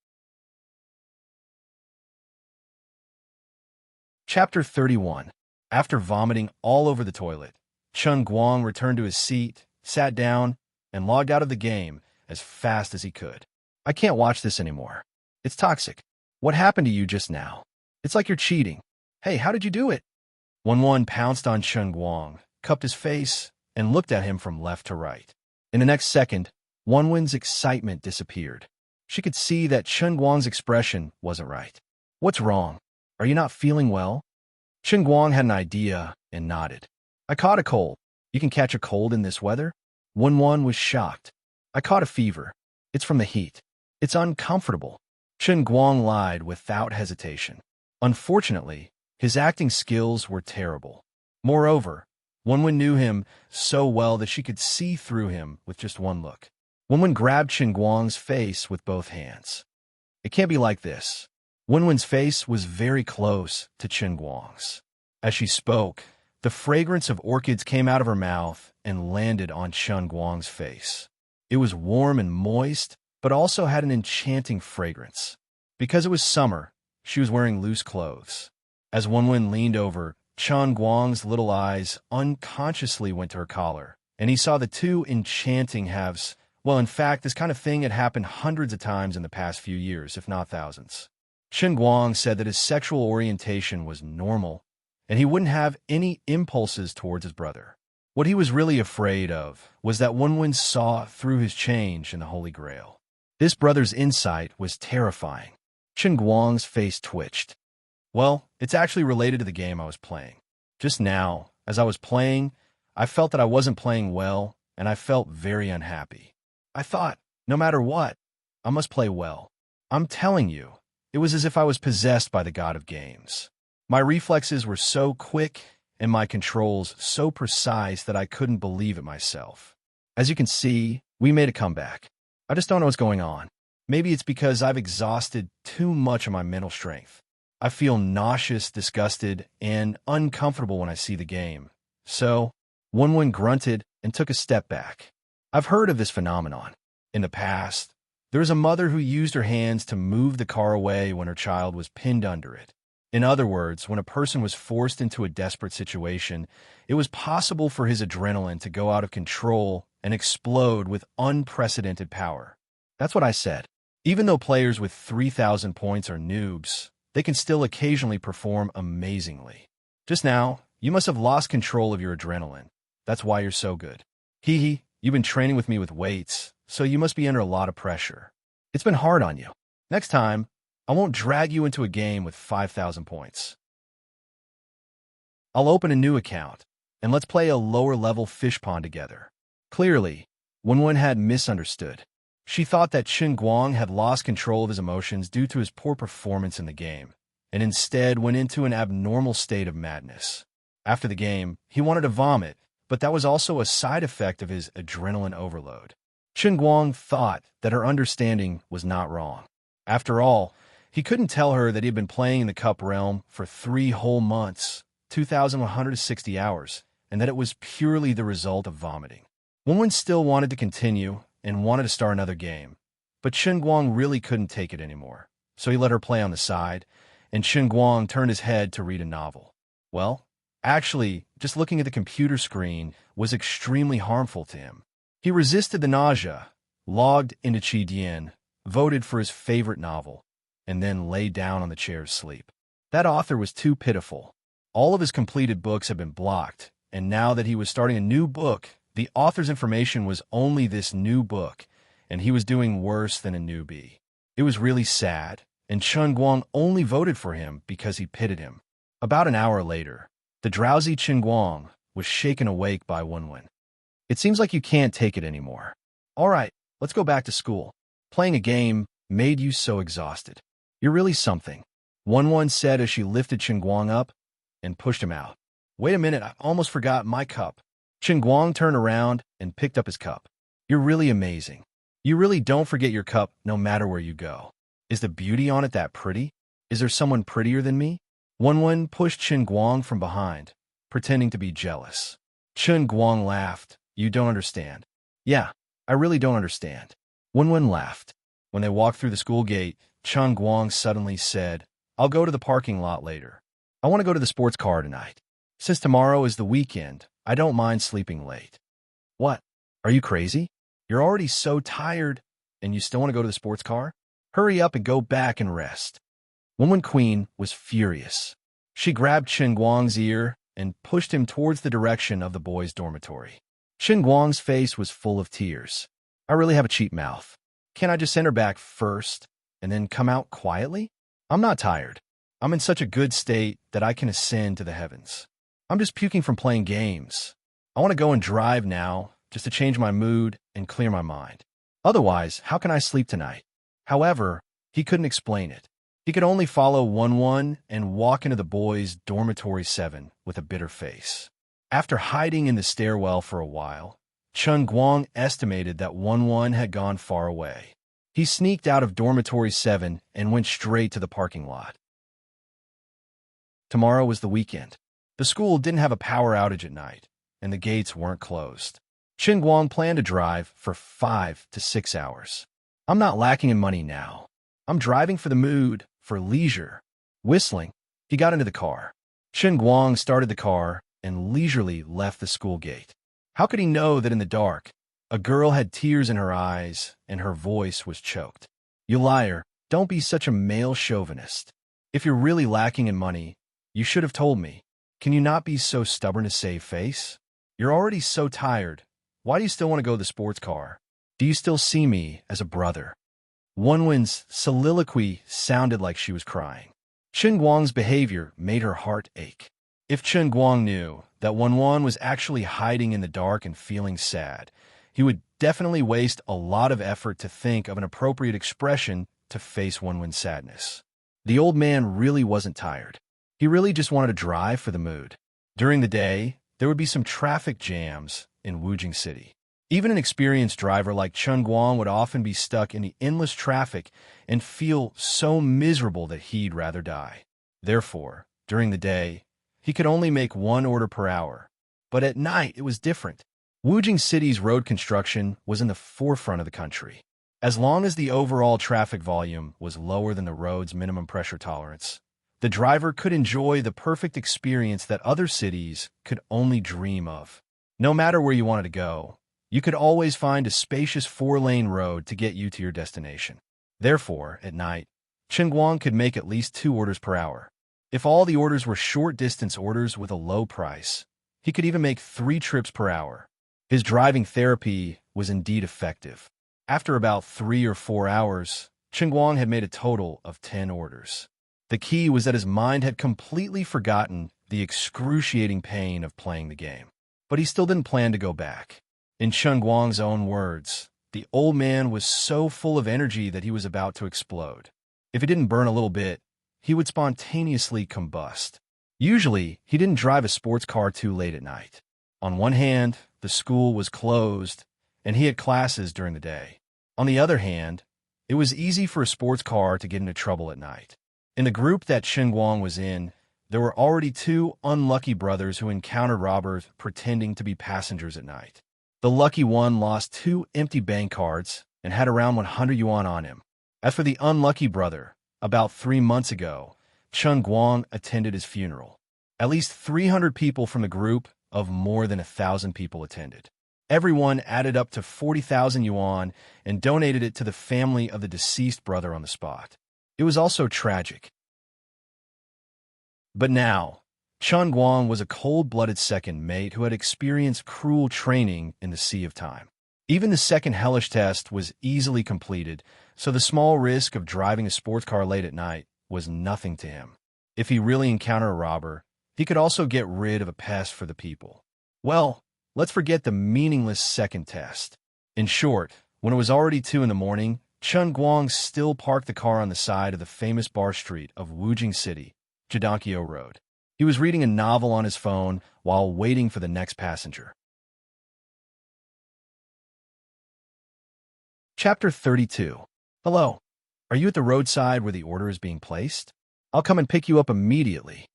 Chapter 31. After vomiting all over the toilet, Chun Guang returned to his seat, sat down, and logged out of the game as fast as he could. I can't watch this anymore. It's toxic. What happened to you just now? It's like you're cheating. Hey, how did you do it? Wen pounced on Chun Guang, cupped his face, and looked at him from left to right. In the next second, Wen's excitement disappeared. She could see that Chun Guang's expression wasn't right. What's wrong? Are you not feeling well? Chun Guang had an idea and nodded. I caught a cold. You can catch a cold in this weather? Wen was shocked. I caught a fever. It's from the heat. It's uncomfortable. Chun Guang lied without hesitation. Unfortunately, his acting skills were terrible. Moreover, Wen knew him so well that she could see through him with just one look. Wen grabbed Chun Guang's face with both hands. It can't be like this. Wen's face was very close to Chun Guang's. As she spoke, the fragrance of orchids came out of her mouth and landed on Chun Guang's face. It was warm and moist, but also had an enchanting fragrance. Because it was summer, she was wearing loose clothes. As Wen leaned over, Chun Guang's little eyes unconsciously went to her collar, and he saw the two enchanting halves. Well, in fact, this kind of thing had happened hundreds of times in the past few years, if not thousands. Chun Guang said that his sexual orientation was normal, and he wouldn't have any impulses towards his brother. What he was really afraid of was that Wen saw through his change in the Holy Grail. This brother's insight was terrifying. Chun Guang's face twitched. Well, it's actually related to the game I was playing. Just now, as I was playing, I felt that I wasn't playing well, and I felt very unhappy. I thought, no matter what, I must play well. I'm telling you, it was as if I was possessed by the god of games. My reflexes were so quick, and my controls so precise that I couldn't believe it myself. As you can see, we made a comeback. I just don't know what's going on. Maybe it's because I've exhausted too much of my mental strength. I feel nauseous, disgusted, and uncomfortable when I see the game. So, Wen grunted and took a step back. I've heard of this phenomenon. In the past, there was a mother who used her hands to move the car away when her child was pinned under it. In other words, when a person was forced into a desperate situation, it was possible for his adrenaline to go out of control and explode with unprecedented power. That's what I said. Even though players with 3,000 points are noobs, they can still occasionally perform amazingly. Just now, you must have lost control of your adrenaline. That's why you're so good. Hee, you've been training with me with weights, so you must be under a lot of pressure. It's been hard on you. Next time, I won't drag you into a game with 5,000 points. I'll open a new account, and let's play a lower-level fish pond together. Clearly, Wen had misunderstood. She thought that Chun Guang had lost control of his emotions due to his poor performance in the game, and instead went into an abnormal state of madness. After the game, he wanted to vomit, but that was also a side effect of his adrenaline overload. Chun Guang thought that her understanding was not wrong. After all, he couldn't tell her that he had been playing in the Cup realm for 3 whole months, 2,160 hours, and that it was purely the result of vomiting. Wen still wanted to continue and wanted to start another game, but Chun Guang really couldn't take it anymore, so he let her play on the side, and Chun Guang turned his head to read a novel. Well, actually, just looking at the computer screen was extremely harmful to him. He resisted the nausea, logged into Qi, voted for his favorite novel, and then lay down on the chair to sleep. That author was too pitiful. All of his completed books had been blocked, and now that he was starting a new book, the author's information was only this new book, and he was doing worse than a newbie. It was really sad, and Chun Guang only voted for him because he pitied him. About an hour later, the drowsy Chun Guang was shaken awake by Wen. It seems like you can't take it anymore. All right, let's go back to school. Playing a game made you so exhausted. You're really something, Wen said as she lifted Chun Guang up and pushed him out. Wait a minute, I almost forgot my cup. Chun Guang turned around and picked up his cup. You're really amazing. You really don't forget your cup no matter where you go. Is the beauty on it that pretty? Is there someone prettier than me? Wenwen pushed Chen Guang from behind, pretending to be jealous. Chen Guang laughed. You don't understand. Yeah, I really don't understand. Wenwen laughed. When they walked through the school gate, Chen Guang suddenly said, I'll go to the parking lot later. I want to go to the sports car tonight. Since tomorrow is the weekend, I don't mind sleeping late. What? Are you crazy? You're already so tired, and you still want to go to the sports car? Hurry up and go back and rest. Woman Queen was furious. She grabbed Chen Guang's ear and pushed him towards the direction of the boys' dormitory. Chen Guang's face was full of tears. I really have a cheap mouth. Can't I just send her back first and then come out quietly? I'm not tired. I'm in such a good state that I can ascend to the heavens. I'm just puking from playing games. I want to go and drive now, just to change my mood and clear my mind. Otherwise, how can I sleep tonight? However, he couldn't explain it. He could only follow Wenwen and walk into the boys' dormitory 7 with a bitter face. After hiding in the stairwell for a while, Chen Guang estimated that Wenwen had gone far away. He sneaked out of dormitory 7 and went straight to the parking lot. Tomorrow was the weekend. The school didn't have a power outage at night, and the gates weren't closed. Chen Guang planned to drive for 5 to 6 hours. I'm not lacking in money now. I'm driving for the mood, for leisure. Whistling, he got into the car. Chen Guang started the car and leisurely left the school gate. How could he know that in the dark, a girl had tears in her eyes and her voice was choked? You liar, don't be such a male chauvinist. If you're really lacking in money, you should have told me. Can you not be so stubborn to save face? You're already so tired. Why do you still want to go to the sports car? Do you still see me as a brother? Wenwen's soliloquy sounded like she was crying. Chen Guang's behavior made her heart ache. If Chen Guang knew that Wenwen was actually hiding in the dark and feeling sad, he would definitely waste a lot of effort to think of an appropriate expression to face Wenwen's sadness. The old man really wasn't tired. He really just wanted to drive for the mood. During the day, there would be some traffic jams in Wujing City. Even an experienced driver like Chen Guang would often be stuck in the endless traffic and feel so miserable that he'd rather die. Therefore, during the day, he could only make 1 order per hour. But at night, it was different. Wujing City's road construction was in the forefront of the country. As long as the overall traffic volume was lower than the road's minimum pressure tolerance, the driver could enjoy the perfect experience that other cities could only dream of. No matter where you wanted to go, you could always find a spacious 4-lane road to get you to your destination. Therefore, at night, Chen Guang could make at least 2 orders per hour. If all the orders were short-distance orders with a low price, he could even make 3 trips per hour. His driving therapy was indeed effective. After about 3 or 4 hours, Chen Guang had made a total of 10 orders. The key was that his mind had completely forgotten the excruciating pain of playing the game. But he still didn't plan to go back. In Chen Guang's own words, the old man was so full of energy that he was about to explode. If he didn't burn a little bit, he would spontaneously combust. Usually, he didn't drive a sports car too late at night. On one hand, the school was closed, and he had classes during the day. On the other hand, it was easy for a sports car to get into trouble at night. In the group that Chen Guang was in, there were already 2 unlucky brothers who encountered robbers pretending to be passengers at night. The lucky one lost 2 empty bank cards and had around 100 yuan on him. As for the unlucky brother, about 3 months ago, Chen Guang attended his funeral. At least 300 people from the group of more than 1,000 people attended. Everyone added up to 40,000 yuan and donated it to the family of the deceased brother on the spot. It was also tragic. But now, Chen Guang was a cold-blooded second mate who had experienced cruel training in the Sea of Time. Even the second hellish test was easily completed, so the small risk of driving a sports car late at night was nothing to him. If he really encountered a robber, he could also get rid of a pest for the people. Well, let's forget the meaningless second test. In short, when it was already 2 in the morning, Chen Guang still parked the car on the side of the famous bar street of Wujing City, Jidankyo Road. He was reading a novel on his phone while waiting for the next passenger. Chapter 32. Hello. Are you at the roadside where the order is being placed? I'll come and pick you up immediately.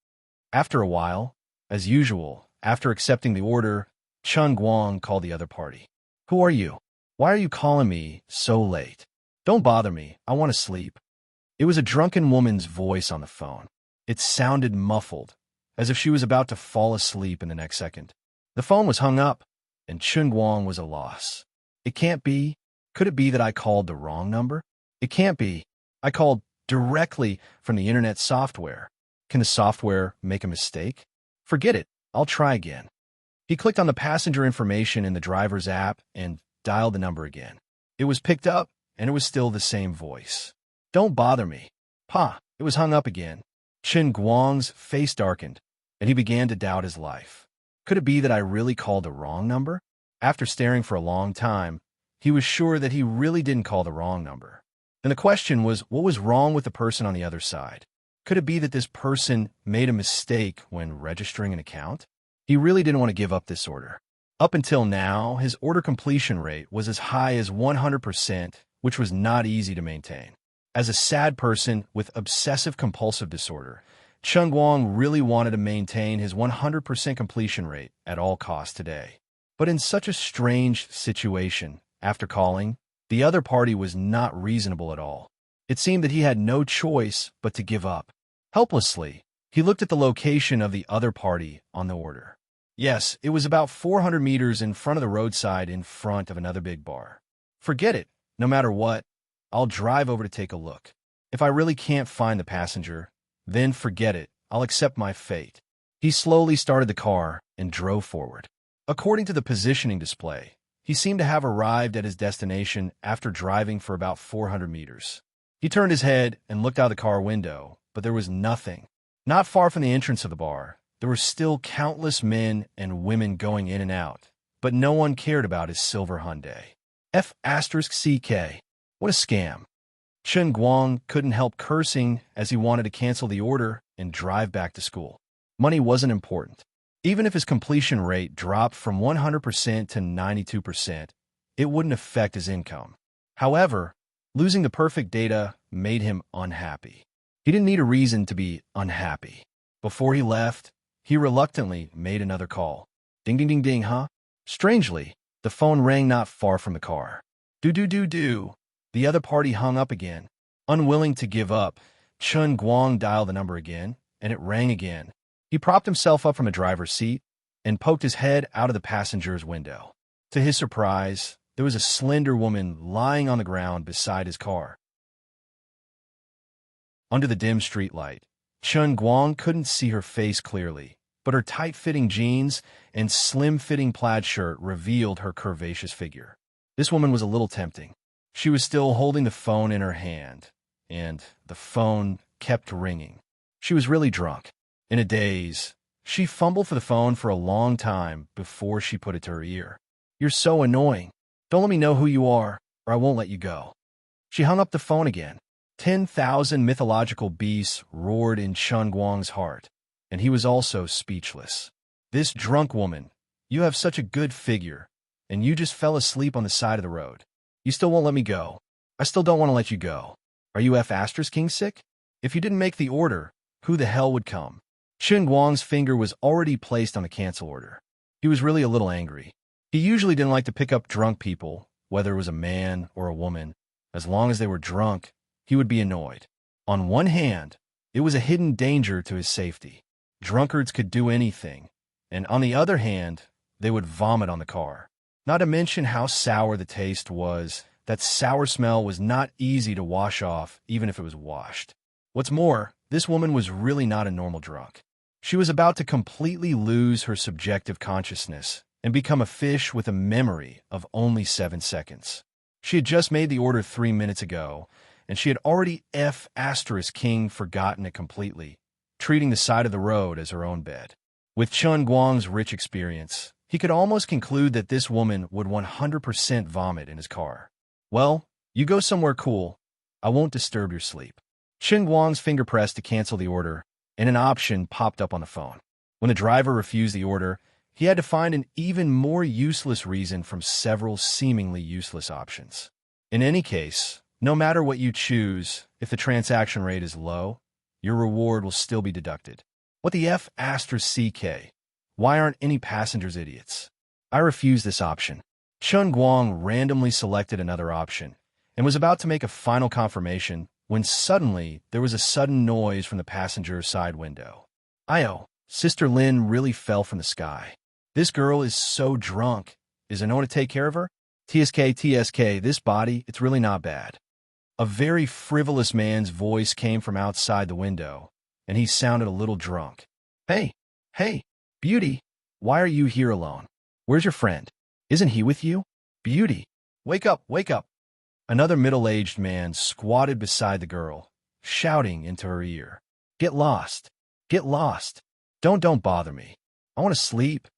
After a while, as usual, after accepting the order, Chun Guang called the other party. Who are you? Why are you calling me so late? Don't bother me. I want to sleep. It was a drunken woman's voice on the phone. It sounded muffled, as if she was about to fall asleep in the next second. The phone was hung up, and Chun Guang was at a loss. It can't be. Could it be that I called the wrong number? It can't be. I called directly from the internet software. Can the software make a mistake? Forget it. I'll try again. He clicked on the passenger information in the driver's app and dialed the number again. It was picked up, and it was still the same voice. Don't bother me. Pa, it was hung up again. Chun Guang's face darkened, and he began to doubt his life. Could it be that I really called the wrong number? After staring for a long time, he was sure that he really didn't call the wrong number. And the question was, what was wrong with the person on the other side? Could it be that this person made a mistake when registering an account? He really didn't want to give up this order. Up until now, his order completion rate was as high as 100%, which was not easy to maintain. As a sad person with obsessive-compulsive disorder, Chun Guang really wanted to maintain his 100% completion rate at all costs today. But in such a strange situation, after calling, the other party was not reasonable at all. It seemed that he had no choice but to give up. Helplessly, he looked at the location of the other party on the order. Yes, it was about 400 meters in front of the roadside in front of another big bar. Forget it. No matter what, I'll drive over to take a look. If I really can't find the passenger, then forget it. I'll accept my fate. He slowly started the car and drove forward. According to the positioning display, he seemed to have arrived at his destination after driving for about 400 meters. He turned his head and looked out the car window, but there was nothing. Not far from the entrance of the bar, there were still countless men and women going in and out, but no one cared about his silver Hyundai. F***CK. What a scam. Chun Guang couldn't help cursing as he wanted to cancel the order and drive back to school. Money wasn't important. Even if his completion rate dropped from 100% to 92%, it wouldn't affect his income. However, losing the perfect data made him unhappy. He didn't need a reason to be unhappy. Before he left, he reluctantly made another call. Ding, ding, ding, ding, huh? Strangely, the phone rang not far from the car. Do. The other party hung up again. Unwilling to give up, Chun Guang dialed the number again, and it rang again. He propped himself up from the driver's seat and poked his head out of the passenger's window. To his surprise, there was a slender woman lying on the ground beside his car. Under the dim streetlight, Chun Guang couldn't see her face clearly, but her tight-fitting jeans and slim-fitting plaid shirt revealed her curvaceous figure. This woman was a little tempting. She was still holding the phone in her hand, and the phone kept ringing. She was really drunk. In a daze, she fumbled for the phone for a long time before she put it to her ear. You're so annoying. Don't let me know who you are, or I won't let you go. She hung up the phone again. 10,000 mythological beasts roared in Chun Guang's heart, and he was also speechless. This drunk woman, you have such a good figure, and you just fell asleep on the side of the road. You still won't let me go. I still don't want to let you go. Are you King sick? If you didn't make the order, who the hell would come? Chun Guang's finger was already placed on the cancel order. He was really a little angry. He usually didn't like to pick up drunk people, whether it was a man or a woman. As long as they were drunk, he would be annoyed. On one hand, it was a hidden danger to his safety. Drunkards could do anything. And on the other hand, they would vomit on the car. Not to mention how sour the taste was. That sour smell was not easy to wash off, even if it was washed. What's more, this woman was really not a normal drunk. She was about to completely lose her subjective consciousness and become a fish with a memory of only 7 seconds. She had just made the order 3 minutes ago, and she had already King forgotten it completely, treating the side of the road as her own bed. With Chun Guang's rich experience, he could almost conclude that this woman would 100% vomit in his car. Well, you go somewhere cool. I won't disturb your sleep. Chun Guang's finger pressed to cancel the order, and an option popped up on the phone. When the driver refused the order, he had to find an even more useless reason from several seemingly useless options. In any case, no matter what you choose, if the transaction rate is low, your reward will still be deducted. What the F asterisk CK? Why aren't any passengers idiots? I refuse this option. Chun Guang randomly selected another option and was about to make a final confirmation when suddenly there was a sudden noise from the passenger side window. Io, Sister Lin really fell from the sky. This girl is so drunk. Is there no one to take care of her? TSK, this body, it's really not bad. A very frivolous man's voice came from outside the window, and he sounded a little drunk. Hey, Beauty, why are you here alone? Where's your friend? Isn't he with you? Beauty, wake up. Another middle-aged man squatted beside the girl, shouting into her ear. Get lost. Don't bother me. I want to sleep.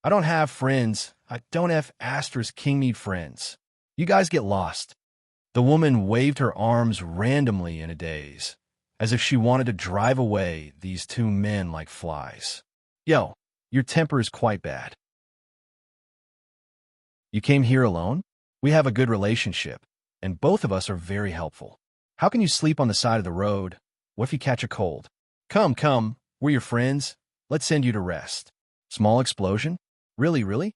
I don't have friends. I don't have asterisk king need friends. You guys get lost. The woman waved her arms randomly in a daze, as if she wanted to drive away these two men like flies. Yo, your temper is quite bad. You came here alone? We have a good relationship, and both of us are very helpful. How can you sleep on the side of the road? What if you catch a cold? Come, we're your friends. Let's send you to rest. Small explosion? Really?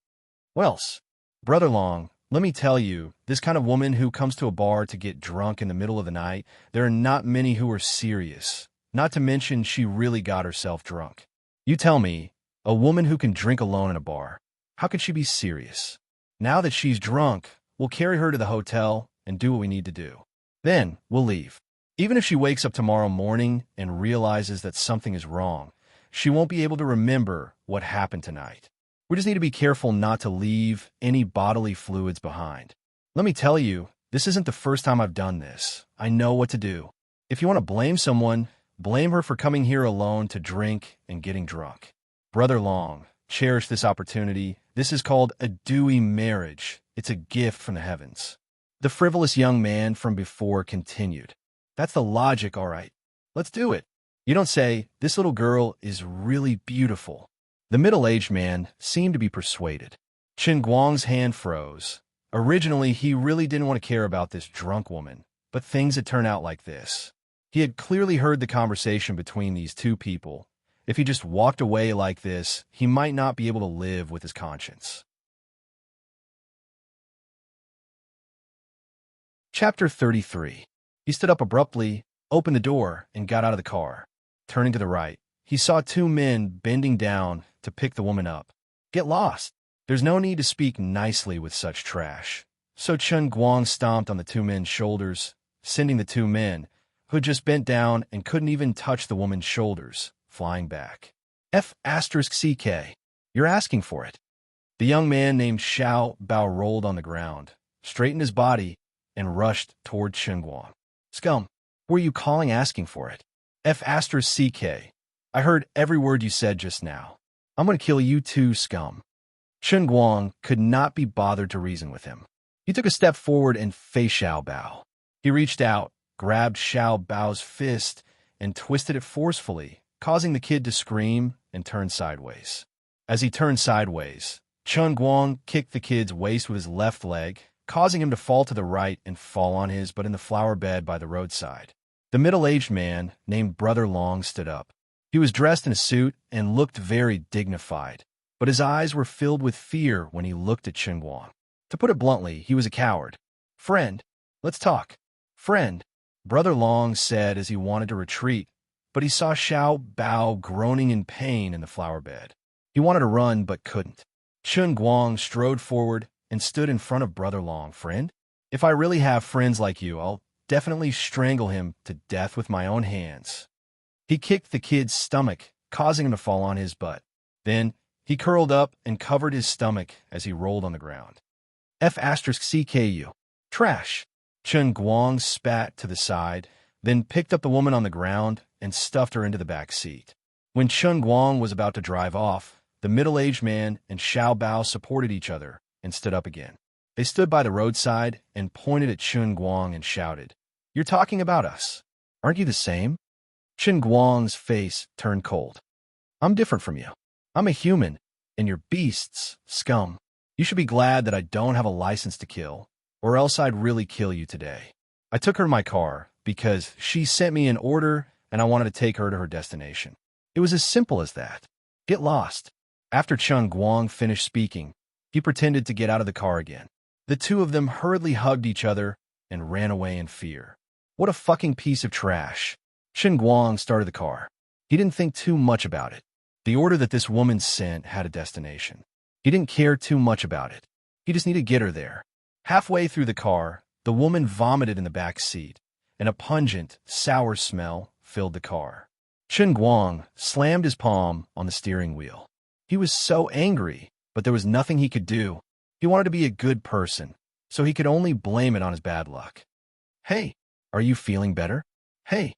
Wells, Brother Long, let me tell you, this kind of woman who comes to a bar to get drunk in the middle of the night, there are not many who are serious. Not to mention she really got herself drunk. You tell me, a woman who can drink alone in a bar, how could she be serious? Now that she's drunk, we'll carry her to the hotel and do what we need to do. Then we'll leave. Even if she wakes up tomorrow morning and realizes that something is wrong, she won't be able to remember what happened tonight. We just need to be careful not to leave any bodily fluids behind. Let me tell you, this isn't the first time I've done this. I know what to do. If you want to blame someone, blame her for coming here alone to drink and getting drunk. Brother Long, cherish this opportunity. This is called a dewy marriage. It's a gift from the heavens. The frivolous young man from before continued. That's the logic, all right. Let's do it. You don't say, this little girl is really beautiful. The middle-aged man seemed to be persuaded. Qin Guang's hand froze. Originally, he really didn't want to care about this drunk woman, but things had turned out like this. He had clearly heard the conversation between these two people. If he just walked away like this, he might not be able to live with his conscience. Chapter 33. He stood up abruptly, opened the door, and got out of the car. Turning to the right, he saw two men bending down to pick the woman up. Get lost. There's no need to speak nicely with such trash. So Chun Guang stomped on the two men's shoulders, sending the two men, who had just bent down and couldn't even touch the woman's shoulders, flying back. F***CK. You're asking for it. The young man named Xiao Bao rolled on the ground, straightened his body, and rushed toward Chun Guang. Scum, who are you calling asking for it? F***CK. I heard every word you said just now. I'm going to kill you too, scum. Chun Guang could not be bothered to reason with him. He took a step forward and faced Xiao Bao. He reached out, grabbed Xiao Bao's fist, and twisted it forcefully, causing the kid to scream and turn sideways. As he turned sideways, Chun Guang kicked the kid's waist with his left leg, causing him to fall to the right and fall on his but in the flower bed by the roadside. The middle-aged man, named Brother Long, stood up. He was dressed in a suit and looked very dignified, but his eyes were filled with fear when he looked at Chun Guang. To put it bluntly, he was a coward. Friend, let's talk. Friend, Brother Long said as he wanted to retreat, but he saw Xiao Bao groaning in pain in the flower bed. He wanted to run but couldn't. Chun Guang strode forward and stood in front of Brother Long. Friend, if I really have friends like you, I'll definitely strangle him to death with my own hands. He kicked the kid's stomach, causing him to fall on his butt. Then, he curled up and covered his stomach as he rolled on the ground. F***CKU. Trash. Chun Guang spat to the side, then picked up the woman on the ground and stuffed her into the back seat. When Chun Guang was about to drive off, the middle-aged man and Xiao Bao supported each other and stood up again. They stood by the roadside and pointed at Chun Guang and shouted, You're talking about us. Aren't you the same? Chun Guang's face turned cold. I'm different from you. I'm a human, and you're beasts, scum. You should be glad that I don't have a license to kill. or else I'd really kill you today. I took her to my car because she sent me an order and I wanted to take her to her destination. It was as simple as that. Get lost. After Chun Guang finished speaking, he pretended to get out of the car again. The two of them hurriedly hugged each other and ran away in fear. What a fucking piece of trash. Chun Guang started the car. He didn't think too much about it. The order that this woman sent had a destination. He didn't care too much about it. He just needed to get her there. Halfway through the car, the woman vomited in the back seat, and a pungent, sour smell filled the car. Chun Guang slammed his palm on the steering wheel. He was so angry, but there was nothing he could do. He wanted to be a good person, so he could only blame it on his bad luck. Hey, are you feeling better? Hey.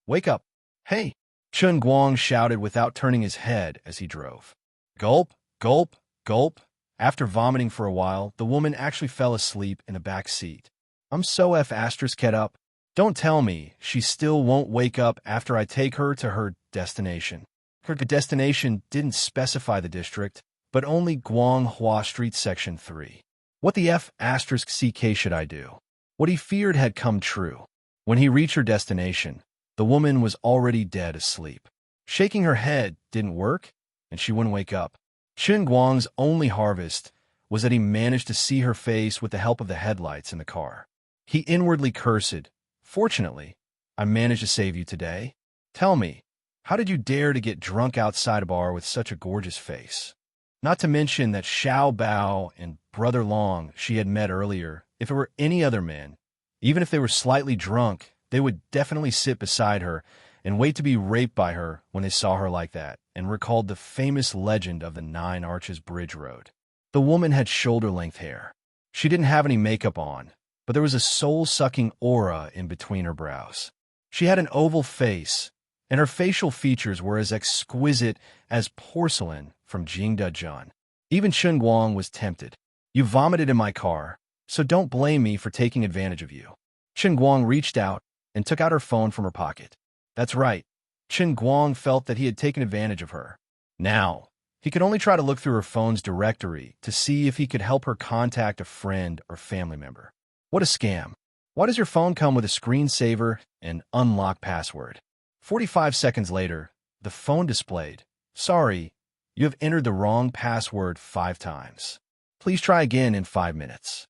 Wake up. Hey. Chun Guang shouted without turning his head as he drove. Gulp, gulp, gulp. After vomiting for a while, the woman actually fell asleep in the back seat. I'm so F***ed up. Don't tell me she still won't wake up after I take her to her destination. Her destination didn't specify the district, but only Guanghua Street Section 3. What the F***ck should I do? What he feared had come true. When he reached her destination, the woman was already dead asleep. Shaking her head didn't work, and she wouldn't wake up. Chun Guang's only harvest was that he managed to see her face with the help of the headlights in the car. He inwardly cursed, "Fortunately, I managed to save you today. Tell me, how did you dare to get drunk outside a bar with such a gorgeous face?" Not to mention that Xiao Bao and Brother Long she had met earlier, if it were any other men, even if they were slightly drunk, they would definitely sit beside her and wait to be raped by her when they saw her like that, and recalled the famous legend of the 9 Arches Bridge Road. The woman had shoulder-length hair. She didn't have any makeup on, but there was a soul-sucking aura in between her brows. She had an oval face, and her facial features were as exquisite as porcelain from Jingdezhen. Even Chun Guang was tempted. You vomited in my car, so don't blame me for taking advantage of you. Chun Guang reached out and took out her phone from her pocket. That's right. Chun Guang felt that he had taken advantage of her. Now, he could only try to look through her phone's directory to see if he could help her contact a friend or family member. What a scam. Why does your phone come with a screensaver and unlock password? 45 seconds later, the phone displayed, "Sorry, you have entered the wrong password 5 times. Please try again in 5 minutes."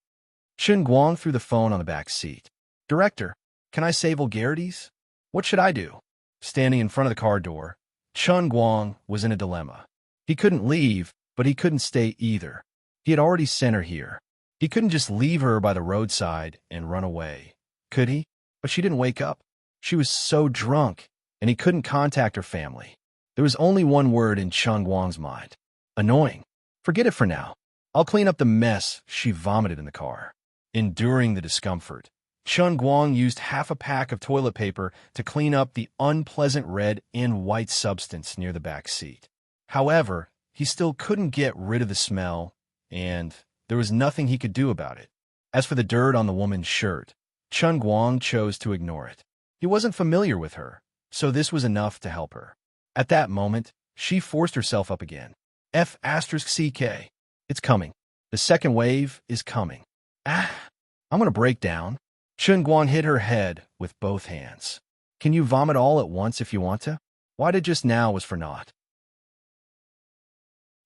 Chun Guang threw the phone on the back seat. "Director, can I say vulgarities? What should I do?" Standing in front of the car door, Chun Guang was in a dilemma. He couldn't leave, but he couldn't stay either. He had already sent her here. He couldn't just leave her by the roadside and run away, could he? But she didn't wake up. She was so drunk, and he couldn't contact her family. There was only one word in Chun Guang's mind. Annoying. Forget it for now. I'll clean up the mess she vomited in the car. Enduring the discomfort, Chun Guang used half a pack of toilet paper to clean up the unpleasant red and white substance near the back seat. However, he still couldn't get rid of the smell, and there was nothing he could do about it. As for the dirt on the woman's shirt, Chun Guang chose to ignore it. He wasn't familiar with her, so this was enough to help her. At that moment, she forced herself up again. F***ck. It's coming. The second wave is coming. I'm gonna break down. Chun Guang hit her head with both hands. Can you vomit all at once if you want to? Why did just now was for naught?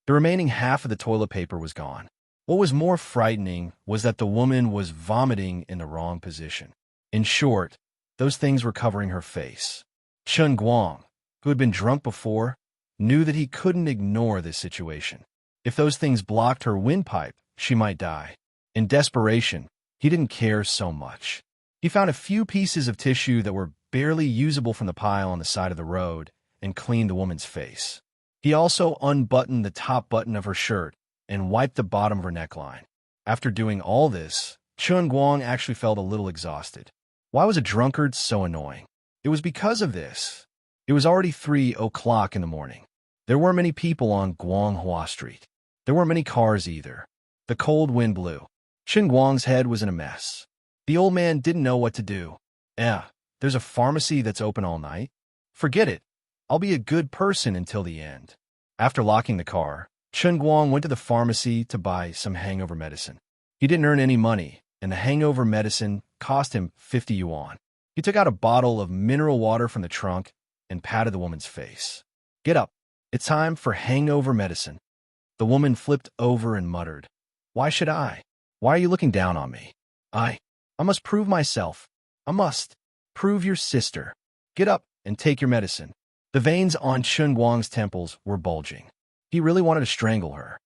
The remaining half of the toilet paper was gone. What was more frightening was that the woman was vomiting in the wrong position. In short, those things were covering her face. Chun Guang, who had been drunk before, knew that he couldn't ignore this situation. If those things blocked her windpipe, she might die. In desperation, he didn't care so much. He found a few pieces of tissue that were barely usable from the pile on the side of the road and cleaned the woman's face. He also unbuttoned the top button of her shirt and wiped the bottom of her neckline. After doing all this, Chun Guang actually felt a little exhausted. Why was a drunkard so annoying? It was because of this. It was already 3 o'clock in the morning. There weren't many people on Guanghua Street. There weren't many cars either. The cold wind blew. Chun Guang's head was in a mess. The old man didn't know what to do. There's a pharmacy that's open all night. Forget it. I'll be a good person until the end. After locking the car, Chun Guang went to the pharmacy to buy some hangover medicine. He didn't earn any money, and the hangover medicine cost him 50 yuan. He took out a bottle of mineral water from the trunk and patted the woman's face. "Get up. It's time for hangover medicine." The woman flipped over and muttered, "Why should I? Why are you looking down on me? I must prove myself. I must prove your sister. Get up and take your medicine." The veins on Chun Guang's temples were bulging. He really wanted to strangle her.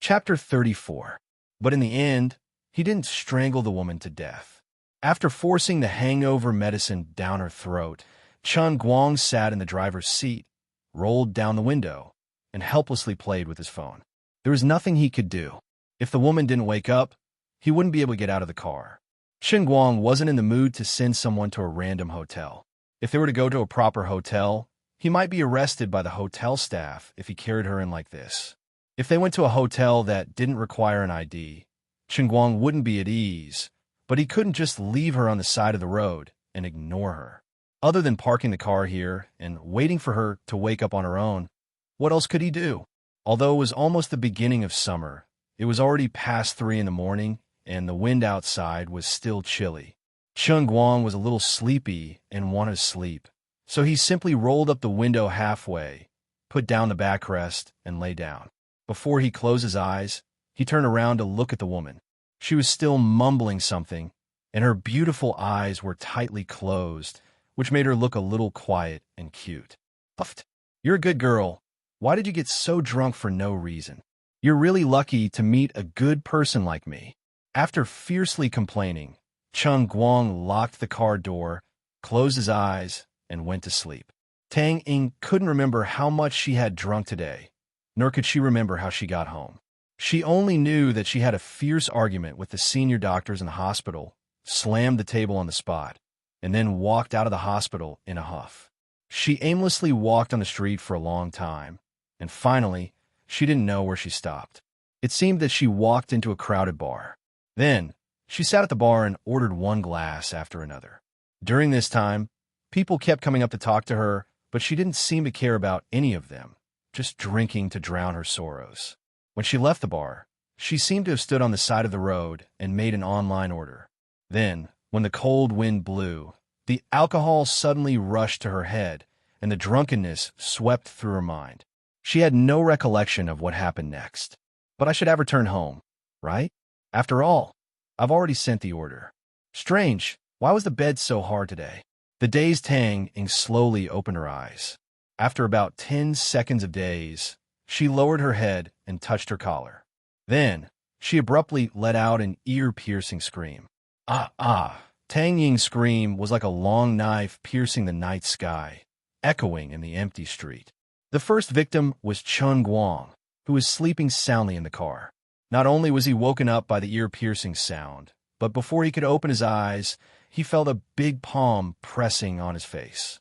Chapter 34. But in the end, he didn't strangle the woman to death. After forcing the hangover medicine down her throat, Chun Guang sat in the driver's seat, rolled down the window, and helplessly played with his phone. There was nothing he could do. If the woman didn't wake up, he wouldn't be able to get out of the car. Chun Guang wasn't in the mood to send someone to a random hotel. If they were to go to a proper hotel, he might be arrested by the hotel staff if he carried her in like this. If they went to a hotel that didn't require an ID, Chun Guang wouldn't be at ease, but he couldn't just leave her on the side of the road and ignore her. Other than parking the car here and waiting for her to wake up on her own, what else could he do? Although it was almost the beginning of summer, it was already past 3 in the morning, and the wind outside was still chilly. Chun Guang was a little sleepy and wanted to sleep, so he simply rolled up the window halfway, put down the backrest, and lay down. Before he closed his eyes, he turned around to look at the woman. She was still mumbling something, and her beautiful eyes were tightly closed, which made her look a little quiet and cute. "Puffed. You're a good girl. Why did you get so drunk for no reason? You're really lucky to meet a good person like me." After fiercely complaining, Chun Guang locked the car door, closed his eyes, and went to sleep. Tang Ying couldn't remember how much she had drunk today, nor could she remember how she got home. She only knew that she had a fierce argument with the senior doctors in the hospital, slammed the table on the spot, and then walked out of the hospital in a huff. She aimlessly walked on the street for a long time, and finally, she didn't know where she stopped. It seemed that she walked into a crowded bar. Then, she sat at the bar and ordered one glass after another. During this time, people kept coming up to talk to her, but she didn't seem to care about any of them, just drinking to drown her sorrows. When she left the bar, she seemed to have stood on the side of the road and made an online order. Then, when the cold wind blew, the alcohol suddenly rushed to her head, and the drunkenness swept through her mind. She had no recollection of what happened next. But I should have returned home, right? After all, I've already sent the order. Strange, why was the bed so hard today? The dazed Tang Ying slowly opened her eyes. After about 10 seconds of daze, she lowered her head and touched her collar. Then, she abruptly let out an ear-piercing scream. Ah! Tang Ying's scream was like a long knife piercing the night sky, echoing in the empty street. The first victim was Chun Guang, who was sleeping soundly in the car. Not only was he woken up by the ear-piercing sound, but before he could open his eyes, he felt a big palm pressing on his face.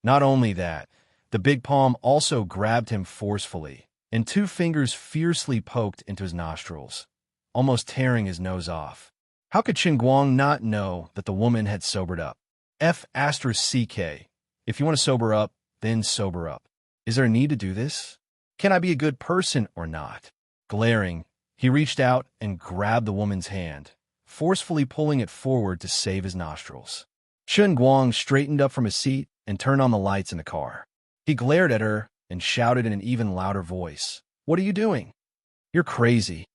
Not only that, the big palm also grabbed him forcefully, and 2 fingers fiercely poked into his nostrils, almost tearing his nose off. How could Chun Guang not know that the woman had sobered up? F***CK. If you want to sober up, then sober up. Is there a need to do this? Can I be a good person or not? Glaring, he reached out and grabbed the woman's hand, forcefully pulling it forward to save his nostrils. Chun Guang straightened up from his seat and turned on the lights in the car. He glared at her and shouted in an even louder voice, "What are you doing? You're crazy."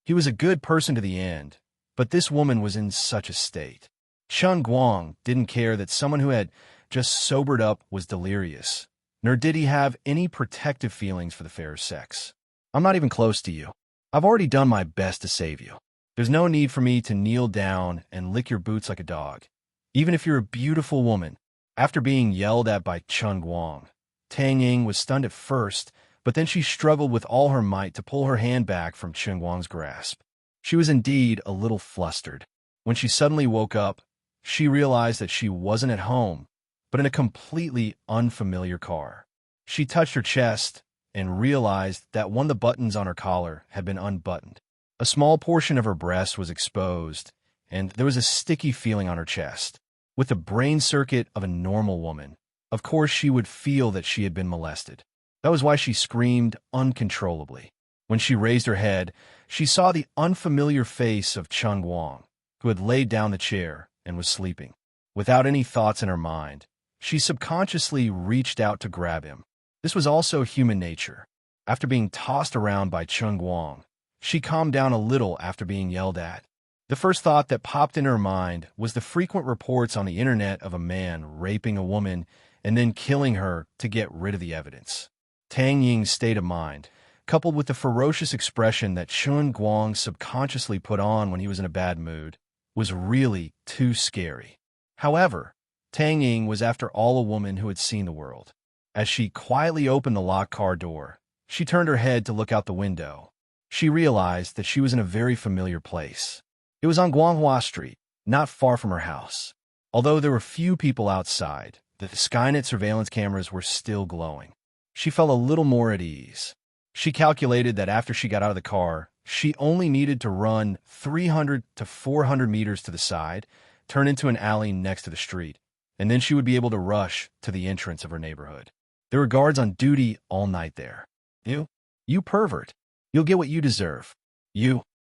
He was a good person to the end, but this woman was in such a state. Chun Guang didn't care that someone who had just sobered up was delirious, nor did he have any protective feelings for the fair sex. "I'm not even close to you. I've already done my best to save you. There's no need for me to kneel down and lick your boots like a dog, even if you're a beautiful woman." After being yelled at by Chun Guang, Tang Ying was stunned at first, but then she struggled with all her might to pull her hand back from Chun Guang's grasp. She was indeed a little flustered. When she suddenly woke up, she realized that she wasn't at home, but in a completely unfamiliar car. She touched her chest and realized that one of the buttons on her collar had been unbuttoned. A small portion of her breast was exposed, and there was a sticky feeling on her chest. With the brain circuit of a normal woman, of course she would feel that she had been molested. That was why she screamed uncontrollably. When she raised her head, she saw the unfamiliar face of Chun Guang, who had laid down the chair and was sleeping. Without any thoughts in her mind, she subconsciously reached out to grab him. This was also human nature. After being tossed around by Chun Guang, she calmed down a little after being yelled at. The first thought that popped in her mind was the frequent reports on the internet of a man raping a woman and then killing her to get rid of the evidence. Tang Ying's state of mind, coupled with the ferocious expression that Chun Guang subconsciously put on when he was in a bad mood, was really too scary. However, Tang Ying was after all a woman who had seen the world. As she quietly opened the locked car door, she turned her head to look out the window. She realized that she was in a very familiar place. It was on Guanghua Street, not far from her house. Although there were few people outside, the Skynet surveillance cameras were still glowing. She felt a little more at ease. She calculated that after she got out of the car, she only needed to run 300 to 400 meters to the side, turn into an alley next to the street, and then she would be able to rush to the entrance of her neighborhood. There were guards on duty all night there. You pervert. You'll get what you deserve.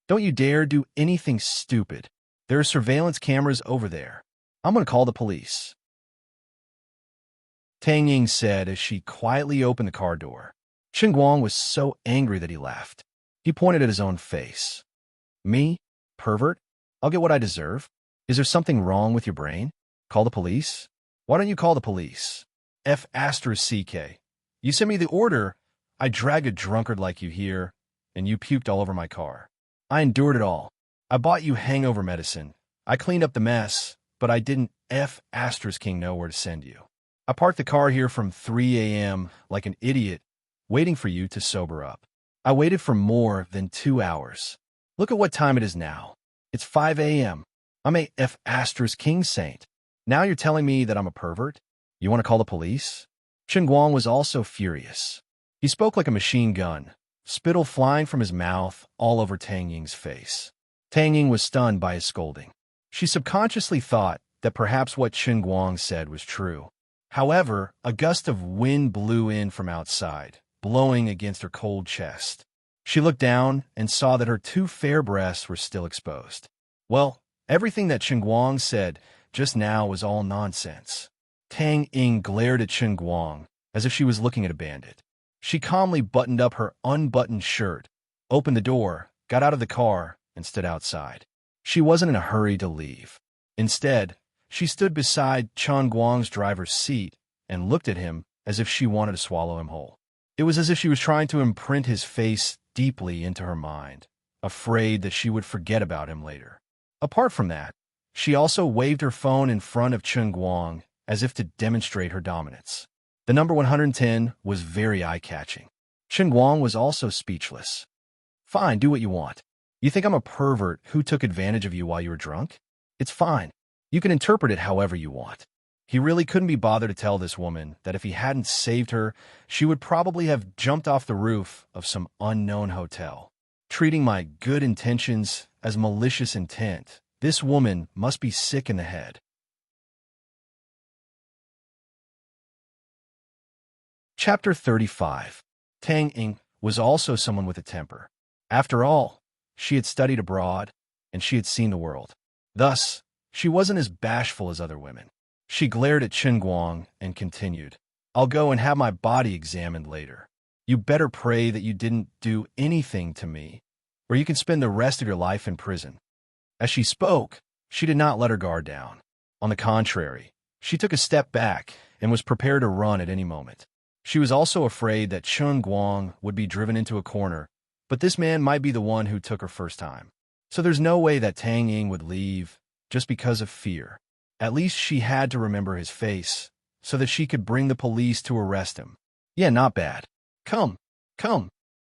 Don't you dare do anything stupid. There are surveillance cameras over there. I'm going to call the police. Tang Ying said as she quietly opened the car door. Chun Guang was so angry that he laughed. He pointed at his own face. Me? Pervert? I'll get what I deserve. Is there something wrong with your brain? Call the police? Why don't you call the police? F***CK. You sent me the order. I dragged a drunkard like you here, and you puked all over my car. I endured it all. I bought you hangover medicine. I cleaned up the mess, but I didn't F***king know where to send you. I parked the car here from 3 a.m. like an idiot, waiting for you to sober up. I waited for more than 2 hours. Look at what time it is now. It's 5 a.m. I'm a F***king saint. Now you're telling me that I'm a pervert? You want to call the police? Chun Guang was also furious. He spoke like a machine gun, spittle flying from his mouth all over Tang Ying's face. Tang Ying was stunned by his scolding. She subconsciously thought that perhaps what Chun Guang said was true. However, a gust of wind blew in from outside, blowing against her cold chest. She looked down and saw that her 2 fair breasts were still exposed. Well, everything that Chun Guang said just now was all nonsense. Tang Ying glared at Chun Guang as if she was looking at a bandit. She calmly buttoned up her unbuttoned shirt, opened the door, got out of the car, and stood outside. She wasn't in a hurry to leave. Instead, she stood beside Chun Guang's driver's seat and looked at him as if she wanted to swallow him whole. It was as if she was trying to imprint his face deeply into her mind, afraid that she would forget about him later. Apart from that, she also waved her phone in front of Chun Guang as if to demonstrate her dominance. The number 110 was very eye-catching. Chun Guang was also speechless. Fine, do what you want. You think I'm a pervert who took advantage of you while you were drunk? It's fine. You can interpret it however you want. He really couldn't be bothered to tell this woman that if he hadn't saved her, she would probably have jumped off the roof of some unknown hotel. Treating my good intentions as malicious intent, this woman must be sick in the head. Chapter 35. Tang Ying was also someone with a temper. After all, she had studied abroad, and she had seen the world. Thus, she wasn't as bashful as other women. She glared at Chun Guang and continued, I'll go and have my body examined later. You better pray that you didn't do anything to me, or you can spend the rest of your life in prison. As she spoke, she did not let her guard down. On the contrary, she took a step back and was prepared to run at any moment. She was also afraid that Chun Guang would be driven into a corner, but this man might be the one who took her first time. So there's no way that Tang Ying would leave just because of fear. At least she had to remember his face so that she could bring the police to arrest him. Yeah, not bad. Come,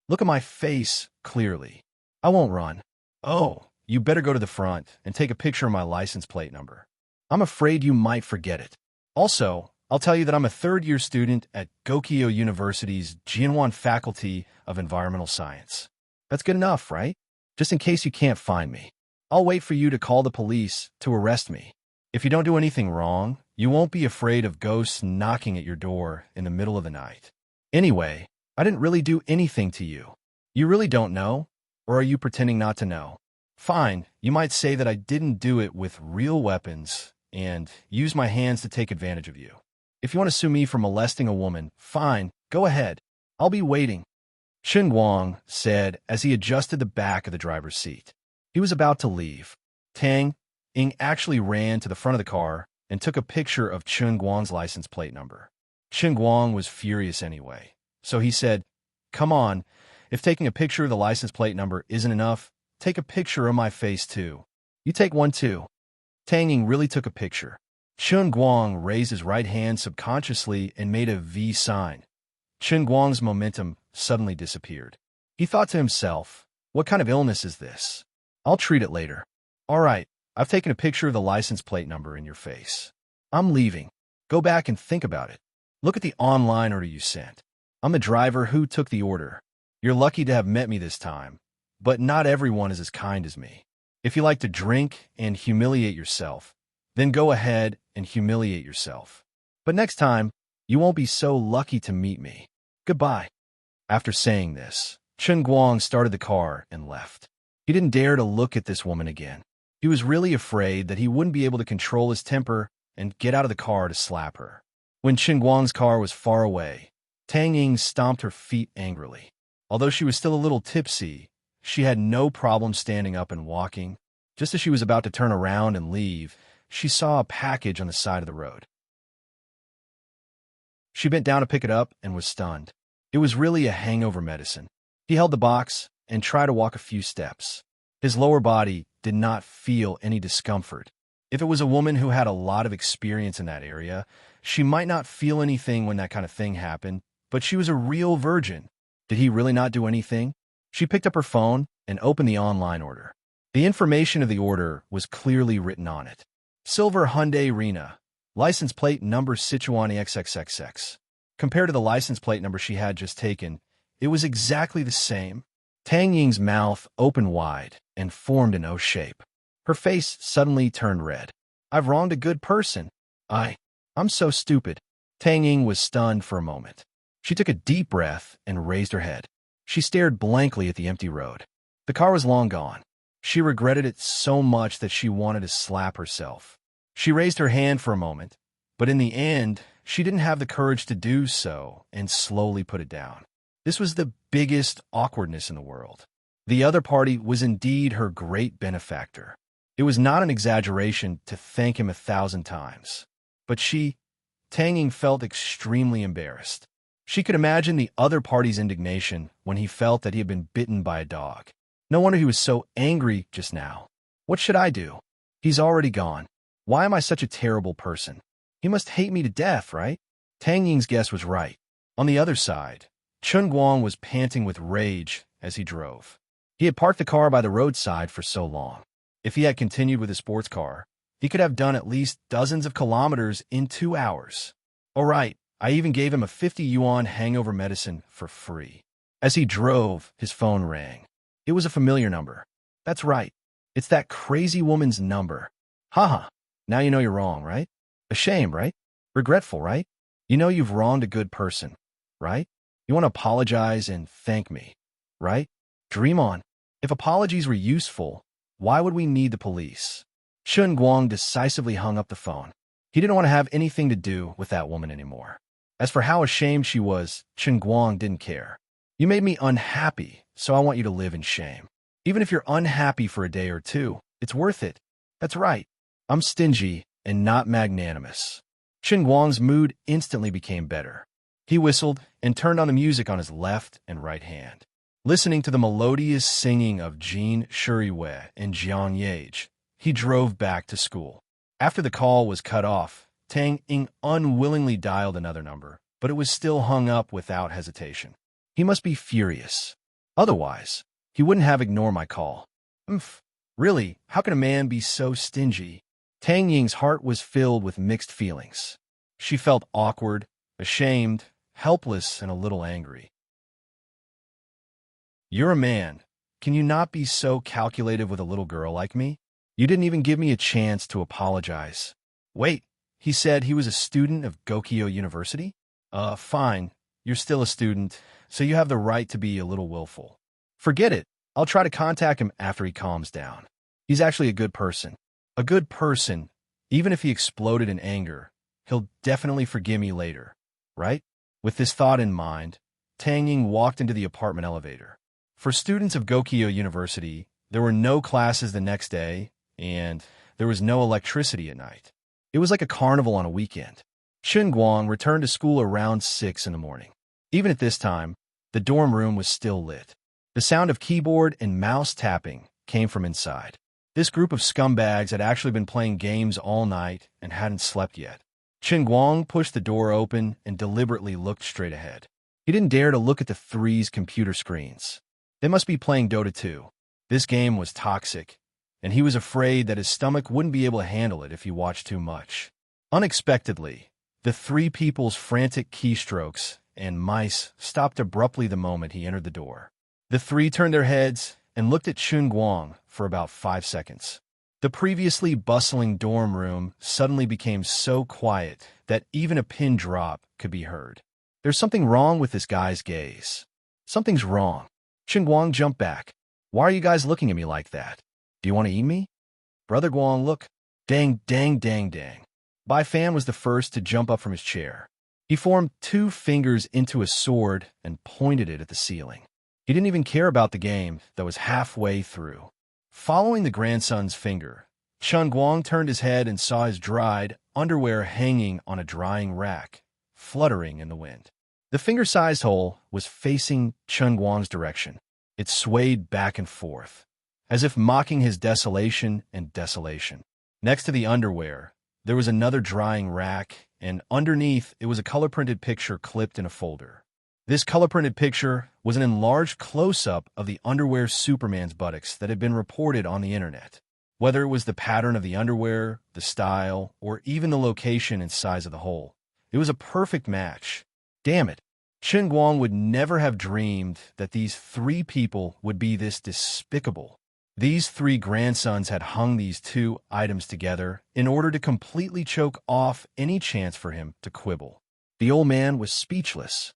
look at my face clearly. I won't run. Oh, you better go to the front and take a picture of my license plate number. I'm afraid you might forget it. Also, I'll tell you that I'm a third-year student at Gokyo University's Jianwan Faculty of Environmental Science. That's good enough, right? Just in case you can't find me. I'll wait for you to call the police to arrest me. If you don't do anything wrong, you won't be afraid of ghosts knocking at your door in the middle of the night. Anyway, I didn't really do anything to you. You really don't know? Or are you pretending not to know? Fine, you might say that I didn't do it with real weapons and use my hands to take advantage of you. If you want to sue me for molesting a woman, fine, go ahead. I'll be waiting, Chen Guang said as he adjusted the back of the driver's seat. He was about to leave. Tang Ying actually ran to the front of the car and took a picture of Chen Guang's license plate number. Chen Guang was furious anyway, so he said, "Come on, if taking a picture of the license plate number isn't enough, take a picture of my face too. You take one too." Tang Ying really took a picture. Chen Guang raised his right hand subconsciously and made a V sign. Chen Guang's momentum suddenly disappeared. He thought to himself, what kind of illness is this? I'll treat it later. All right, I've taken a picture of the license plate number in your face. I'm leaving. Go back and think about it. Look at the online order you sent. I'm the driver who took the order. You're lucky to have met me this time, but not everyone is as kind as me. If you like to drink and humiliate yourself, then go ahead and humiliate yourself. But next time, you won't be so lucky to meet me. Goodbye. After saying this, Chen Guang started the car and left. He didn't dare to look at this woman again. He was really afraid that he wouldn't be able to control his temper and get out of the car to slap her. When Chen Guang's car was far away, Tang Ying stomped her feet angrily. Although she was still a little tipsy, she had no problem standing up and walking. Just as she was about to turn around and leave, she saw a package on the side of the road. She bent down to pick it up and was stunned. It was really a hangover medicine. He held the box and tried to walk a few steps. His lower body did not feel any discomfort. If it was a woman who had a lot of experience in that area, she might not feel anything when that kind of thing happened, but she was a real virgin. Did he really not do anything? She picked up her phone and opened the online order. The information of the order was clearly written on it. Silver Hyundai Rena, license plate number Sichuan XXXX. Compared to the license plate number she had just taken, it was exactly the same. Tang Ying's mouth opened wide and formed an O shape. Her face suddenly turned red. I've wronged a good person. I'm so stupid. Tang Ying was stunned for a moment. She took a deep breath and raised her head. She stared blankly at the empty road. The car was long gone. She regretted it so much that she wanted to slap herself. She raised her hand for a moment, but in the end, she didn't have the courage to do so and slowly put it down. This was the biggest awkwardness in the world. The other party was indeed her great benefactor. It was not an exaggeration to thank him 1,000 times. But she, Tang Ying, felt extremely embarrassed. She could imagine the other party's indignation when he felt that he had been bitten by a dog. No wonder he was so angry just now. What should I do? He's already gone. Why am I such a terrible person? He must hate me to death, right? Tang Ying's guess was right. On the other side, Chen Guang was panting with rage as he drove. He had parked the car by the roadside for so long. If he had continued with his sports car, he could have done at least dozens of kilometers in 2 hours. All right, I even gave him a 50 yuan hangover medicine for free. As he drove, his phone rang. It was a familiar number. That's right. It's that crazy woman's number. Haha. Now you know you're wrong, right? Ashamed, right? Regretful, right? You know you've wronged a good person, right? You want to apologize and thank me, right? Dream on. If apologies were useful, why would we need the police? Chen Guang decisively hung up the phone. He didn't want to have anything to do with that woman anymore. As for how ashamed she was, Chen Guang didn't care. You made me unhappy, so I want you to live in shame. Even if you're unhappy for a day or two, it's worth it. That's right. I'm stingy and not magnanimous. Chen Guang's mood instantly became better. He whistled and turned on the music on his left and right hand. Listening to the melodious singing of Jin Shuriwei and Jiang Yage, he drove back to school. After the call was cut off, Tang Ying unwillingly dialed another number, but it was still hung up without hesitation. He must be furious. Otherwise, he wouldn't have ignored my call. Really, how can a man be so stingy? Tang Ying's heart was filled with mixed feelings. She felt awkward, ashamed, helpless, and a little angry. You're a man. Can you not be so calculative with a little girl like me? You didn't even give me a chance to apologize. Wait, he said he was a student of Gokyo University? Fine. you're still a student, so you have the right to be a little willful. Forget it. I'll try to contact him after he calms down. He's actually a good person. A good person, even if he exploded in anger, he'll definitely forgive me later, right? With this thought in mind, Tang Ying walked into the apartment elevator. For students of Gokyo University, there were no classes the next day, and there was no electricity at night. It was like a carnival on a weekend. Chen Guang returned to school around 6 in the morning. Even at this time, the dorm room was still lit. The sound of keyboard and mouse tapping came from inside. This group of scumbags had actually been playing games all night and hadn't slept yet. Chen Guang pushed the door open and deliberately looked straight ahead. He didn't dare to look at the three's computer screens. They must be playing Dota 2. This game was toxic, and he was afraid that his stomach wouldn't be able to handle it if he watched too much. Unexpectedly, the three people's frantic keystrokes and mice stopped abruptly the moment he entered the door. The three turned their heads and looked at Chen Guang for about 5 seconds. The previously bustling dorm room suddenly became so quiet that even a pin drop could be heard. There's something wrong with this guy's gaze. Something's wrong. Chen Guang jumped back. Why are you guys looking at me like that? Do you want to eat me? Brother Guang, look. Dang, dang, dang, dang. Bai Fan was the first to jump up from his chair. He formed 2 fingers into a sword and pointed it at the ceiling. He didn't even care about the game that was halfway through. Following the grandson's finger, Chen Guang turned his head and saw his dried underwear hanging on a drying rack, fluttering in the wind. The finger-sized hole was facing Chen Guang's direction. It swayed back and forth, as if mocking his desolation and desolation. Next to the underwear, there was another drying rack, and underneath it was a color-printed picture clipped in a folder. This color-printed picture was an enlarged close-up of the underwear Superman's buttocks that had been reported on the internet. Whether it was the pattern of the underwear, the style, or even the location and size of the hole, it was a perfect match. Damn it. Chen Guang would never have dreamed that these 3 people would be this despicable. These 3 grandsons had hung these 2 items together in order to completely choke off any chance for him to quibble. The old man was speechless.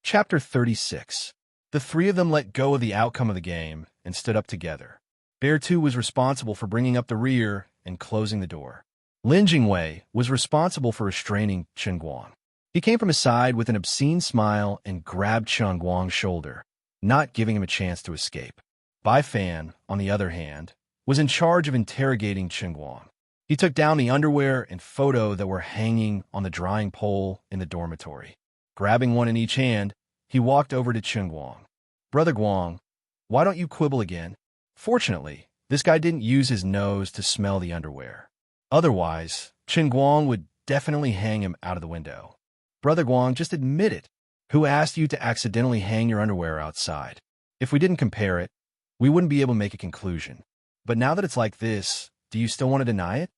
Chapter 36. The 3 of them let go of the outcome of the game and stood up together. Bear 2 was responsible for bringing up the rear and closing the door. Lin Jingwei was responsible for restraining Chen Guang. He came from his side with an obscene smile and grabbed Chen Guang's shoulder, not giving him a chance to escape. Bai Fan, on the other hand, was in charge of interrogating Chen Guang. He took down the underwear and photo that were hanging on the drying pole in the dormitory. Grabbing one in each hand, he walked over to Chen Guang. Brother Guang, why don't you quibble again? Fortunately, this guy didn't use his nose to smell the underwear. Otherwise, Chen Guang would definitely hang him out of the window. Brother Guang, just admit it. Who asked you to accidentally hang your underwear outside? If we didn't compare it, we wouldn't be able to make a conclusion. But now that it's like this, do you still want to deny it?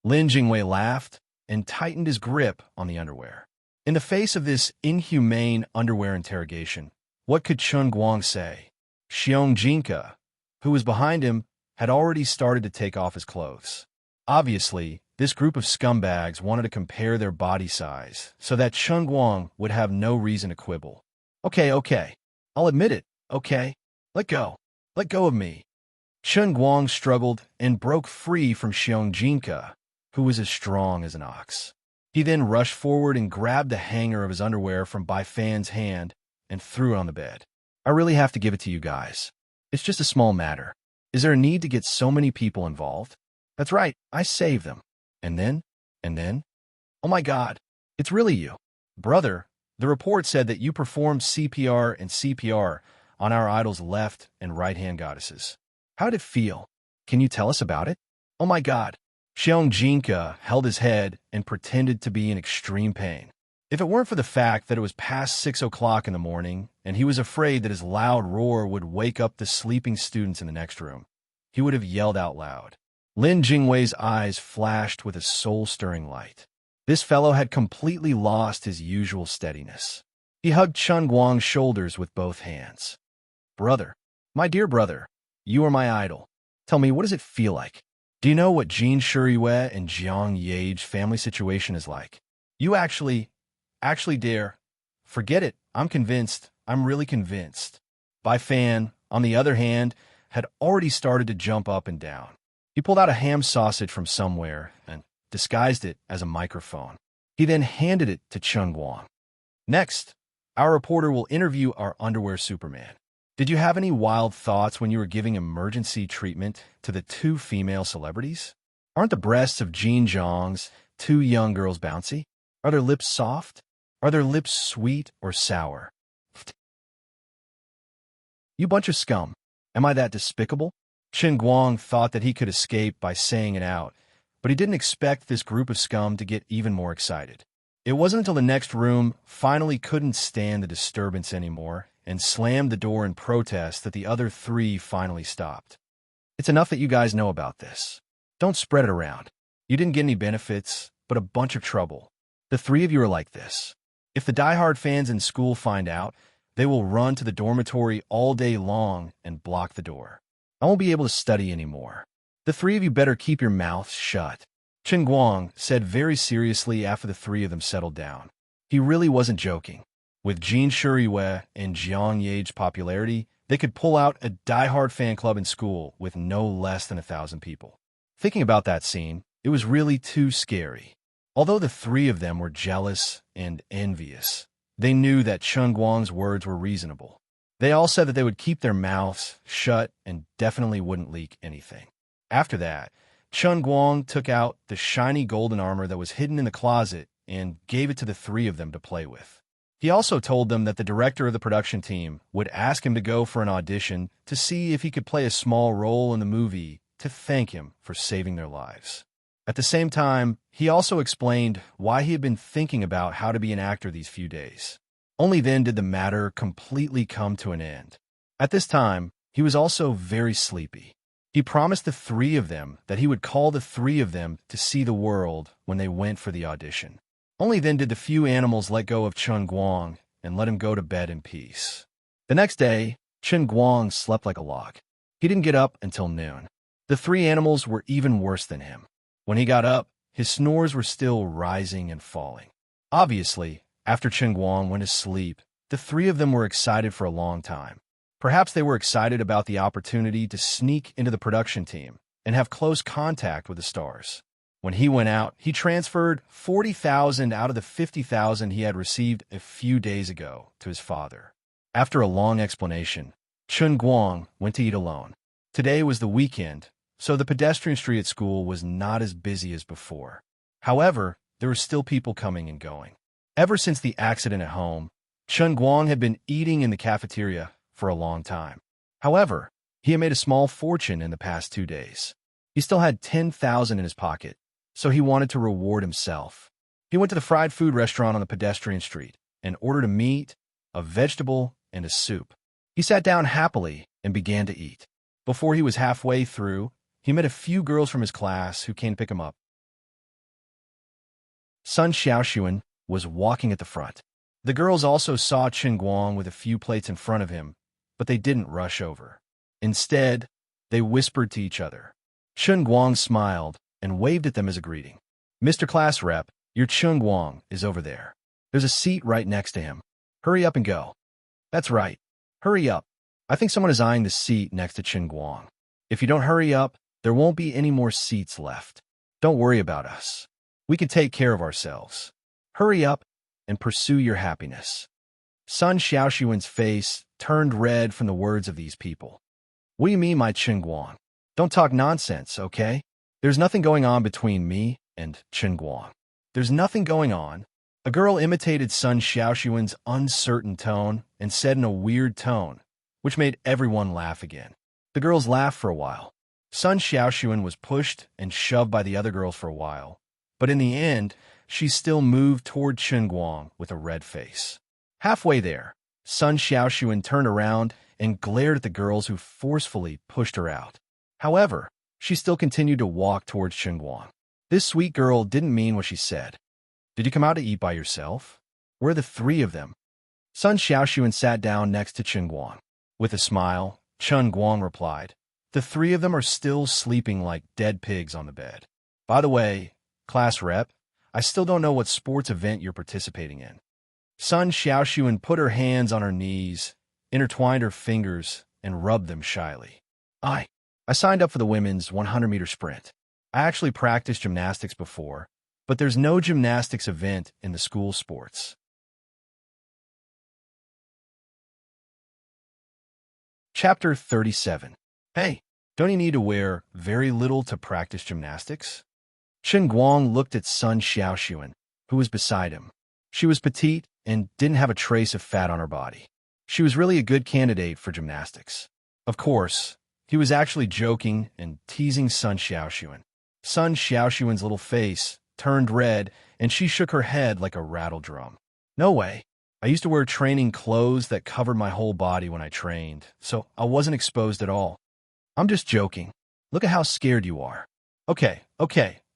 Lin Jingwei laughed and tightened his grip on the underwear. In the face of this inhumane underwear interrogation, what could Chen Guang say? Xiong Jinka, who was behind him, had already started to take off his clothes. Obviously, this group of scumbags wanted to compare their body size so that Chen Guang would have no reason to quibble. Okay, I'll admit it, okay? Let go of me. Chen Guang struggled and broke free from Xiong Jinka, who was as strong as an ox. He then rushed forward and grabbed the hanger of his underwear from Bai Fan's hand and threw it on the bed. I really have to give it to you guys. It's just a small matter. Is there a need to get so many people involved? That's right, I saved them. And then? Oh my God, it's really you. Brother, the report said that you performed CPR and CPR on our idol's left and right-hand goddesses. How did it feel? Can you tell us about it? Oh my God. Xiong Jinka held his head and pretended to be in extreme pain. If it weren't for the fact that it was past 6 o'clock in the morning and he was afraid that his loud roar would wake up the sleeping students in the next room, he would have yelled out loud. Lin Jingwei's eyes flashed with a soul-stirring light. This fellow had completely lost his usual steadiness. He hugged Chen Guang's shoulders with both hands. Brother, my dear brother, you are my idol. Tell me, what does it feel like? Do you know what Jin Shuriyue and Jiang Yage's family situation is like? You actually dare. Forget it. I'm convinced. I'm really convinced. Bai Fan, on the other hand, had already started to jump up and down. He pulled out a ham sausage from somewhere and disguised it as a microphone. He then handed it to Chun Guang. Next, our reporter will interview our underwear Superman. Did you have any wild thoughts when you were giving emergency treatment to the two female celebrities? Aren't the breasts of Jean Zhang's two young girls bouncy? Are their lips soft? Are their lips sweet or sour? You bunch of scum. Am I that despicable? Chen Guang thought that he could escape by saying it out, but he didn't expect this group of scum to get even more excited. It wasn't until the next room finally couldn't stand the disturbance anymore and slammed the door in protest that the other three finally stopped. It's enough that you guys know about this. Don't spread it around. You didn't get any benefits, but a bunch of trouble. The three of you are like this. If the diehard fans in school find out, they will run to the dormitory all day long and block the door. I won't be able to study anymore. The three of you better keep your mouths shut. Chen Guang said very seriously after the three of them settled down. He really wasn't joking. With Jin Shuriyue and Jiang Yage's popularity, they could pull out a diehard fan club in school with no less than 1,000 people. Thinking about that scene, it was really too scary. Although the three of them were jealous and envious, they knew that Chen Guang's words were reasonable. They all said that they would keep their mouths shut and definitely wouldn't leak anything. After that, Chen Guang took out the shiny golden armor that was hidden in the closet and gave it to the three of them to play with. He also told them that the director of the production team would ask him to go for an audition to see if he could play a small role in the movie to thank him for saving their lives. At the same time, he also explained why he had been thinking about how to be an actor these few days. Only then did the matter completely come to an end. At this time, he was also very sleepy. He promised the three of them that he would call the three of them to see the world when they went for the audition. Only then did the few animals let go of Chen Guang and let him go to bed in peace. The next day, Chen Guang slept like a log. He didn't get up until noon. The three animals were even worse than him. When he got up, his snores were still rising and falling. Obviously, after Chen Guang went to sleep, the three of them were excited for a long time. Perhaps they were excited about the opportunity to sneak into the production team and have close contact with the stars. When he went out, he transferred 40,000 out of the 50,000 he had received a few days ago to his father. After a long explanation, Chen Guang went to eat alone. Today was the weekend, so the pedestrian street at school was not as busy as before. However, there were still people coming and going. Ever since the accident at home, Chen Guang had been eating in the cafeteria for a long time. However, he had made a small fortune in the past 2 days. He still had 10,000 in his pocket, so he wanted to reward himself. He went to the fried food restaurant on the pedestrian street and ordered a meat, a vegetable, and a soup. He sat down happily and began to eat. Before he was halfway through, he met a few girls from his class who came to pick him up. Sun Xiaoxuan was walking at the front. The girls also saw Chen Guang with a few plates in front of him, but they didn't rush over. Instead, they whispered to each other. Chen Guang smiled and waved at them as a greeting. Mr. Class Rep, your Chen Guang is over there. There's a seat right next to him. Hurry up and go. That's right. Hurry up. I think someone is eyeing the seat next to Chen Guang. If you don't hurry up, there won't be any more seats left. Don't worry about us. We can take care of ourselves. Hurry up and pursue your happiness. Sun Xiaoxuan's face turned red from the words of these people. What do you mean, my Chen Guang? Don't talk nonsense, okay? There's nothing going on between me and Chen Guang. There's nothing going on. A girl imitated Sun Xiaoxuan's uncertain tone and said in a weird tone, which made everyone laugh again. The girls laughed for a while. Sun Xiaoxuan was pushed and shoved by the other girls for a while, but in the end, she still moved toward Chen Guang with a red face. Halfway there, Sun Xiaoxuan turned around and glared at the girls who forcefully pushed her out. However, she still continued to walk towards Chen Guang. This sweet girl didn't mean what she said. Did you come out to eat by yourself? Where are the three of them? Sun Xiaoxuan sat down next to Chen Guang. With a smile, Chen Guang replied, The three of them are still sleeping like dead pigs on the bed. By the way, class rep, I still don't know what sports event you're participating in. Sun Xiaoxuan put her hands on her knees, intertwined her fingers, and rubbed them shyly. I signed up for the women's 100-meter sprint. I actually practiced gymnastics before, but there's no gymnastics event in the school sports. Chapter 37. Hey, don't you need to wear very little to practice gymnastics? Chen Guang looked at Sun Xiaoxuan, who was beside him. She was petite and didn't have a trace of fat on her body. She was really a good candidate for gymnastics. Of course, he was actually joking and teasing Sun Xiaoxuan. Sun Xiaoxuan's little face turned red, and she shook her head like a rattle drum. No way. I used to wear training clothes that covered my whole body when I trained, so I wasn't exposed at all. I'm just joking. Look at how scared you are. Okay,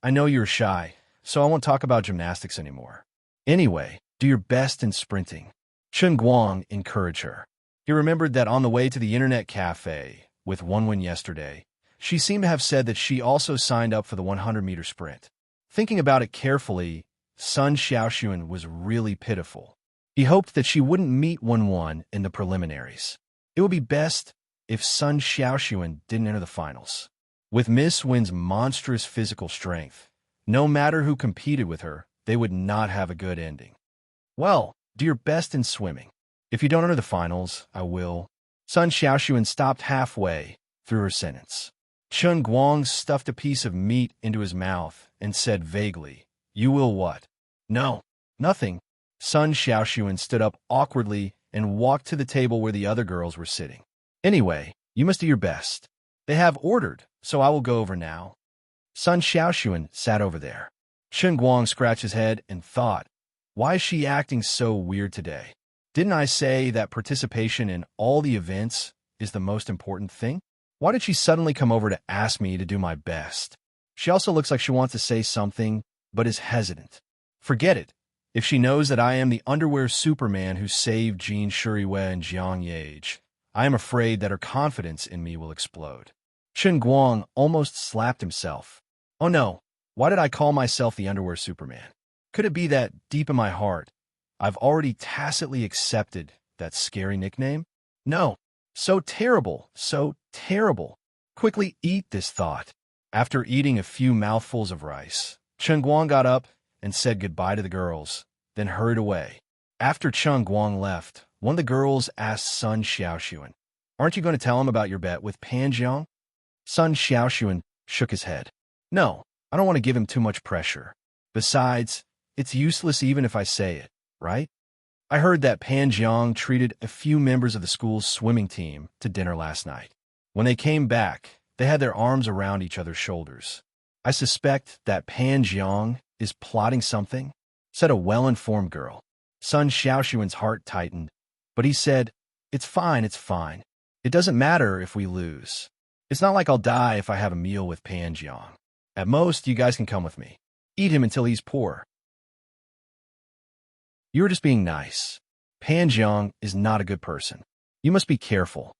I know you're shy, so I won't talk about gymnastics anymore. Anyway, do your best in sprinting. Chen Guang encouraged her. He remembered that on the way to the internet cafe with Wenwen yesterday, she seemed to have said that she also signed up for the 100-meter sprint. Thinking about it carefully, Sun Xiaoxuan was really pitiful. He hoped that she wouldn't meet Wenwen in the preliminaries. It would be best if Sun Xiaoxuan didn't enter the finals. With Miss Wen's monstrous physical strength, no matter who competed with her, they would not have a good ending. Well, do your best in swimming. If you don't enter the finals, I will. Sun Xiaoxuan stopped halfway through her sentence. Chen Guang stuffed a piece of meat into his mouth and said vaguely, "You will what?" "No, nothing." Sun Xiaoxuan stood up awkwardly and walked to the table where the other girls were sitting. "Anyway, you must do your best. They have ordered, so I will go over now." Sun Xiaoxuan sat over there. Chen Guang scratched his head and thought, why is she acting so weird today? Didn't I say that participation in all the events is the most important thing? Why did she suddenly come over to ask me to do my best? She also looks like she wants to say something, but is hesitant. Forget it. If she knows that I am the underwear Superman who saved Jean Shuriwei and Jiang Yage, I am afraid that her confidence in me will explode. Chen Guang almost slapped himself. Oh no, why did I call myself the underwear Superman? Could it be that, deep in my heart, I've already tacitly accepted that scary nickname? No. So terrible, so terrible. Quickly eat this thought. After eating a few mouthfuls of rice, Chen Guang got up and said goodbye to the girls, then hurried away. After Chen Guang left, one of the girls asked Sun Xiaoxuan, "Aren't you going to tell him about your bet with Pan Jiang?" Sun Xiaoxuan shook his head. "No, I don't want to give him too much pressure. Besides, it's useless even if I say it, right? I heard that Pan Jiang treated a few members of the school's swimming team to dinner last night. When they came back, they had their arms around each other's shoulders. I suspect that Pan Jiang is plotting something," said a well-informed girl. Sun Xiaoxuan's heart tightened, but he said, it's fine. It doesn't matter if we lose. It's not like I'll die if I have a meal with Pan Jiang. At most, you guys can come with me. Eat him until he's poor." "You were just being nice. Pan Jiang is not a good person. You must be careful."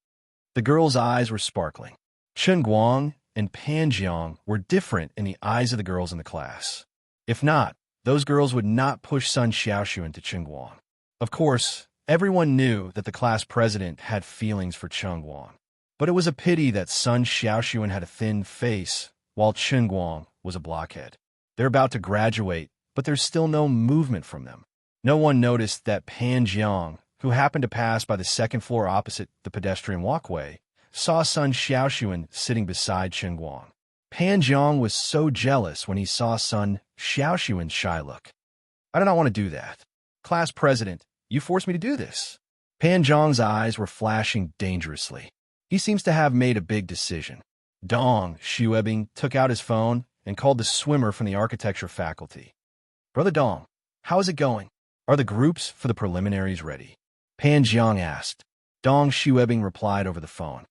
The girl's eyes were sparkling. Chen Guang and Pan Jiang were different in the eyes of the girls in the class. If not, those girls would not push Sun Xiaoxuan to Chen Guang. Of course, everyone knew that the class president had feelings for Chen Guang. But it was a pity that Sun Xiaoxuan had a thin face, while Chen Guang was a blockhead. They're about to graduate, but there's still no movement from them. No one noticed that Pan Jiang, who happened to pass by the second floor opposite the pedestrian walkway, saw Sun Xiaoxuan sitting beside Chen Guang. Pan Jiang was so jealous when he saw Sun Xiaoxuan's shy look. "I do not want to do that. Class president, you forced me to do this." Pan Jiang's eyes were flashing dangerously. He seems to have made a big decision. Dong Xuebing took out his phone and called the swimmer from the architecture faculty. "Brother Dong, how is it going? Are the groups for the preliminaries ready?" Pan Jiang asked. Dong Xuebing replied over the phone.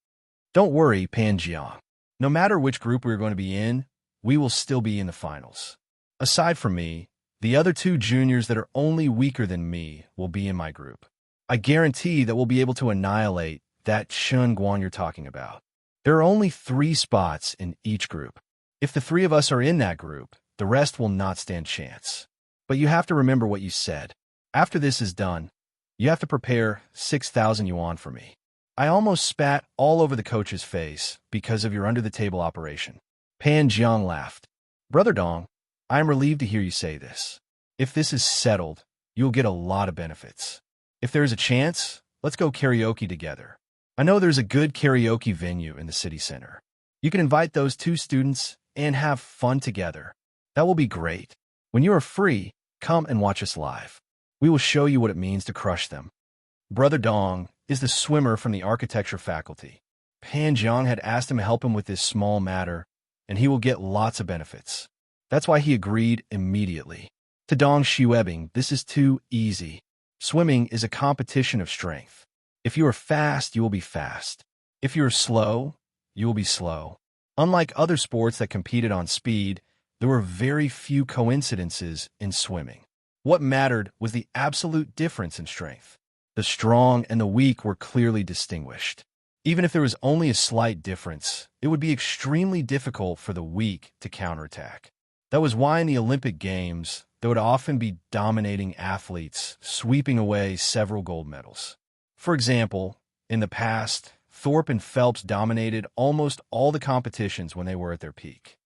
"Don't worry, Pan Jiang. No matter which group we're going to be in, we will still be in the finals. Aside from me, the other two juniors that are only weaker than me will be in my group. I guarantee that we'll be able to annihilate that Chen Guang you're talking about." There are only 3 spots in each group. If the 3 of us are in that group, the rest will not stand chance. But you have to remember what you said. After this is done, you have to prepare 6,000 yuan for me. I almost spat all over the coach's face because of your under-the-table operation. Pan Jiang laughed. Brother Dong, I am relieved to hear you say this. If this is settled, you'll get a lot of benefits. If there is a chance, let's go karaoke together. I know there's a good karaoke venue in the city center. You can invite those 2 students and have fun together. That will be great. When you are free, come and watch us live. We will show you what it means to crush them. Brother Dong is the swimmer from the architecture faculty. Pan Jiang had asked him to help him with this small matter, and he will get lots of benefits. That's why he agreed immediately. To Dong Xuebing, this is too easy. Swimming is a competition of strength. If you are fast, you will be fast. If you are slow, you will be slow. Unlike other sports that competed on speed, there were very few coincidences in swimming. What mattered was the absolute difference in strength. The strong and the weak were clearly distinguished. Even if there was only a slight difference, it would be extremely difficult for the weak to counterattack. That was why in the Olympic Games, there would often be dominating athletes sweeping away several gold medals. For example, in the past, Thorpe and Phelps dominated almost all the competitions when they were at their peak.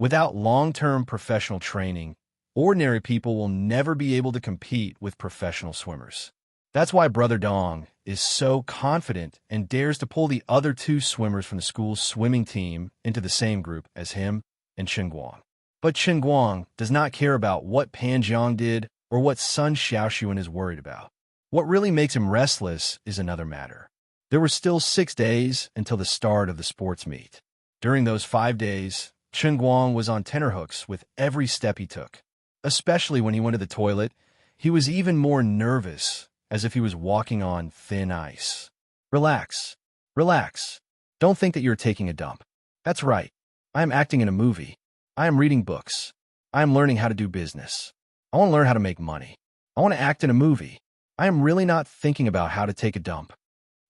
Without long-term professional training, ordinary people will never be able to compete with professional swimmers. That's why Brother Dong is so confident and dares to pull the other 2 swimmers from the school's swimming team into the same group as him and Chen Guang. But Chen Guang does not care about what Pan Jiang did or what Sun Xiaoxuan is worried about. What really makes him restless is another matter. There were still 6 days until the start of the sports meet. During those 5 days, Chen Guang was on tenterhooks with every step he took. Especially when he went to the toilet, he was even more nervous, as if he was walking on thin ice. Relax. Relax. Don't think that you're taking a dump. That's right. I am acting in a movie. I am reading books. I am learning how to do business. I want to learn how to make money. I want to act in a movie. I am really not thinking about how to take a dump.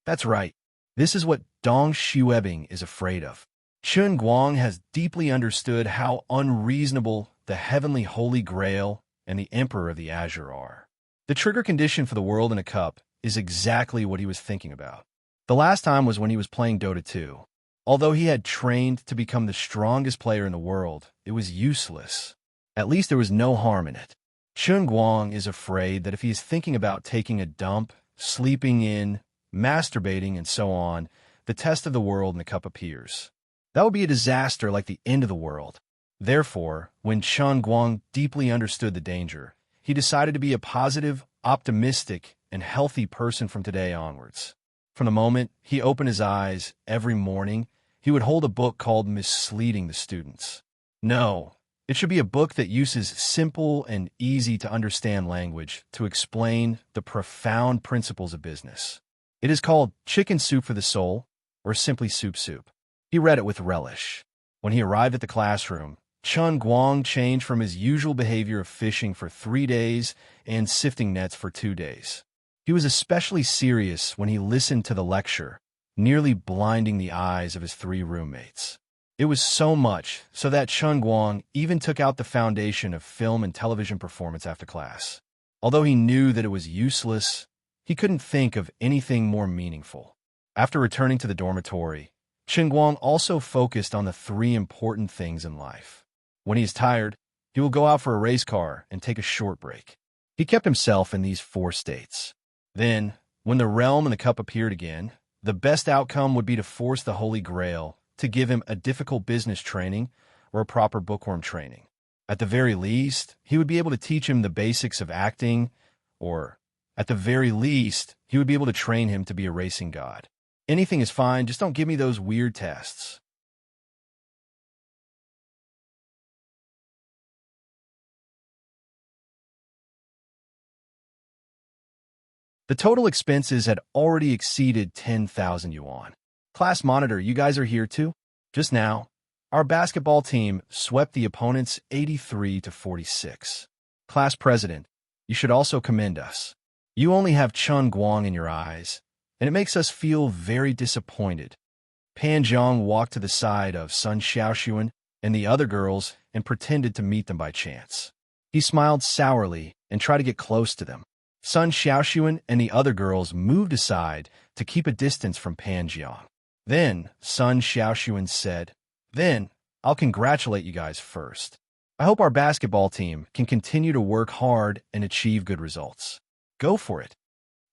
That's right. This is what Dong Xuebing is afraid of. Chen Guang has deeply understood how unreasonable the heavenly Holy Grail and the Emperor of the Azure are. The trigger condition for the world in a cup is exactly what he was thinking about. The last time was when he was playing Dota 2. Although he had trained to become the strongest player in the world, it was useless. At least there was no harm in it. Chen Guang is afraid that if he is thinking about taking a dump, sleeping in, masturbating, and so on, the test of the world in the cup appears. That would be a disaster like the end of the world. Therefore, when Chen Guang deeply understood the danger, he decided to be a positive, optimistic, and healthy person from today onwards. From the moment he opened his eyes every morning, he would hold a book called Misleading the Students. No, it should be a book that uses simple and easy-to-understand language to explain the profound principles of business. It is called Chicken Soup for the Soul, or simply Soup Soup. He read it with relish. When he arrived at the classroom, Chen Guang changed from his usual behavior of fishing for 3 days and sifting nets for 2 days. He was especially serious when he listened to the lecture, nearly blinding the eyes of his 3 roommates. It was so much so that Chen Guang even took out the foundation of film and television performance after class. Although he knew that it was useless, he couldn't think of anything more meaningful. After returning to the dormitory, Chen Guang also focused on the 3 important things in life. When he is tired, he will go out for a race car and take a short break. He kept himself in these 4 states. Then, when the realm and the cup appeared again, the best outcome would be to force the Holy Grail to give him a difficult business training or a proper bookworm training. At the very least, he would be able to teach him the basics of acting, or, at the very least, he would be able to train him to be a racing god. Anything is fine, just don't give me those weird tests. The total expenses had already exceeded 10,000 yuan. Class monitor, you guys are here too? Just now, our basketball team swept the opponents 83-46. Class president, you should also commend us. You only have Chen Guang in your eyes, and it makes us feel very disappointed. Pan Jiang walked to the side of Sun Xiaoxuan and the other girls and pretended to meet them by chance. He smiled sourly and tried to get close to them. Sun Xiaoxuan and the other girls moved aside to keep a distance from Pan Jiang. Then Sun Xiaoxuan said, "Then I'll congratulate you guys first. I hope our basketball team can continue to work hard and achieve good results. Go for it."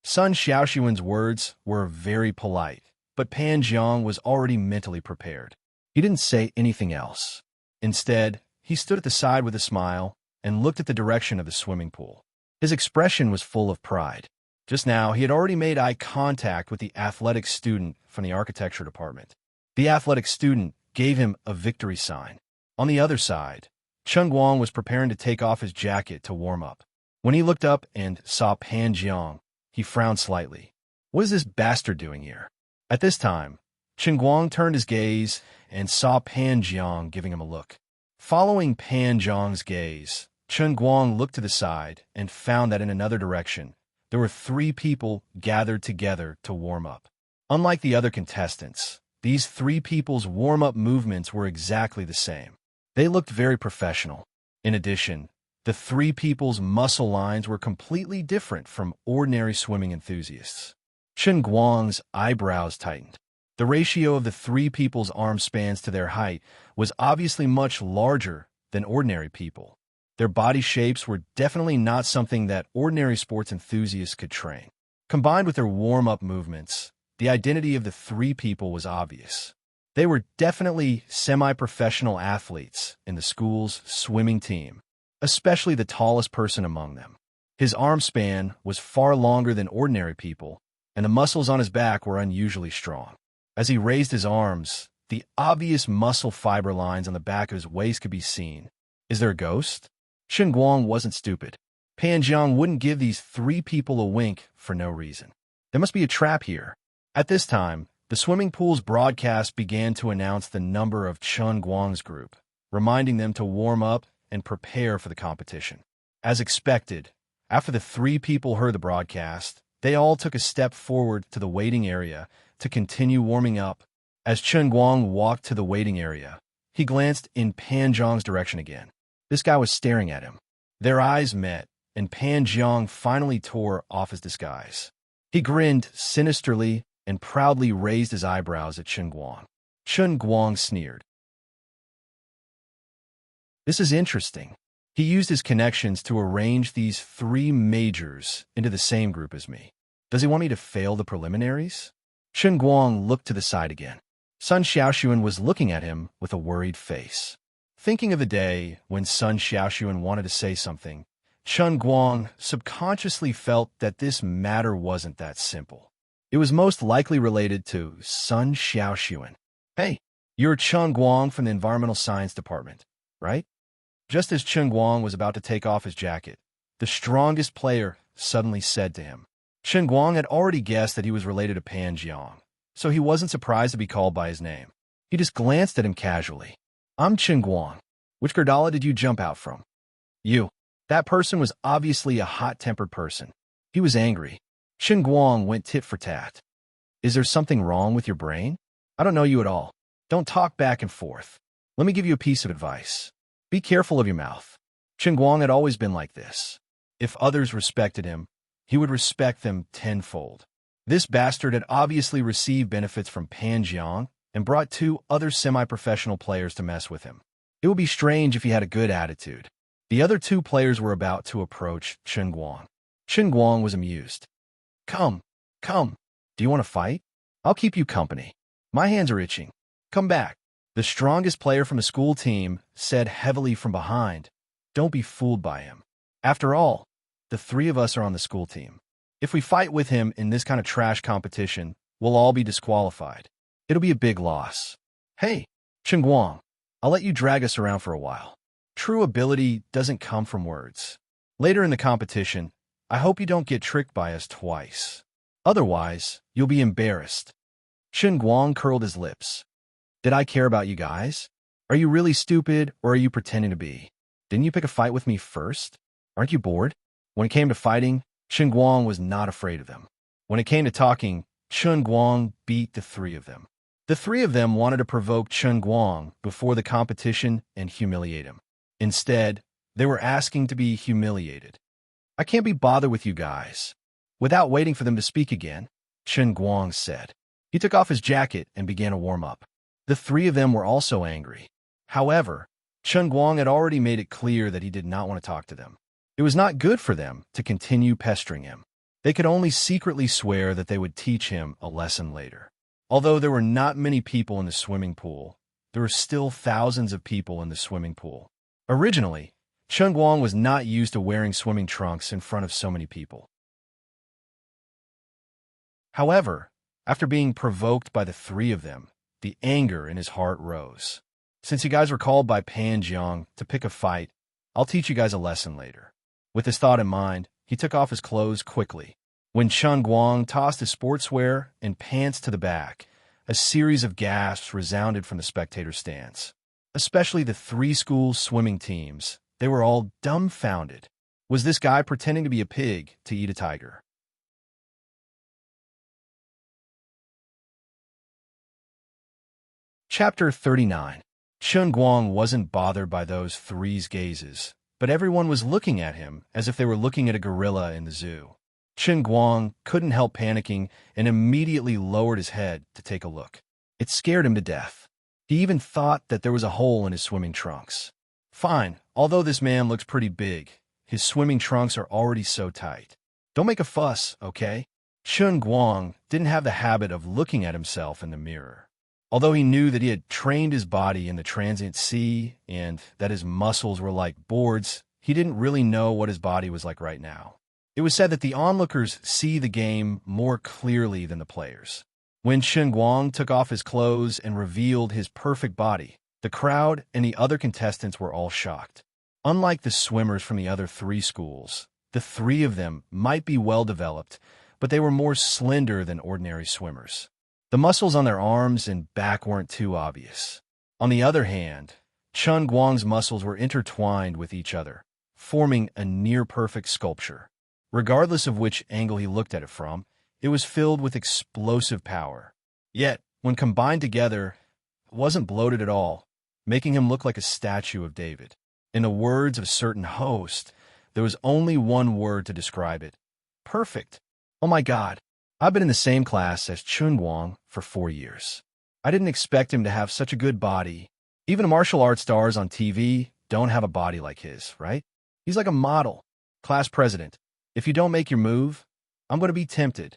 Sun Xiaoxuan's words were very polite, but Pan Jiang was already mentally prepared. He didn't say anything else. Instead, he stood at the side with a smile and looked at the direction of the swimming pool. His expression was full of pride. Just now, he had already made eye contact with the athletic student from the architecture department. The athletic student gave him a victory sign. On the other side, Chen Guang was preparing to take off his jacket to warm up. When he looked up and saw Pan Jiang, he frowned slightly. What is this bastard doing here? At this time, Chen Guang turned his gaze and saw Pan Jiang giving him a look. Following Pan Jiang's gaze, Chen Guang looked to the side and found that in another direction, there were 3 people gathered together to warm up. Unlike the other contestants, these 3 people's warm-up movements were exactly the same. They looked very professional. In addition, the 3 people's muscle lines were completely different from ordinary swimming enthusiasts. Chen Guang's eyebrows tightened. The ratio of the 3 people's arm spans to their height was obviously much larger than ordinary people. Their body shapes were definitely not something that ordinary sports enthusiasts could train. Combined with their warm-up movements, the identity of the 3 people was obvious. They were definitely semi-professional athletes in the school's swimming team, especially the tallest person among them. His arm span was far longer than ordinary people, and the muscles on his back were unusually strong. As he raised his arms, the obvious muscle fiber lines on the back of his waist could be seen. Is there a ghost? Chen Guang wasn't stupid. Pan Jiang wouldn't give these 3 people a wink for no reason. There must be a trap here. At this time, the swimming pool's broadcast began to announce the number of Chen Guang's group, reminding them to warm up and prepare for the competition. As expected, after the 3 people heard the broadcast, they all took a step forward to the waiting area to continue warming up. As Chen Guang walked to the waiting area, he glanced in Pan Jiang's direction again. This guy was staring at him. Their eyes met, and Pan Jiang finally tore off his disguise. He grinned sinisterly and proudly raised his eyebrows at Chen Guang. Chen Guang sneered. This is interesting. He used his connections to arrange these 3 majors into the same group as me. Does he want me to fail the preliminaries? Chen Guang looked to the side again. Sun Xiaoxuan was looking at him with a worried face. Thinking of the day when Sun Xiaoxuan wanted to say something, Chen Guang subconsciously felt that this matter wasn't that simple. It was most likely related to Sun Xiaoxuan. Hey, you're Chen Guang from the Environmental Science Department, right? Just as Chen Guang was about to take off his jacket, the strongest player suddenly said to him. Chen Guang had already guessed that he was related to Pan Jiang, so he wasn't surprised to be called by his name. He just glanced at him casually. I'm Chen Guang. Which Gerdala did you jump out from? You. That person was obviously a hot-tempered person. He was angry. Chen Guang went tit for tat. Is there something wrong with your brain? I don't know you at all. Don't talk back and forth. Let me give you a piece of advice. Be careful of your mouth. Chen Guang had always been like this. If others respected him, he would respect them tenfold. This bastard had obviously received benefits from Pan Jiang and brought 2 other semi-professional players to mess with him. It would be strange if he had a good attitude. The other 2 players were about to approach Chen Guang. Chen Guang was amused. Come. Do you want to fight? I'll keep you company. My hands are itching. Come back. The strongest player from the school team said heavily from behind. Don't be fooled by him. After all, the 3 of us are on the school team. If we fight with him in this kind of trash competition, we'll all be disqualified. It'll be a big loss. Hey, Chen Guang, I'll let you drag us around for a while. True ability doesn't come from words. Later in the competition, I hope you don't get tricked by us twice. Otherwise, you'll be embarrassed. Chen Guang curled his lips. Did I care about you guys? Are you really stupid, or are you pretending to be? Didn't you pick a fight with me first? Aren't you bored? When it came to fighting, Chen Guang was not afraid of them. When it came to talking, Chun Guang beat the three of them. The three of them wanted to provoke Chun Guang before the competition and humiliate him. Instead, they were asking to be humiliated. I can't be bothered with you guys. Without waiting for them to speak again, Chun Guang said. He took off his jacket and began a warm-up. The three of them were also angry. However, Chun Guang had already made it clear that he did not want to talk to them. It was not good for them to continue pestering him. They could only secretly swear that they would teach him a lesson later. Although there were not many people in the swimming pool, there were still thousands of people in the swimming pool. Originally, Chun Guang was not used to wearing swimming trunks in front of so many people. However, after being provoked by the three of them, the anger in his heart rose. Since you guys were called by Pan Jiang to pick a fight, I'll teach you guys a lesson later. With this thought in mind, he took off his clothes quickly. When Chun Guang tossed his sportswear and pants to the back, a series of gasps resounded from the spectator stands. Especially the three school swimming teams. They were all dumbfounded. Was this guy pretending to be a pig to eat a tiger? Chapter 39. Chun Guang wasn't bothered by those three's gazes, but everyone was looking at him as if they were looking at a gorilla in the zoo. Chun Guang couldn't help panicking and immediately lowered his head to take a look. It scared him to death. He even thought that there was a hole in his swimming trunks. Fine, although this man looks pretty big, his swimming trunks are already so tight. Don't make a fuss, okay? Chun Guang didn't have the habit of looking at himself in the mirror. Although he knew that he had trained his body in the transient sea and that his muscles were like boards, he didn't really know what his body was like right now. It was said that the onlookers see the game more clearly than the players. When Chun Guang took off his clothes and revealed his perfect body, the crowd and the other contestants were all shocked. Unlike the swimmers from the other three schools, the three of them might be well-developed, but they were more slender than ordinary swimmers. The muscles on their arms and back weren't too obvious. On the other hand, Chun Guang's muscles were intertwined with each other, forming a near-perfect sculpture. Regardless of which angle he looked at it from, it was filled with explosive power. Yet, when combined together, it wasn't bloated at all, making him look like a statue of David. In the words of a certain host, there was only one word to describe it: perfect. Oh my God. I've been in the same class as Chun Guang for 4 years. I didn't expect him to have such a good body. Even martial arts stars on TV don't have a body like his, right? He's like a model. Class president, if you don't make your move, I'm going to be tempted.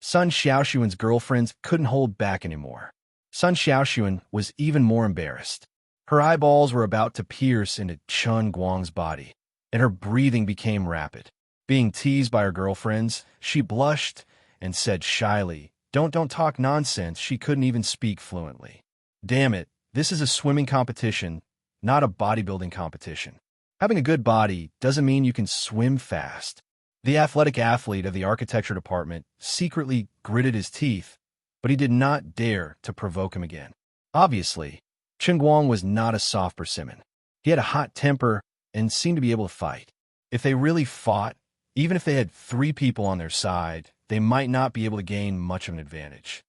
Sun Xiaoxuan's girlfriends couldn't hold back anymore. Sun Xiaoxuan was even more embarrassed. Her eyeballs were about to pierce into Chun Guang's body, and her breathing became rapid. Being teased by her girlfriends, she blushed and said shyly, Don't talk nonsense. She couldn't even speak fluently. Damn it, this is a swimming competition, not a bodybuilding competition. Having a good body doesn't mean you can swim fast. The athletic athlete of the architecture department secretly gritted his teeth, but he did not dare to provoke him again. Obviously, Chun Guang was not a soft persimmon. He had a hot temper and seemed to be able to fight. If they really fought, even if they had 3 people on their side, they might not be able to gain much of an advantage.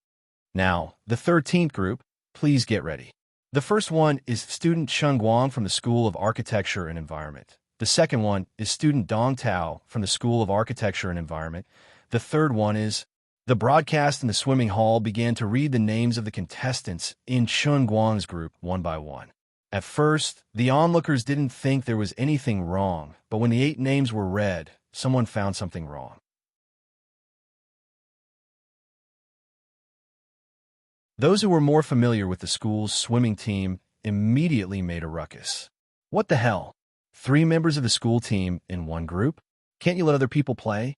Now, the 13th group, please get ready. The first one is student Chun Guang from the School of Architecture and Environment. The second one is student Dong Tao from the School of Architecture and Environment. The third one is... The broadcast in the swimming hall began to read the names of the contestants in Chun Guang's group one by one. At first, the onlookers didn't think there was anything wrong, but when the 8 names were read, someone found something wrong. Those who were more familiar with the school's swimming team immediately made a ruckus. What the hell? 3 members of the school team in one group? Can't you let other people play?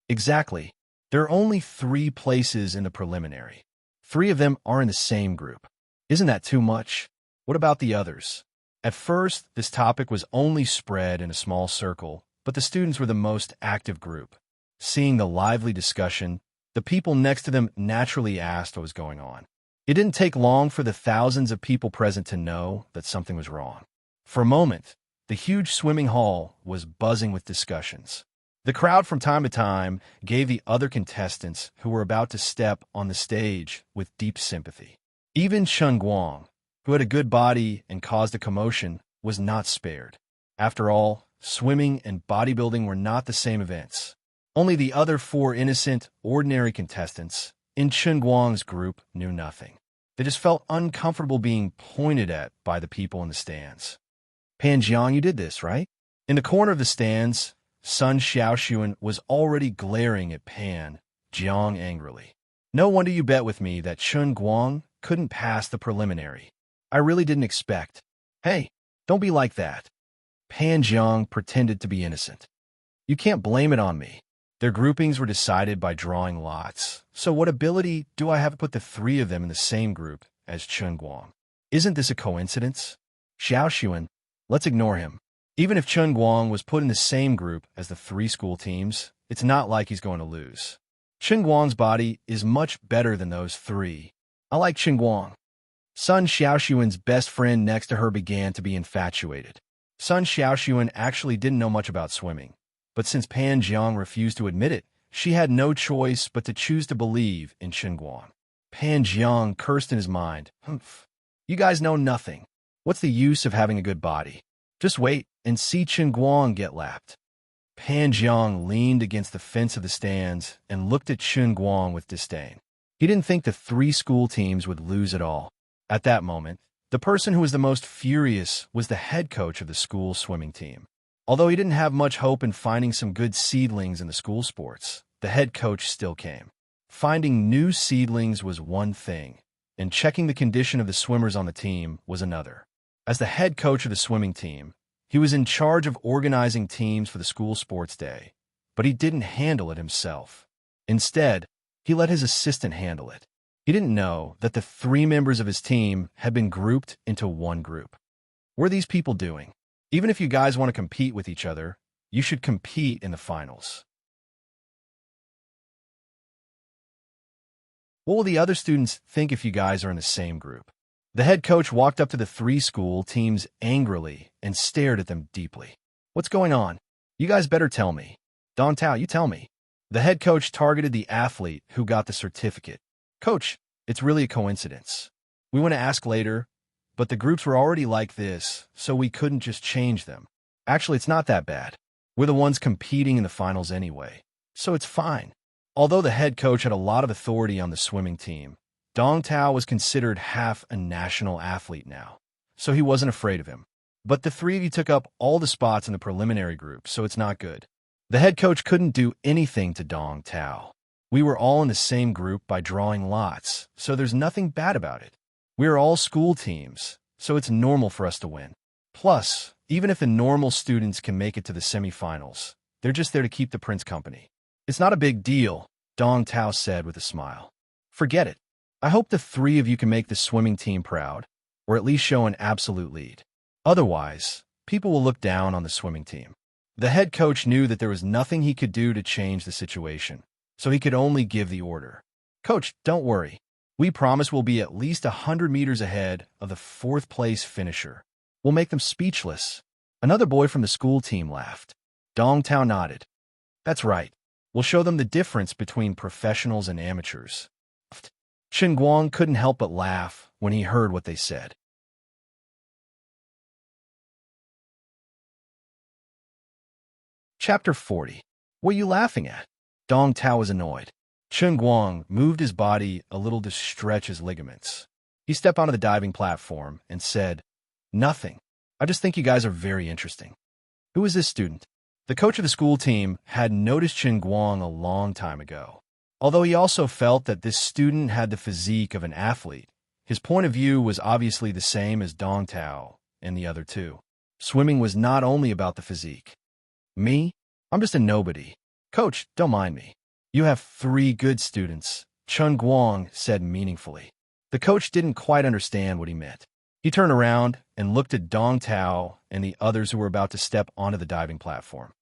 Exactly. There are only 3 places in the preliminary. 3 of them are in the same group. Isn't that too much? What about the others? At first, this topic was only spread in a small circle, but the students were the most active group. Seeing the lively discussion, the people next to them naturally asked what was going on. It didn't take long for the thousands of people present to know that something was wrong. For a moment, the huge swimming hall was buzzing with discussions. The crowd from time to time gave the other contestants who were about to step on the stage with deep sympathy. Even Chen Guang, who had a good body and caused a commotion, was not spared. After all, swimming and bodybuilding were not the same events. Only the other four innocent, ordinary contestants in Chen Guang's group knew nothing. They just felt uncomfortable being pointed at by the people in the stands. Pan Jiang, you did this, right? In the corner of the stands, Sun Xiaoxuan was already glaring at Pan Jiang angrily. No wonder you bet with me that Chen Guang couldn't pass the preliminary. I really didn't expect. Hey, don't be like that. Pan Jiang pretended to be innocent. You can't blame it on me. Their groupings were decided by drawing lots. So what ability do I have to put the three of them in the same group as Chen Guang? Isn't this a coincidence? Xiaoxuan, let's ignore him. Even if Chen Guang was put in the same group as the three school teams, it's not like he's going to lose. Chen Guang's body is much better than those three. I like Chen Guang. Sun Xiaoxuan's best friend next to her began to be infatuated. Sun Xiaoxuan actually didn't know much about swimming, but since Pan Jiang refused to admit it, she had no choice but to choose to believe in Chen Guang. Pan Jiang cursed in his mind. Humph. You guys know nothing. What's the use of having a good body? Just wait and see Chen Guang get lapped. Pan Jiang leaned against the fence of the stands and looked at Chen Guang with disdain. He didn't think the three school teams would lose at all. At that moment, the person who was the most furious was the head coach of the school swimming team. Although he didn't have much hope in finding some good seedlings in the school sports, the head coach still came. Finding new seedlings was one thing, and checking the condition of the swimmers on the team was another. As the head coach of the swimming team, he was in charge of organizing teams for the school sports day, but he didn't handle it himself. Instead, he let his assistant handle it. He didn't know that the three members of his team had been grouped into one group. What are these people doing? Even if you guys want to compete with each other, you should compete in the finals. What will the other students think if you guys are in the same group? The head coach walked up to the three school teams angrily and stared at them deeply. What's going on? You guys better tell me. Dong Tao, you tell me. The head coach targeted the athlete who got the certificate. Coach, it's really a coincidence. We want to ask later, but the groups were already like this, so we couldn't just change them. Actually, it's not that bad. We're the ones competing in the finals anyway, so it's fine. Although the head coach had a lot of authority on the swimming team, Dong Tao was considered half a national athlete now, so he wasn't afraid of him. But the three of you took up all the spots in the preliminary group, so it's not good. The head coach couldn't do anything to Dong Tao. We were all in the same group by drawing lots, so there's nothing bad about it. We are all school teams, so it's normal for us to win. Plus, even if the normal students can make it to the semifinals, they're just there to keep the prince company. It's not a big deal, Dong Tao said with a smile. Forget it. I hope the three of you can make the swimming team proud, or at least show an absolute lead. Otherwise, people will look down on the swimming team. The head coach knew that there was nothing he could do to change the situation, so he could only give the order. Coach, don't worry. We promise we'll be at least 100 meters ahead of the fourth-place finisher. We'll make them speechless. Another boy from the school team laughed. Dong Tao nodded. That's right. We'll show them the difference between professionals and amateurs. Chen Guang couldn't help but laugh when he heard what they said. Chapter 40. What are you laughing at? Dong Tao was annoyed. Chen Guang moved his body a little to stretch his ligaments. He stepped onto the diving platform and said, Nothing. I just think you guys are very interesting. Who is this student? The coach of the school team had noticed Chen Guang a long time ago. Although he also felt that this student had the physique of an athlete, his point of view was obviously the same as Dong Tao and the other two. Swimming was not only about the physique. Me? I'm just a nobody. Coach, don't mind me. You have three good students, Chen Guang said meaningfully. The coach didn't quite understand what he meant. He turned around and looked at Dong Tao and the others who were about to step onto the diving platform.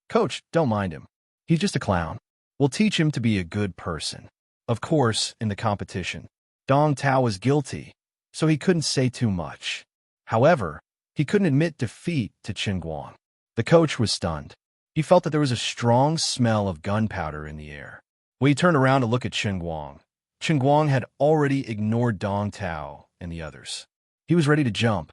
Coach, don't mind him. He's just a clown. We'll teach him to be a good person. Of course, in the competition, Dong Tao was guilty, so he couldn't say too much. However, he couldn't admit defeat to Chen Guang. The coach was stunned. He felt that there was a strong smell of gunpowder in the air. When he turned around to look at Chen Guang had already ignored Dong Tao and the others. He was ready to jump.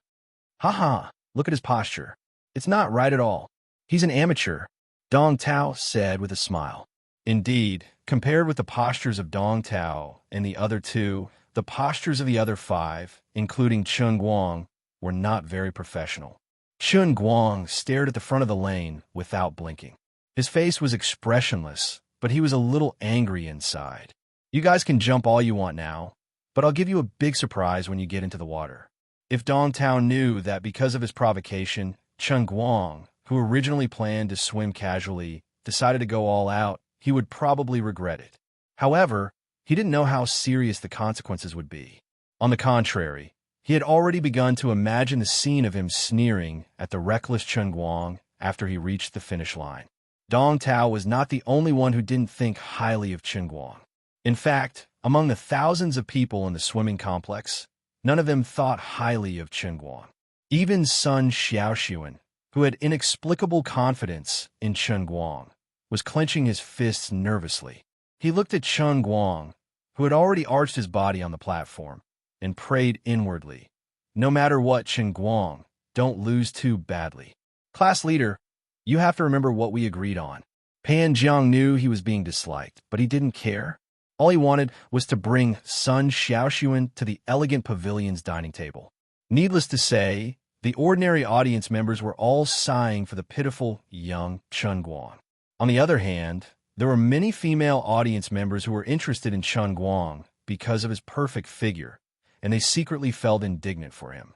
"Ha, look at his posture. It's not right at all. He's an amateur," Dong Tao said with a smile. Indeed, compared with the postures of Dong Tao and the other two, the postures of the other five, including Chen Guang, were not very professional. Chen Guang stared at the front of the lane without blinking. His face was expressionless, but he was a little angry inside. "You guys can jump all you want now, but I'll give you a big surprise when you get into the water." If Dong Tao knew that because of his provocation, Chen Guang, who originally planned to swim casually, decided to go all out, he would probably regret it. However, he didn't know how serious the consequences would be. On the contrary, he had already begun to imagine the scene of him sneering at the reckless Chen Guang after he reached the finish line. Dong Tao was not the only one who didn't think highly of Chen Guang. In fact, among the thousands of people in the swimming complex, none of them thought highly of Chen Guang. Even Sun Xiaoxuan, who had inexplicable confidence in Chen Guang, was clenching his fists nervously. He looked at Chen Guang, who had already arched his body on the platform, and prayed inwardly, "No matter what, Chen Guang, don't lose too badly. Class leader, you have to remember what we agreed on." Pan Jiang knew he was being disliked, but he didn't care. All he wanted was to bring Sun Xiaoxuan to the elegant pavilion's dining table. Needless to say, the ordinary audience members were all sighing for the pitiful young Chen Guang. On the other hand, there were many female audience members who were interested in Chen Guang because of his perfect figure, and they secretly felt indignant for him.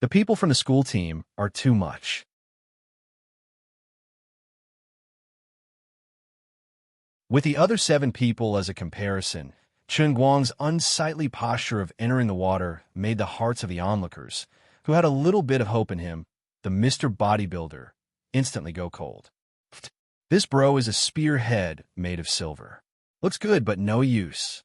The people from the school team are too much. With the other 7 people as a comparison, Chen Guang's unsightly posture of entering the water made the hearts of the onlookers, who had a little bit of hope in him, the Mr. Bodybuilder, instantly go cold. "This bro is a spearhead made of silver. Looks good, but no use."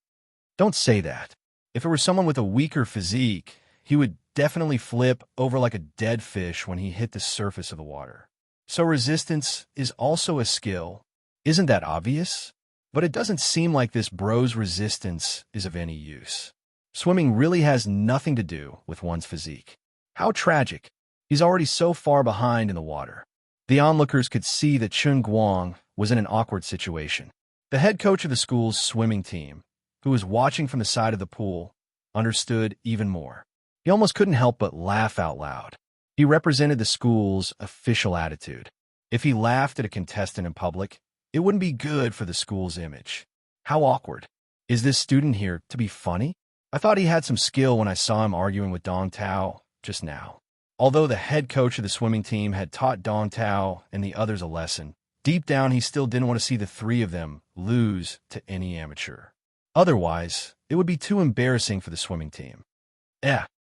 "Don't say that. If it were someone with a weaker physique, he would definitely flip over like a dead fish when he hit the surface of the water. So resistance is also a skill. Isn't that obvious? But it doesn't seem like this bro's resistance is of any use. Swimming really has nothing to do with one's physique. How tragic. He's already so far behind in the water." The onlookers could see that Chen Guang was in an awkward situation. The head coach of the school's swimming team, who was watching from the side of the pool, understood even more. He almost couldn't help but laugh out loud. He represented the school's official attitude. If he laughed at a contestant in public, it wouldn't be good for the school's image. How awkward. Is this student here to be funny? I thought he had some skill when I saw him arguing with Dong Tao just now. Although the head coach of the swimming team had taught Dong Tao and the others a lesson, deep down he still didn't want to see the 3 of them lose to any amateur. Otherwise, it would be too embarrassing for the swimming team.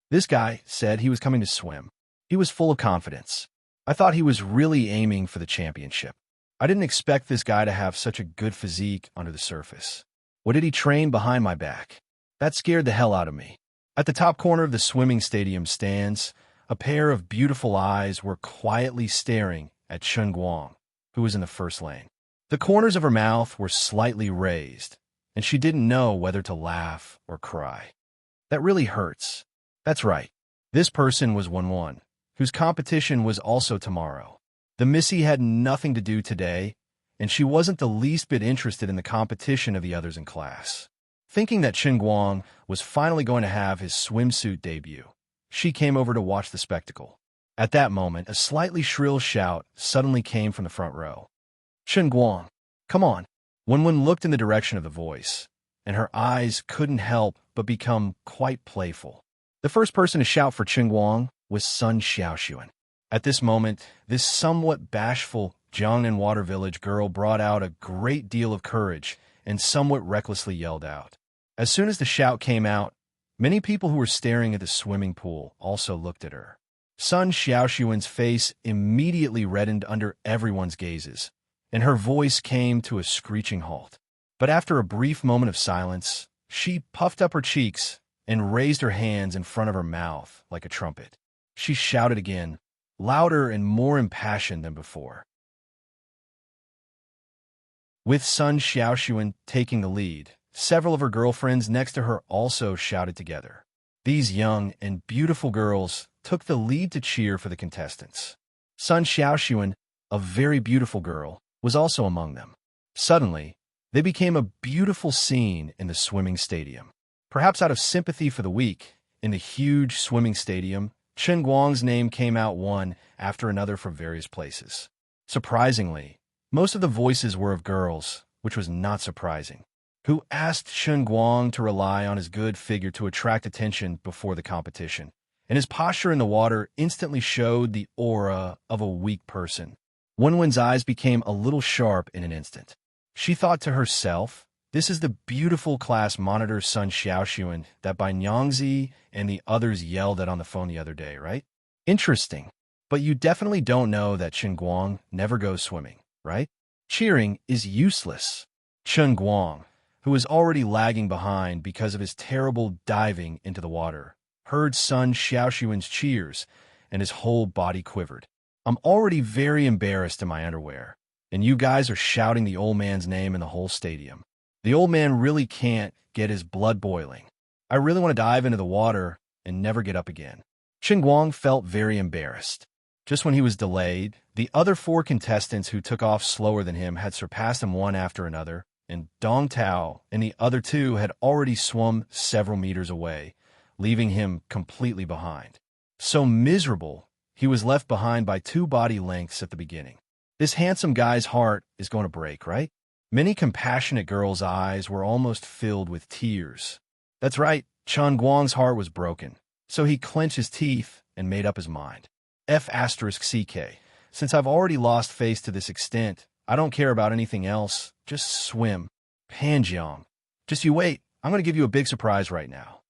This guy said he was coming to swim. He was full of confidence. I thought he was really aiming for the championship. I didn't expect this guy to have such a good physique under the surface. What did he train behind my back? That scared the hell out of me. At the top corner of the swimming stadium stands, a pair of beautiful eyes were quietly staring at Chen Guang, who was in the first lane. The corners of her mouth were slightly raised, and she didn't know whether to laugh or cry. That really hurts. That's right. This person was Wen, whose competition was also tomorrow. The Missy had nothing to do today, and she wasn't the least bit interested in the competition of the others in class. Thinking that Chen Guang was finally going to have his swimsuit debut, she came over to watch the spectacle. At that moment, a slightly shrill shout suddenly came from the front row. "Chen Guang, come on." Wen looked in the direction of the voice, and her eyes couldn't help but become quite playful. The first person to shout for Chen Guang was Sun Xiaoxuan. At this moment, this somewhat bashful Jiangnan Water Village girl brought out a great deal of courage and somewhat recklessly yelled out. As soon as the shout came out, many people who were staring at the swimming pool also looked at her. Sun Xiaoxuan's face immediately reddened under everyone's gazes, and her voice came to a screeching halt. But after a brief moment of silence, she puffed up her cheeks and raised her hands in front of her mouth like a trumpet. She shouted again, louder and more impassioned than before. With Sun Xiaoxuan taking the lead, several of her girlfriends next to her also shouted together. These young and beautiful girls took the lead to cheer for the contestants. Sun Xiaoxuan, a very beautiful girl, was also among them. Suddenly, they became a beautiful scene in the swimming stadium. Perhaps out of sympathy for the weak, in the huge swimming stadium, Chen Guang's name came out one after another from various places. Surprisingly, most of the voices were of girls, which was not surprising, who asked Chen Guang to rely on his good figure to attract attention before the competition, and his posture in the water instantly showed the aura of a weak person. Wenwen's eyes became a little sharp in an instant. She thought to herself, this is the beautiful class monitor Sun Xiaoxuan that Bai Nyangzi and the others yelled at on the phone the other day, right? Interesting. But you definitely don't know that Chen Guang never goes swimming, right? Cheering is useless. Chen Guang, who was already lagging behind because of his terrible diving into the water, heard Sun Xiaoxuan's cheers, and his whole body quivered. I'm already very embarrassed in my underwear, and you guys are shouting the old man's name in the whole stadium. The old man really can't get his blood boiling. I really want to dive into the water and never get up again. Chen Guang felt very embarrassed. Just when he was delayed, the other 4 contestants who took off slower than him had surpassed him one after another, and Dong Tao and the other 2 had already swum several meters away, leaving him completely behind. So miserable, he was left behind by 2 body lengths at the beginning. This handsome guy's heart is going to break, right? Many compassionate girls' eyes were almost filled with tears. That's right, Chen Guang's heart was broken, so he clenched his teeth and made up his mind. F***CK. Since I've already lost face to this extent, I don't care about anything else. Just swim. Panjiang. Just you wait. I'm going to give you a big surprise right now.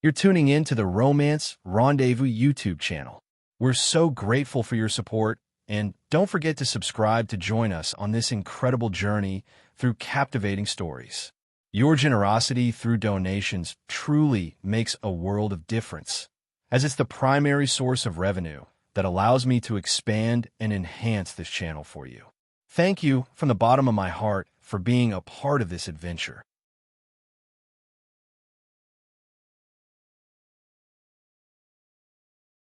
You're tuning in to the Romance Rendezvous YouTube channel. We're so grateful for your support, and don't forget to subscribe to join us on this incredible journey through captivating stories. Your generosity through donations truly makes a world of difference, as it's the primary source of revenue that allows me to expand and enhance this channel for you. Thank you from the bottom of my heart for being a part of this adventure.